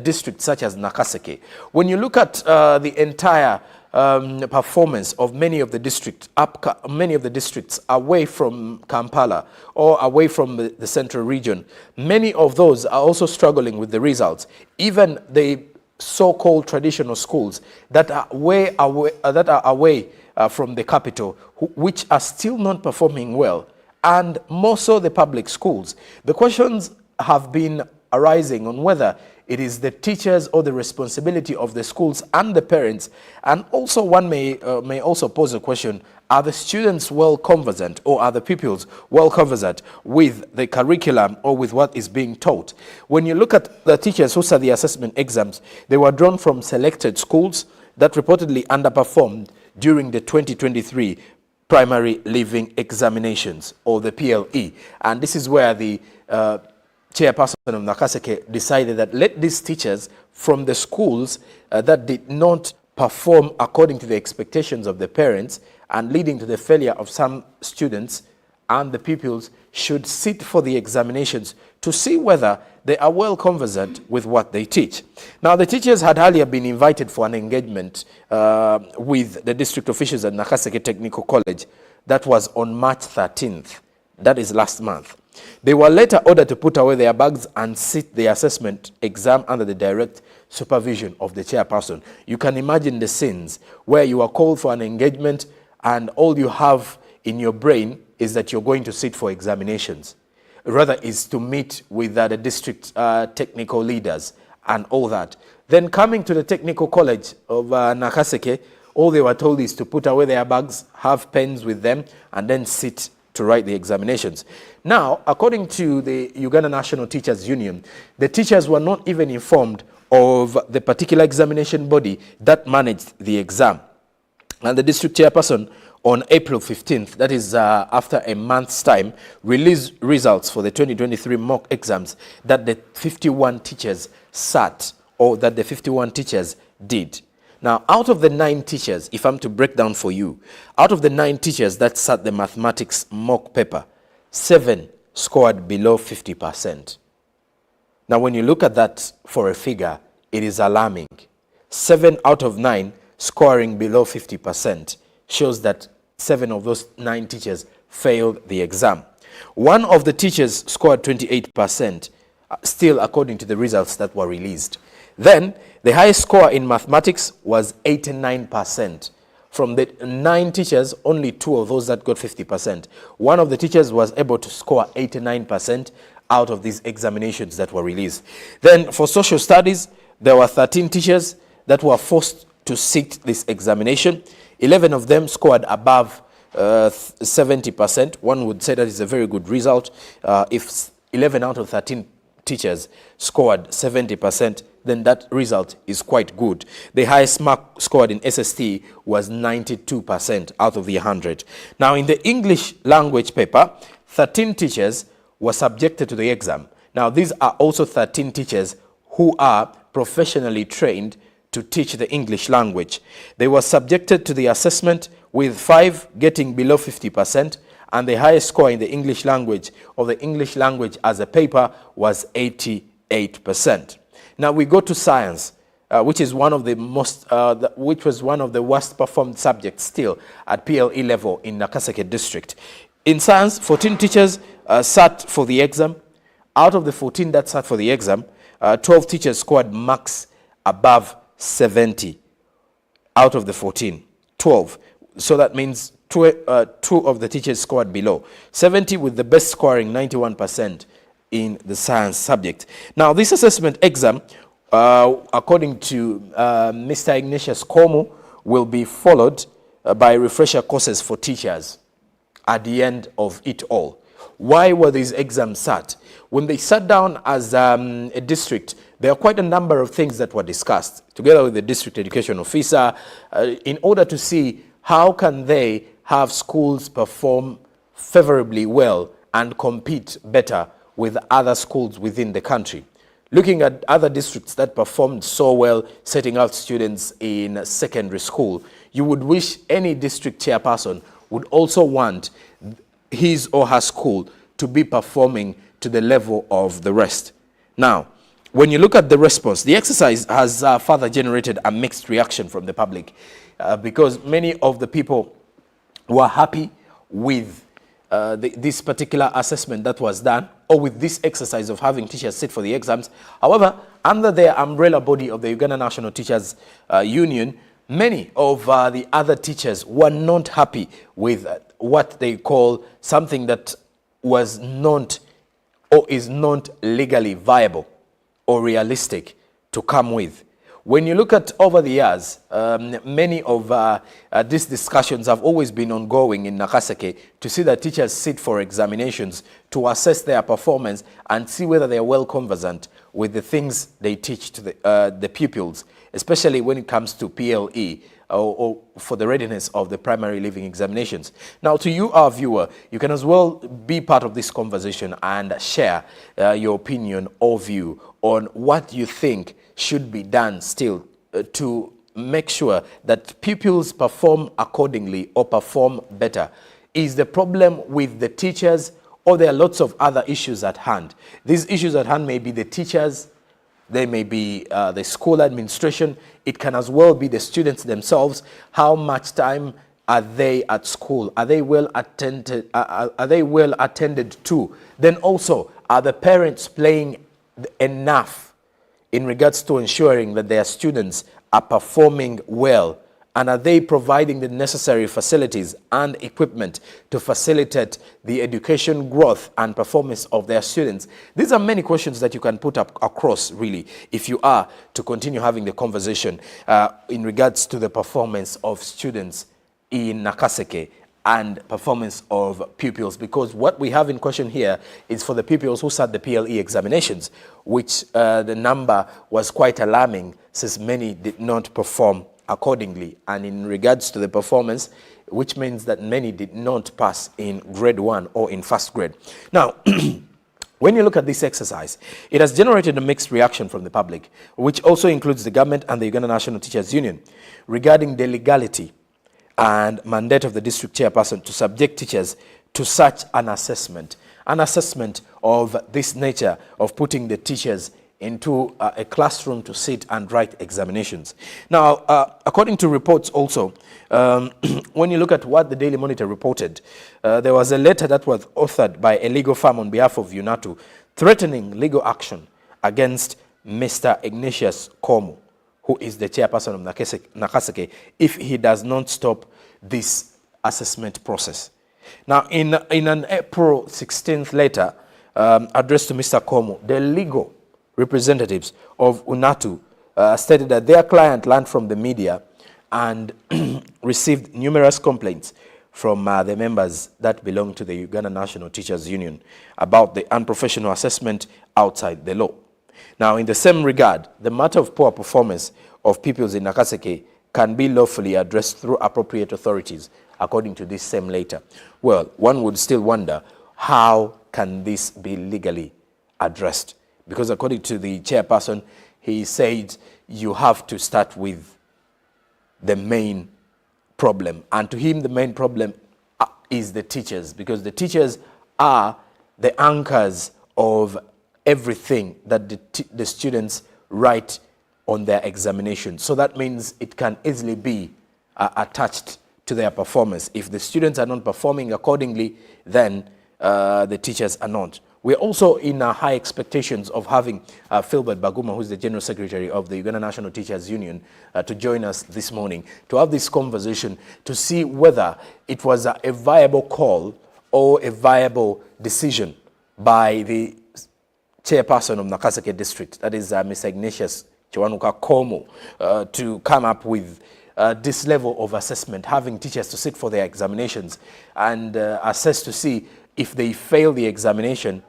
districts such as Nakaseke? When you look at the entire performance of many of the districts away from Kampala or away from the central region, many of those are also struggling with the results. Even the so-called traditional schools that are away from the capital, which are still not performing well, and more so the public schools. The questions have been arising on whether it is the teachers or the responsibility of the schools and the parents. And also one may also pose a question, are the students well conversant, or are the pupils well conversant with the curriculum or with what is being taught? When you look at the teachers who sat the assessment exams, they were drawn from selected schools that reportedly underperformed during the 2023 primary leaving examinations, or the PLE. And this is where the chairperson of Nakaseke decided that let these teachers from the schools that did not perform according to the expectations of the parents and leading to the failure of some students and the pupils should sit for the examinations to see whether they are well conversant with what they teach. Now, the teachers had earlier been invited for an engagement with the district officials at Nakaseke Technical College. That was on March 13th. That is last month. They were later ordered to put away their bags and sit the assessment exam under the direct supervision of the chairperson. You can imagine the scenes where you are called for an engagement and all you have in your brain is that you're going to sit for examinations. Rather is to meet with the district technical leaders and all that. Then coming to the technical college of Nakaseke, all they were told is to put away their bags, have pens with them, and then sit to write the examinations. Now, according to the Uganda National Teachers Union, the teachers were not even informed of the particular examination body that managed the exam. And the district chairperson on April 15th, that is after a month's time, released results for the 2023 mock exams that the 51 teachers sat, or that the 51 teachers did. Now, out of the 9 teachers, if I'm to break down for you, out of the 9 teachers that sat the mathematics mock paper, 7 scored below 50%. Now, when you look at that for a figure, it is alarming. 7 out of 9 scoring below 50% shows that 7 of those 9 teachers failed the exam. One of the teachers scored 28%, still according to the results that were released. Then, the highest score in mathematics was 89%. From the 9 teachers, only 2 of those that got 50%. One of the teachers was able to score 89% out of these examinations that were released. Then, for social studies, there were 13 teachers that were forced to sit this examination. 11 of them scored above 70%. One would say that is a very good result. If 11 out of 13 teachers scored 70%, then that result is quite good. The highest mark scored in SST was 92% out of the 100. Now, in the English language paper, 13 teachers were subjected to the exam. Now, these are also 13 teachers who are professionally trained to teach the English language. They were subjected to the assessment, with 5 getting below 50%, and the highest score in the English language, or the English language as a paper, was 88%. Now we go to science, which is one of the which was one of the worst performed subjects still at PLE level in Nakaseke district. In science, 14 teachers sat for the exam. Out of the 14 that sat for the exam, 12 teachers scored marks above 70 out of the 14. 12. So that means 2 of the teachers scored below. 70 with the best scoring, 91% in the science subject. Now, this assessment exam, according to Mr. Ignatius Komu, will be followed by refresher courses for teachers at the end of it all. Why were these exams sat? When they sat down as a district, there are quite a number of things that were discussed together with the district education officer in order to see how can they have schools perform favorably well and compete better with other schools within the country. Looking at other districts that performed so well setting out students in secondary school, you would wish any district chairperson would also want his or her school to be performing to the level of the rest. Now, when you look at the response, the exercise has further generated a mixed reaction from the public because many of the people were happy with this particular assessment that was done, or with this exercise of having teachers sit for the exams. However, under the umbrella body of the Uganda National Teachers Union, many of the other teachers were not happy with what they call something that was not or is not legally viable or realistic to come with. When you look at over the years, many of these discussions have always been ongoing in Nakaseke to see that teachers sit for examinations to assess their performance and see whether they are well conversant with the things they teach to the pupils, especially when it comes to PLE or for the readiness of the primary living examinations. Now, to you, our viewer, you can as well be part of this conversation and share your opinion or view on what you think should be done still to make sure that pupils perform accordingly or perform better. Is the problem with the teachers, or there are lots of other issues at hand? These issues at hand may be the teachers, they may be the school administration, it can as well be the students themselves. How much time are they at school? Are they well attended? Are they well attended to? Then also, are the parents playing enough in regards to ensuring that their students are performing well? And are they providing the necessary facilities and equipment to facilitate the education growth and performance of their students? These are many questions that you can put up across, really, if you are to continue having the conversation in regards to the performance of students in Nakaseke and performance of pupils, because what we have in question here is for the pupils who sat the PLE examinations, which the number was quite alarming since many did not perform accordingly. And in regards to the performance, which means that many did not pass in grade 1 or in first grade. Now, when you look at this exercise, it has generated a mixed reaction from the public, which also includes the government and the Uganda National Teachers Union, regarding the legality and mandate of the district chairperson to subject teachers to such an assessment of this nature of putting the teachers into a classroom to sit and write examinations. Now, according to reports also, when you look at what the Daily Monitor reported, there was a letter that was authored by a legal firm on behalf of UNATU threatening legal action against Mr. Ignatius Komu, who is the chairperson of Nakaseke, if he does not stop this assessment process. Now, in an April 16th letter addressed to Mr. Komu, the legal representatives of UNATU stated that their client learned from the media and received numerous complaints from the members that belong to the Uganda National Teachers Union about the unprofessional assessment outside the law. Now, in the same regard, the matter of poor performance of pupils in Nakaseke can be lawfully addressed through appropriate authorities, according to this same letter. Well, one would still wonder, how can this be legally addressed? Because according to the chairperson, he said you have to start with the main problem. And to him, the main problem is the teachers, because the teachers are the anchors of everything that the students write on their examination. So that means it can easily be attached to their performance. If the students are not performing accordingly, then the teachers are not. We're also in high expectations of having Philbert Baguma, who's the General Secretary of the Uganda National Teachers Union, to join us this morning to have this conversation to see whether it was a viable call or a viable decision by the chairperson of Nakaseke district, that is Mr. Ignatius Chiwanuka Komu, to come up with this level of assessment, having teachers to sit for their examinations and assess to see if they fail the examination,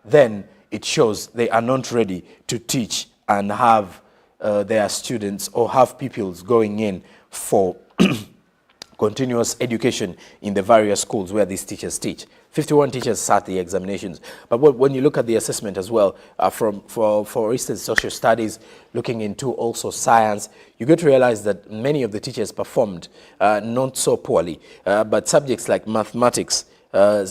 then it shows they are not ready to teach and have their students or have pupils going in for continuous education in the various schools where these teachers teach. 51 teachers sat the examinations. But when you look at the assessment as well, for instance, social studies, looking into also science, you get to realize that many of the teachers performed not so poorly. But subjects like mathematics,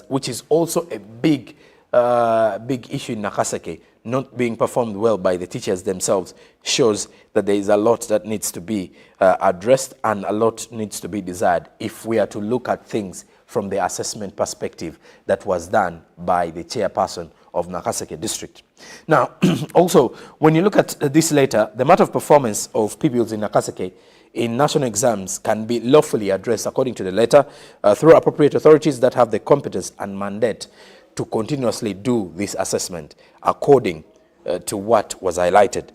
which is also a big issue in Nakaseke, not being performed well by the teachers themselves shows that there is a lot that needs to be addressed and a lot needs to be desired if we are to look at things from the assessment perspective that was done by the chairperson of Nakaseke district. Now, also, when you look at this letter, the matter of performance of pupils in Nakaseke in national exams can be lawfully addressed, according to the letter, through appropriate authorities that have the competence and mandate to continuously do this assessment according to what was highlighted.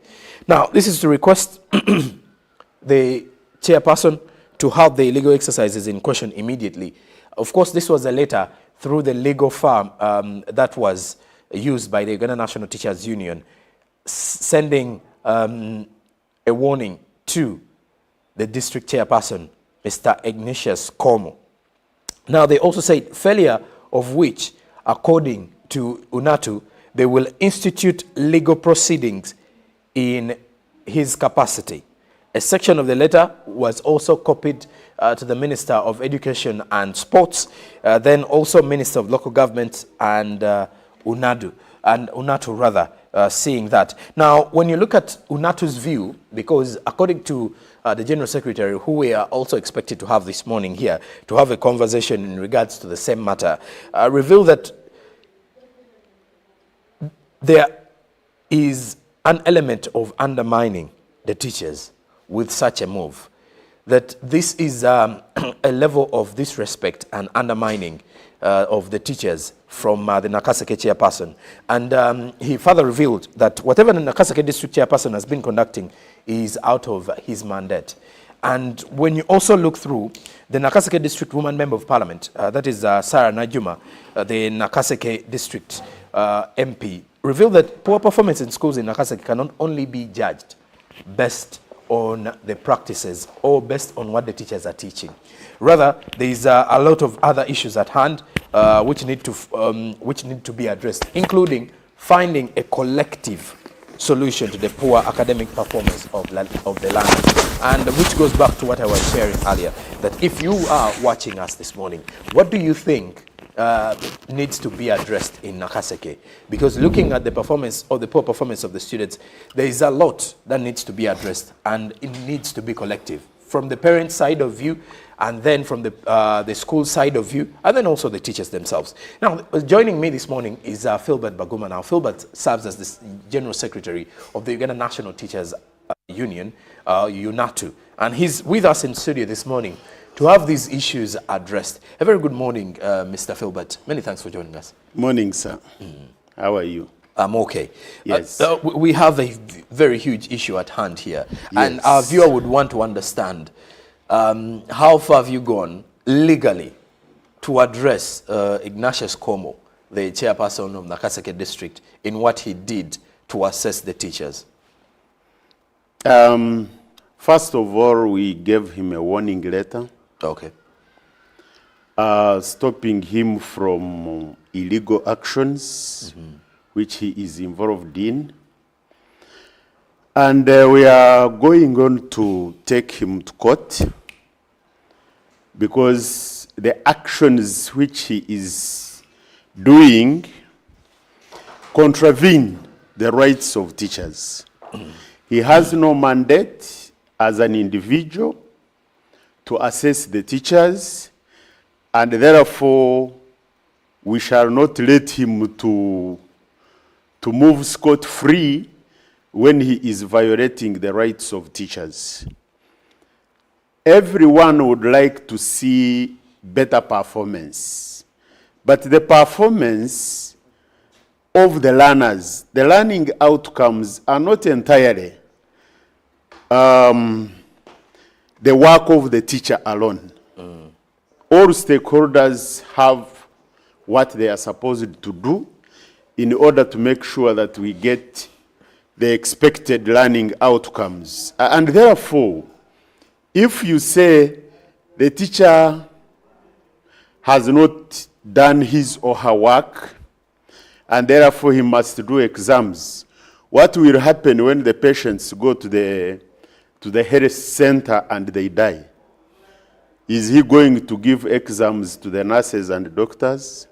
Now, this is to request the chairperson to have the legal exercises in question immediately. Of course, this was a letter through the legal firm that was used by the Uganda National Teachers Union, sending a warning to the district chairperson, Mr. Ignatius Como. Now, they also said failure of which, according to UNATU, they will institute legal proceedings in his capacity. A section of the letter was also copied to the Minister of Education and Sports, then also Minister of Local Government and UNATU, seeing that. Now, when you look at UNATU's view, because according to the General Secretary, who we are also expected to have this morning here, to have a conversation in regards to the same matter, revealed that there is an element of undermining the teachers with such a move, that this is a level of disrespect and undermining of the teachers from the Nakaseke chairperson. And he further revealed that whatever the Nakaseke district chairperson has been conducting is out of his mandate. And when you also look through the Nakaseke district woman member of parliament, that is Sarah Najuma, the Nakaseke district MP, revealed that poor performance in schools in Nakaseke cannot only be judged based on the practices or based on what the teachers are teaching. Rather, there is a lot of other issues at hand which need to be addressed, including finding a collective solution to the poor academic performance of the learners. And which goes back to what I was sharing earlier, that if you are watching us this morning, what do you think needs to be addressed in Nakaseke? Because looking at the performance or the poor performance of the students, there is a lot that needs to be addressed, and it needs to be collective, from the parent side of view, and then from the school side of view, and then also the teachers themselves. Now, joining me this morning is Philbert Baguma. Now, Philbert serves as the General Secretary of the Uganda National Teachers Union, UNATU, and he's with us in studio this morning to have these issues addressed. A very good morning, Mr. Philbert. Many thanks for joining us. Morning, sir. How are you? I'm okay. Yes. We have a very huge issue at hand here. Yes. And our viewer would want to understand how far have you gone legally to address Ignatius Como, the chairperson of Nakaseke district, in what he did to assess the teachers? First of all, we gave him a warning letter. Okay. Stopping him from illegal actions which he is involved in. And we are going on to take him to court because the actions which he is doing contravene the rights of teachers. He has no mandate as an individual to assess the teachers, and therefore we shall not let him to move scot-free when he is violating the rights of teachers. Everyone would like to see better performance, but the performance of the learners, the learning outcomes are not entirely the work of the teacher alone. All stakeholders have what they are supposed to do in order to make sure that we get the expected learning outcomes. And therefore, if you say the teacher has not done his or her work, and therefore he must do exams, what will happen when the patients go to the health center and they die? Is he going to give exams to the nurses and doctors?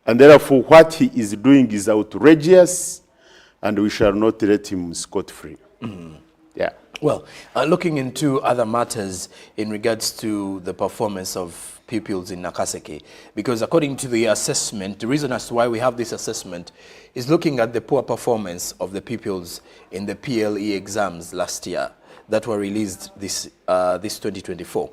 And therefore, what he is doing is outrageous, and we shall not let him scot-free. Yeah. Well, looking into other matters in regards to the performance of pupils in Nakaseke, because according to the assessment, the reason as to why we have this assessment is looking at the poor performance of the pupils in the PLE exams last year that were released this 2024.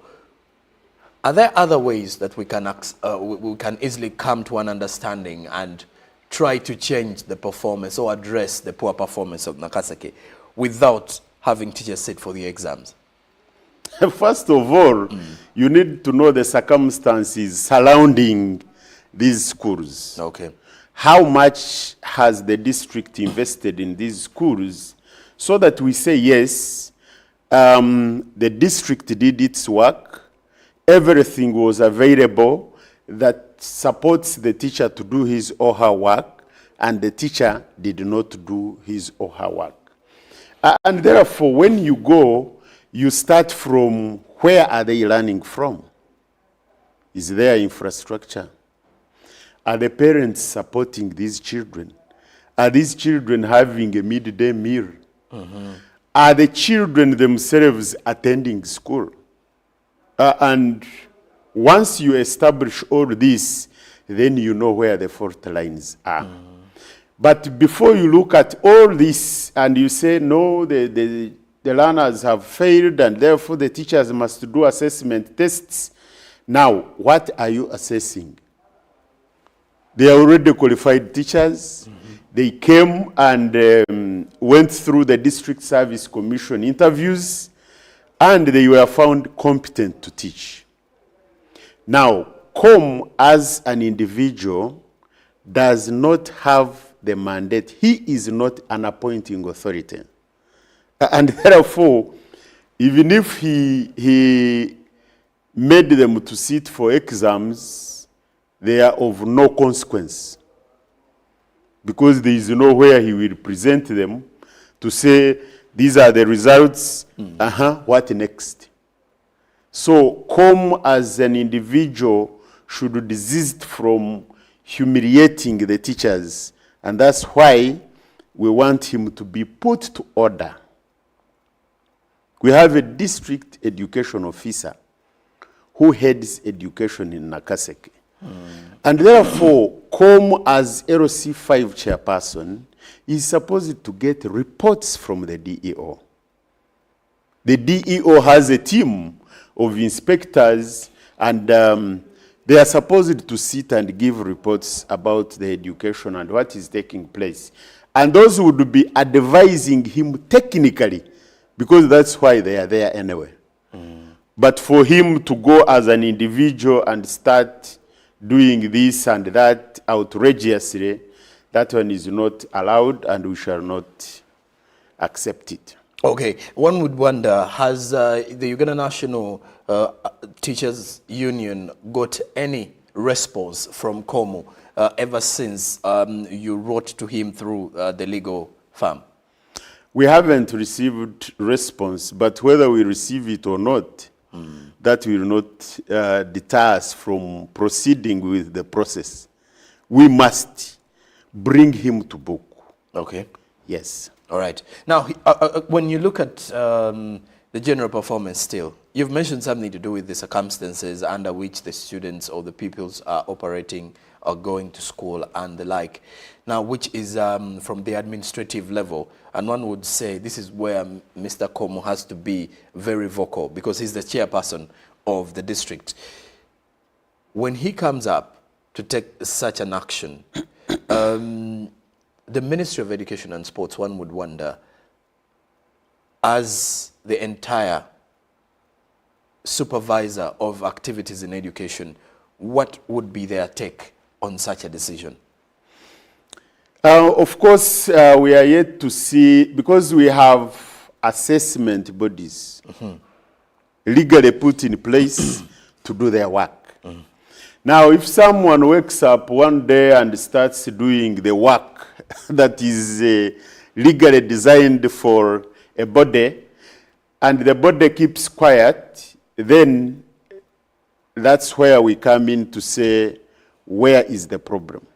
Are there other ways that we can easily come to an understanding and try to change the performance or address the poor performance of Nakaseke without having teachers sit for the exams? First of all, you need to know the circumstances surrounding these schools. Okay. How much has the district invested in these schools so that we say, yes, the district did its work, everything was available that supports the teacher to do his or her work, and the teacher did not do his or her work. And therefore, when you go, you start from where are they learning from? Is there infrastructure? Are the parents supporting these children? Are these children having a midday meal? Are the children themselves attending school? And once you establish all this, then you know where the fault lines are. But before you look at all this and you say, no, the learners have failed and therefore the teachers must do assessment tests. Now, what are you assessing? They are already qualified teachers. They came and went through the District Service Commission interviews, and they were found competent to teach. Now, COM as an individual does not have the mandate. He is not an appointing authority. And therefore, even if he made them to sit for exams, they are of no consequence. Because there is nowhere he will present them to say, these are the results, what next? So, COM as an individual should desist from humiliating the teachers, and that's why we want him to be put to order. We have a district education officer who heads education in Nakaseke. And therefore, COM as LC 5 chairperson is supposed to get reports from the DEO. The DEO has a team of inspectors, and they are supposed to sit and give reports about the education and what is taking place. And those would be advising him technically, because that's why they are there anyway. But for him to go as an individual and start doing this and that outrageously, that one is not allowed, and we shall not accept it. Okay, one would wonder, has the Uganda National Teachers Union got any response from COMO ever since you wrote to him through the legal firm? We haven't received response, but whether we receive it or not, that will not deter us from proceeding with the process. We must bring him to book. Okay. Yes. All right. Now, when you look at the general performance still, you've mentioned something to do with the circumstances under which the students or the pupils are operating or going to school and the like. Now, which is from the administrative level, and one would say this is where Mr. Komo has to be very vocal because he's the chairperson of the district. When he comes up to take such an action, the Ministry of Education and Sports, one would wonder, as the entire supervisor of activities in education, what would be their take on such a decision? Of course, we are yet to see, because we have assessment bodies legally put in place to do their work. Now, if someone wakes up one day and starts doing the work that is legally designed for a body, and the body keeps quiet, then that's where we come in to say, where is the problem?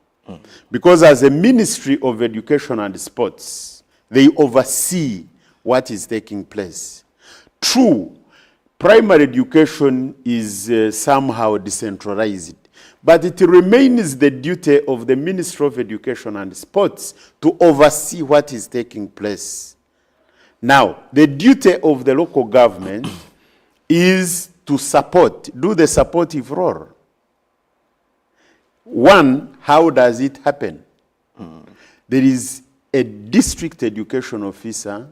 Because as a Ministry of Education and Sports, they oversee what is taking place. True, primary education is somehow decentralized, but it remains the duty of the Ministry of Education and Sports to oversee what is taking place. Now, the duty of the local government is to support, do the supportive role. One, how does it happen? There is a district education officer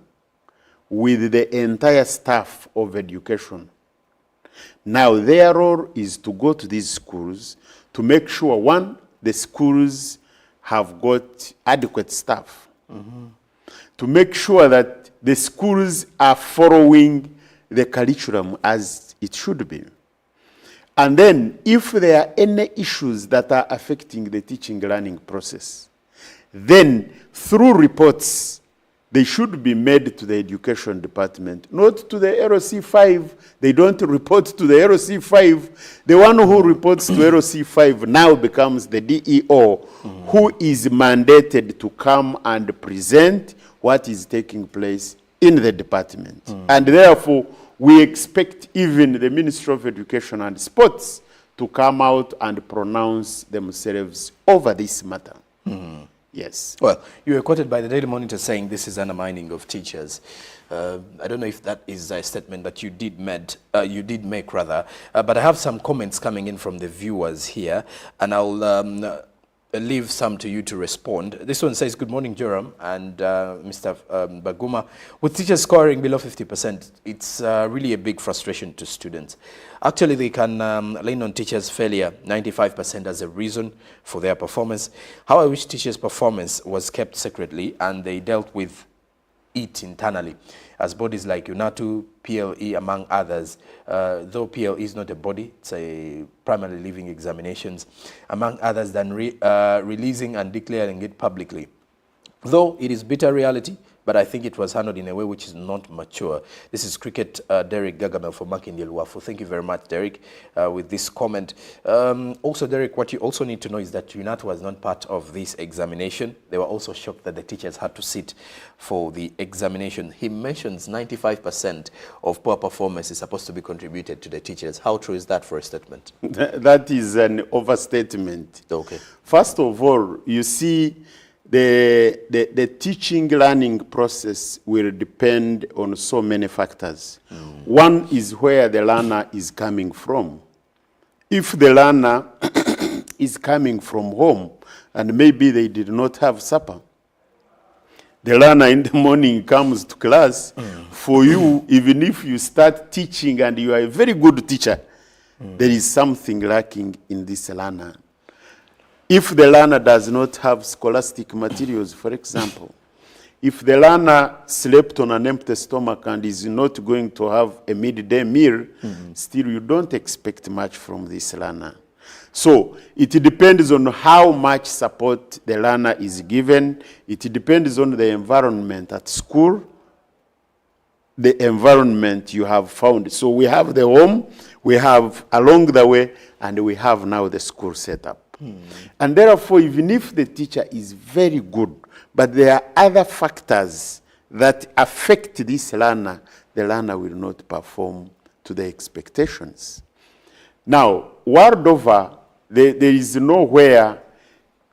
with the entire staff of education. Now, their role is to go to these schools to make sure, one, the schools have got adequate staff. To make sure that the schools are following the curriculum as it should be. And then, if there are any issues that are affecting the teaching learning process, then through reports, they should be made to the education department, not to the LC5. They don't report to the LC5. The one who reports to LC5 now becomes the DEO, who is mandated to come and present what is taking place in the department. And therefore, we expect even the Ministry of Education and Sports to come out and pronounce themselves over this matter. Yes. Well, you were quoted by the Daily Monitor saying this is undermining of teachers. I don't know if that is a statement that you did make, but I have some comments coming in from the viewers here, and I'll leave some to you to respond. This one says, good morning, Joram and Mr. Baguma. With teachers scoring below 50%, it's really a big frustration to students. Actually, they can lean on teachers' failure 95% as a reason for their performance. How I wish teachers' performance was kept secretly and they dealt with it internally, as bodies like UNATU, PLE, among others, though PLE is not a body, it's a primarily living examinations, among others, than releasing and declaring it publicly. Though it is bitter reality, but I think it was handled in a way which is not mature. This is Cricket Derek Gagamel for Makindi Luafu. Thank you very much, Derek, with this comment. Also, Derek, what you also need to know is that UNAT was not part of this examination. They were also shocked that the teachers had to sit for the examination. He mentions 95% of poor performance is supposed to be contributed to the teachers. How true is that for a statement? That is an overstatement. Okay. First of all, you see, the teaching learning process will depend on so many factors. One is where the learner is coming from. If the learner is coming from home and maybe they did not have supper, the learner in the morning comes to class, for you, even if you start teaching and you are a very good teacher, there is something lacking in this learner. If the learner does not have scholastic materials, for example, if the learner slept on an empty stomach and is not going to have a midday meal, still you don't expect much from this learner. So it depends on how much support the learner is given. It depends on the environment at school, the environment you have found. So we have the home, we have along the way, and we have now the school setup. And therefore, even if the teacher is very good, but there are other factors that affect this learner, the learner will not perform to the expectations. Now, world over, there is nowhere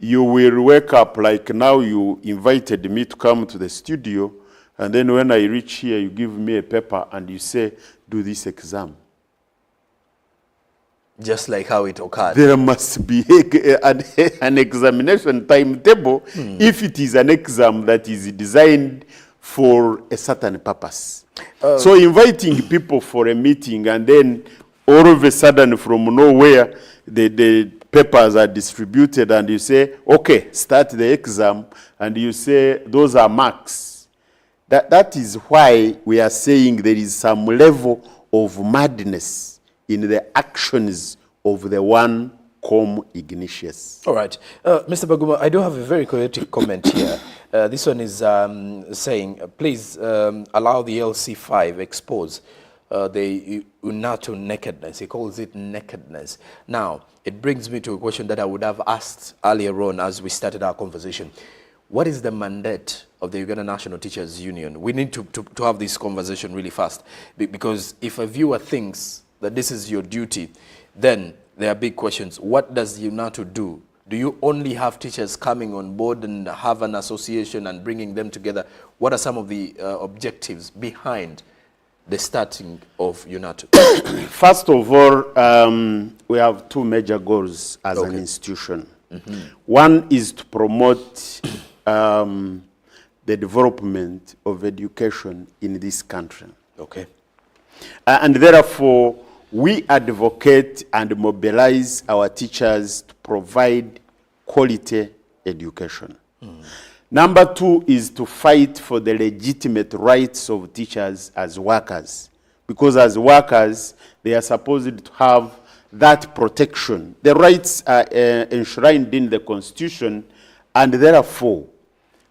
you will wake up like now you invited me to come to the studio, and then when I reach here, you give me a paper and you say, do this exam. Just like how it occurred. There must be an examination timetable if it is an exam that is designed for a certain purpose. So inviting people for a meeting and then all of a sudden from nowhere the papers are distributed and you say, okay, start the exam, and you say those are marks. That is why we are saying there is some level of madness in the actions of the one cum Ignatius. All right. Mr. Baguma, I do have a very chaotic comment here. This one is saying, please allow the LC5 expose the UNATO nakedness. He calls it nakedness. Now, it brings me to a question that I would have asked earlier on as we started our conversation. What is the mandate of the Uganda National Teachers Union? We need to have this conversation really fast, because if a viewer thinks that this is your duty, then there are big questions. What does UNATO do? Do you only have teachers coming on board and have an association and bringing them together? What are some of the objectives behind the starting of UNATO? First of all, we have two major goals as an institution. One is to promote the development of education in this country. Okay. And therefore, we advocate and mobilize our teachers to provide quality education. Number two is to fight for the legitimate rights of teachers as workers. Because as workers, they are supposed to have that protection. The rights are enshrined in the Constitution, and therefore,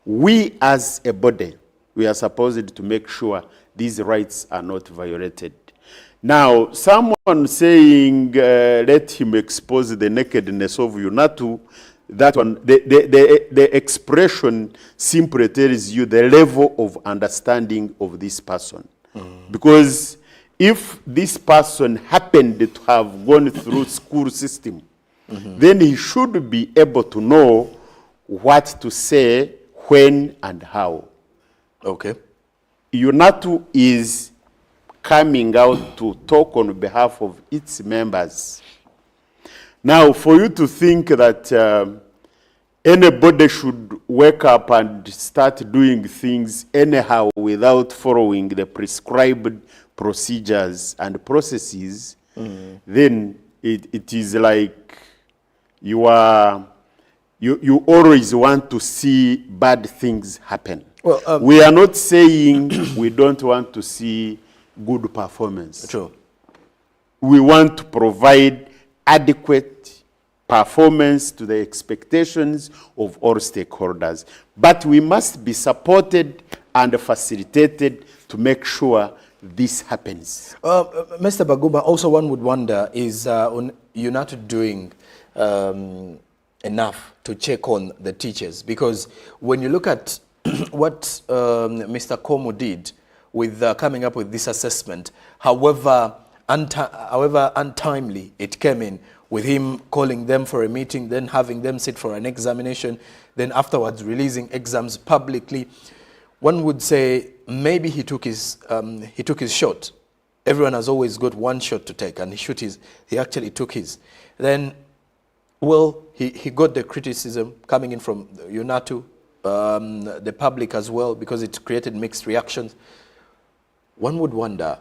we as a body, we are supposed to make sure these rights are not violated. Now, someone saying, let him expose the nakedness of UNATO, that one, the expression simply tells you the level of understanding of this person. Because if this person happened to have gone through school system, then he should be able to know what to say, when and how. Okay. UNATO is coming out to talk on behalf of its members. Now, for you to think that anybody should wake up and start doing things anyhow without following the prescribed procedures and processes, then it is like you always want to see bad things happen. Well, we are not saying we don't want to see good performance. True. We want to provide adequate performance to the expectations of all stakeholders. But we must be supported and facilitated to make sure this happens. Mr. Baguma, also one would wonder, is UNATO doing enough to check on the teachers? Because when you look at what Mr. Komu did with coming up with this assessment, however untimely it came in, with him calling them for a meeting, then having them sit for an examination, then afterwards releasing exams publicly, one would say maybe he took his shot. Everyone has always got one shot to take, and he actually took his. Then, well, he got the criticism coming in from UNATO, the public as well, because it created mixed reactions. One would wonder,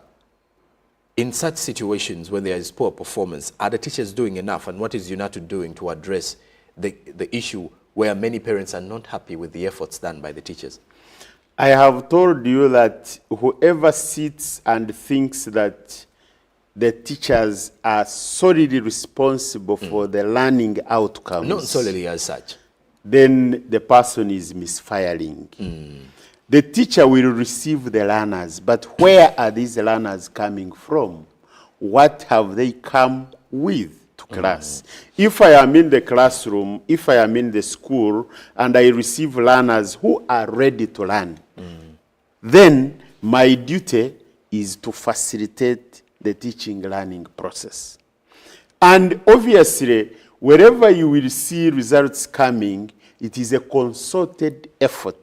in such situations when there is poor performance, are the teachers doing enough, and what is UNATO doing to address the issue where many parents are not happy with the efforts done by the teachers? I have told you that whoever sits and thinks that the teachers are solely responsible for the learning outcomes, not solely as such, then the person is misfiring. The teacher will receive the learners, but where are these learners coming from? What have they come with to class? If I am in the classroom, if I am in the school, and I receive learners who are ready to learn, then my duty is to facilitate the teaching learning process. And obviously, wherever you will see results coming, it is a concerted effort.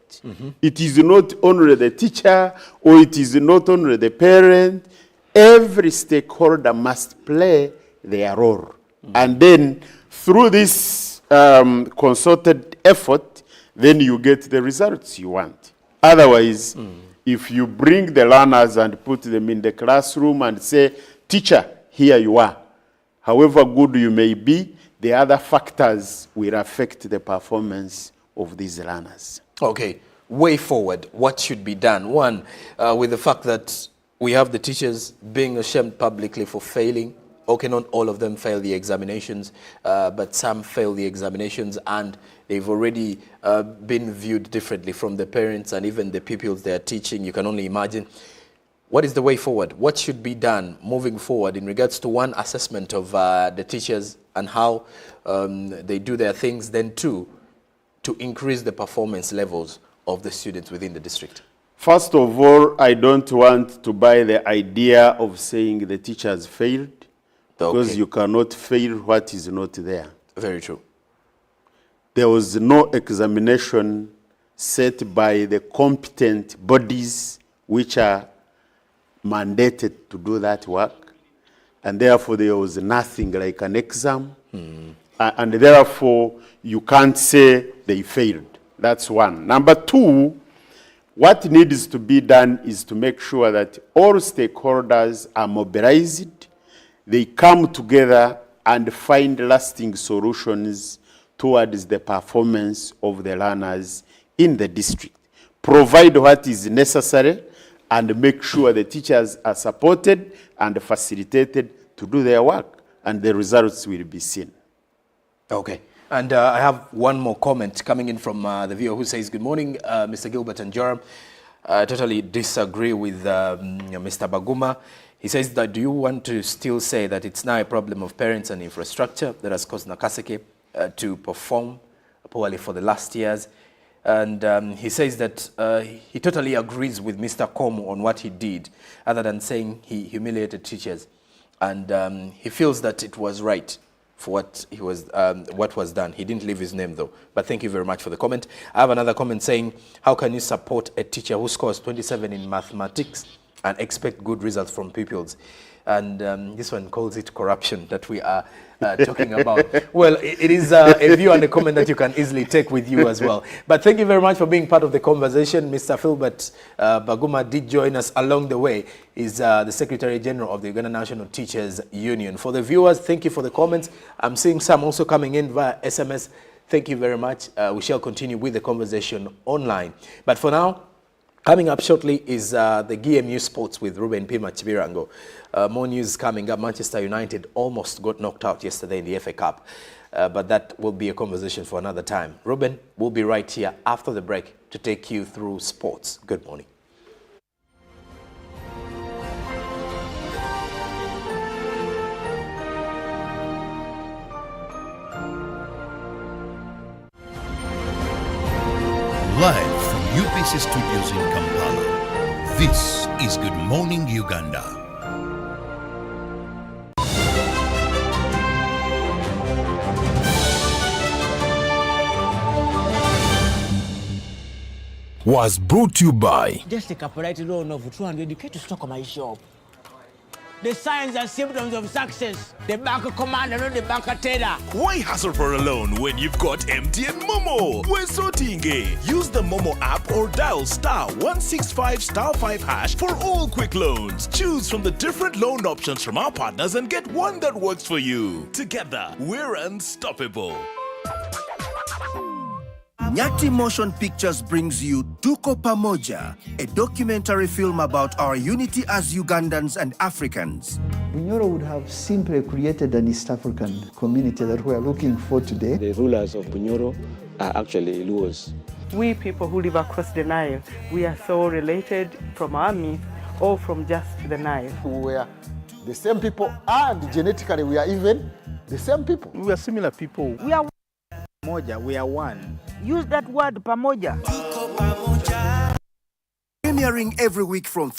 It is not only the teacher, or it is not only the parent. Every stakeholder must play their role. And then through this concerted effort, then you get the results you want. Otherwise, if you bring the learners and put them in the classroom and say, teacher, here you are. However good you may be, the other factors will affect the performance of these learners. Okay, way forward, what should be done? One, with the fact that we have the teachers being ashamed publicly for failing. Okay, not all of them fail the examinations, but some fail the examinations, and they've already been viewed differently from the parents and even the pupils they are teaching. You can only imagine. What is the way forward? What should be done moving forward in regards to one, assessment of the teachers and how they do their things, then two, to increase the performance levels of the students within the district? First of all, I don't want to buy the idea of saying the teachers failed, because you cannot fail what is not there. Very true. There was no examination set by the competent bodies which are mandated to do that work, and therefore there was nothing like an exam, and therefore you can't say they failed. That's one. Number two, what needs to be done is to make sure that all stakeholders are mobilized, they come together and find lasting solutions towards the performance of the learners in the district. Provide what is necessary and make sure the teachers are supported and facilitated to do their work, and the results will be seen. Okay. And I have one more comment coming in from the viewer who says, good morning, Mr. Gilbert and Joram. I totally disagree with Mr. Baguma. He says that, do you want to still say that it's now a problem of parents and infrastructure that has caused Nakaseke to perform poorly for the last years? And he says that he totally agrees with Mr. Komu on what he did, other than saying he humiliated teachers. And he feels that it was right for what was done. He didn't leave his name though. But thank you very much for the comment. I have another comment saying, how can you support a teacher who scores 27 in mathematics and expect good results from pupils? And this one calls it corruption that we are talking about. Well, it is a view and a comment that you can easily take with you as well. But thank you very much for being part of the conversation. Mr. Philbert Baguma did join us along the way. He's the Secretary General of the Uganda National Teachers Union. For the viewers, thank you for the comments. I'm seeing some also coming in via SMS. Thank you very much. We shall continue with the conversation online. But for now, coming up shortly is the GMU Sports with Ruben Pima Chibirango. More news coming up. Manchester United almost got knocked out yesterday in the FA Cup. But that will be a conversation for another time. Ruben will be right here after the break to take you through sports. Good morning. Live from UBC Studios in Kampala, this is Good Morning Uganda. Was brought to you by Just take a polite loan of 200k to stock on my shop. The signs and symptoms of success. The bank commander, not the bank teller. Why hassle for a loan when you've got MTN Momo? We're sorting it. Use the Momo app or dial *165*5# for all quick loans. Choose from the different loan options from our partners and get one that works for you. Together, we're unstoppable. Nyati Motion Pictures brings you Tuko Pamoja, a documentary film about our unity as Ugandans and Africans. Bunyoro would have simply created an East African community that we are looking for today. The rulers of Bunyoro are actually Luos. We people who live across the Nile, we are so related from our myth or from just the Nile. We are the same people, and genetically we are even the same people. We are similar people. We are Moja, we are one. Use that word pamoja. Premiering every week from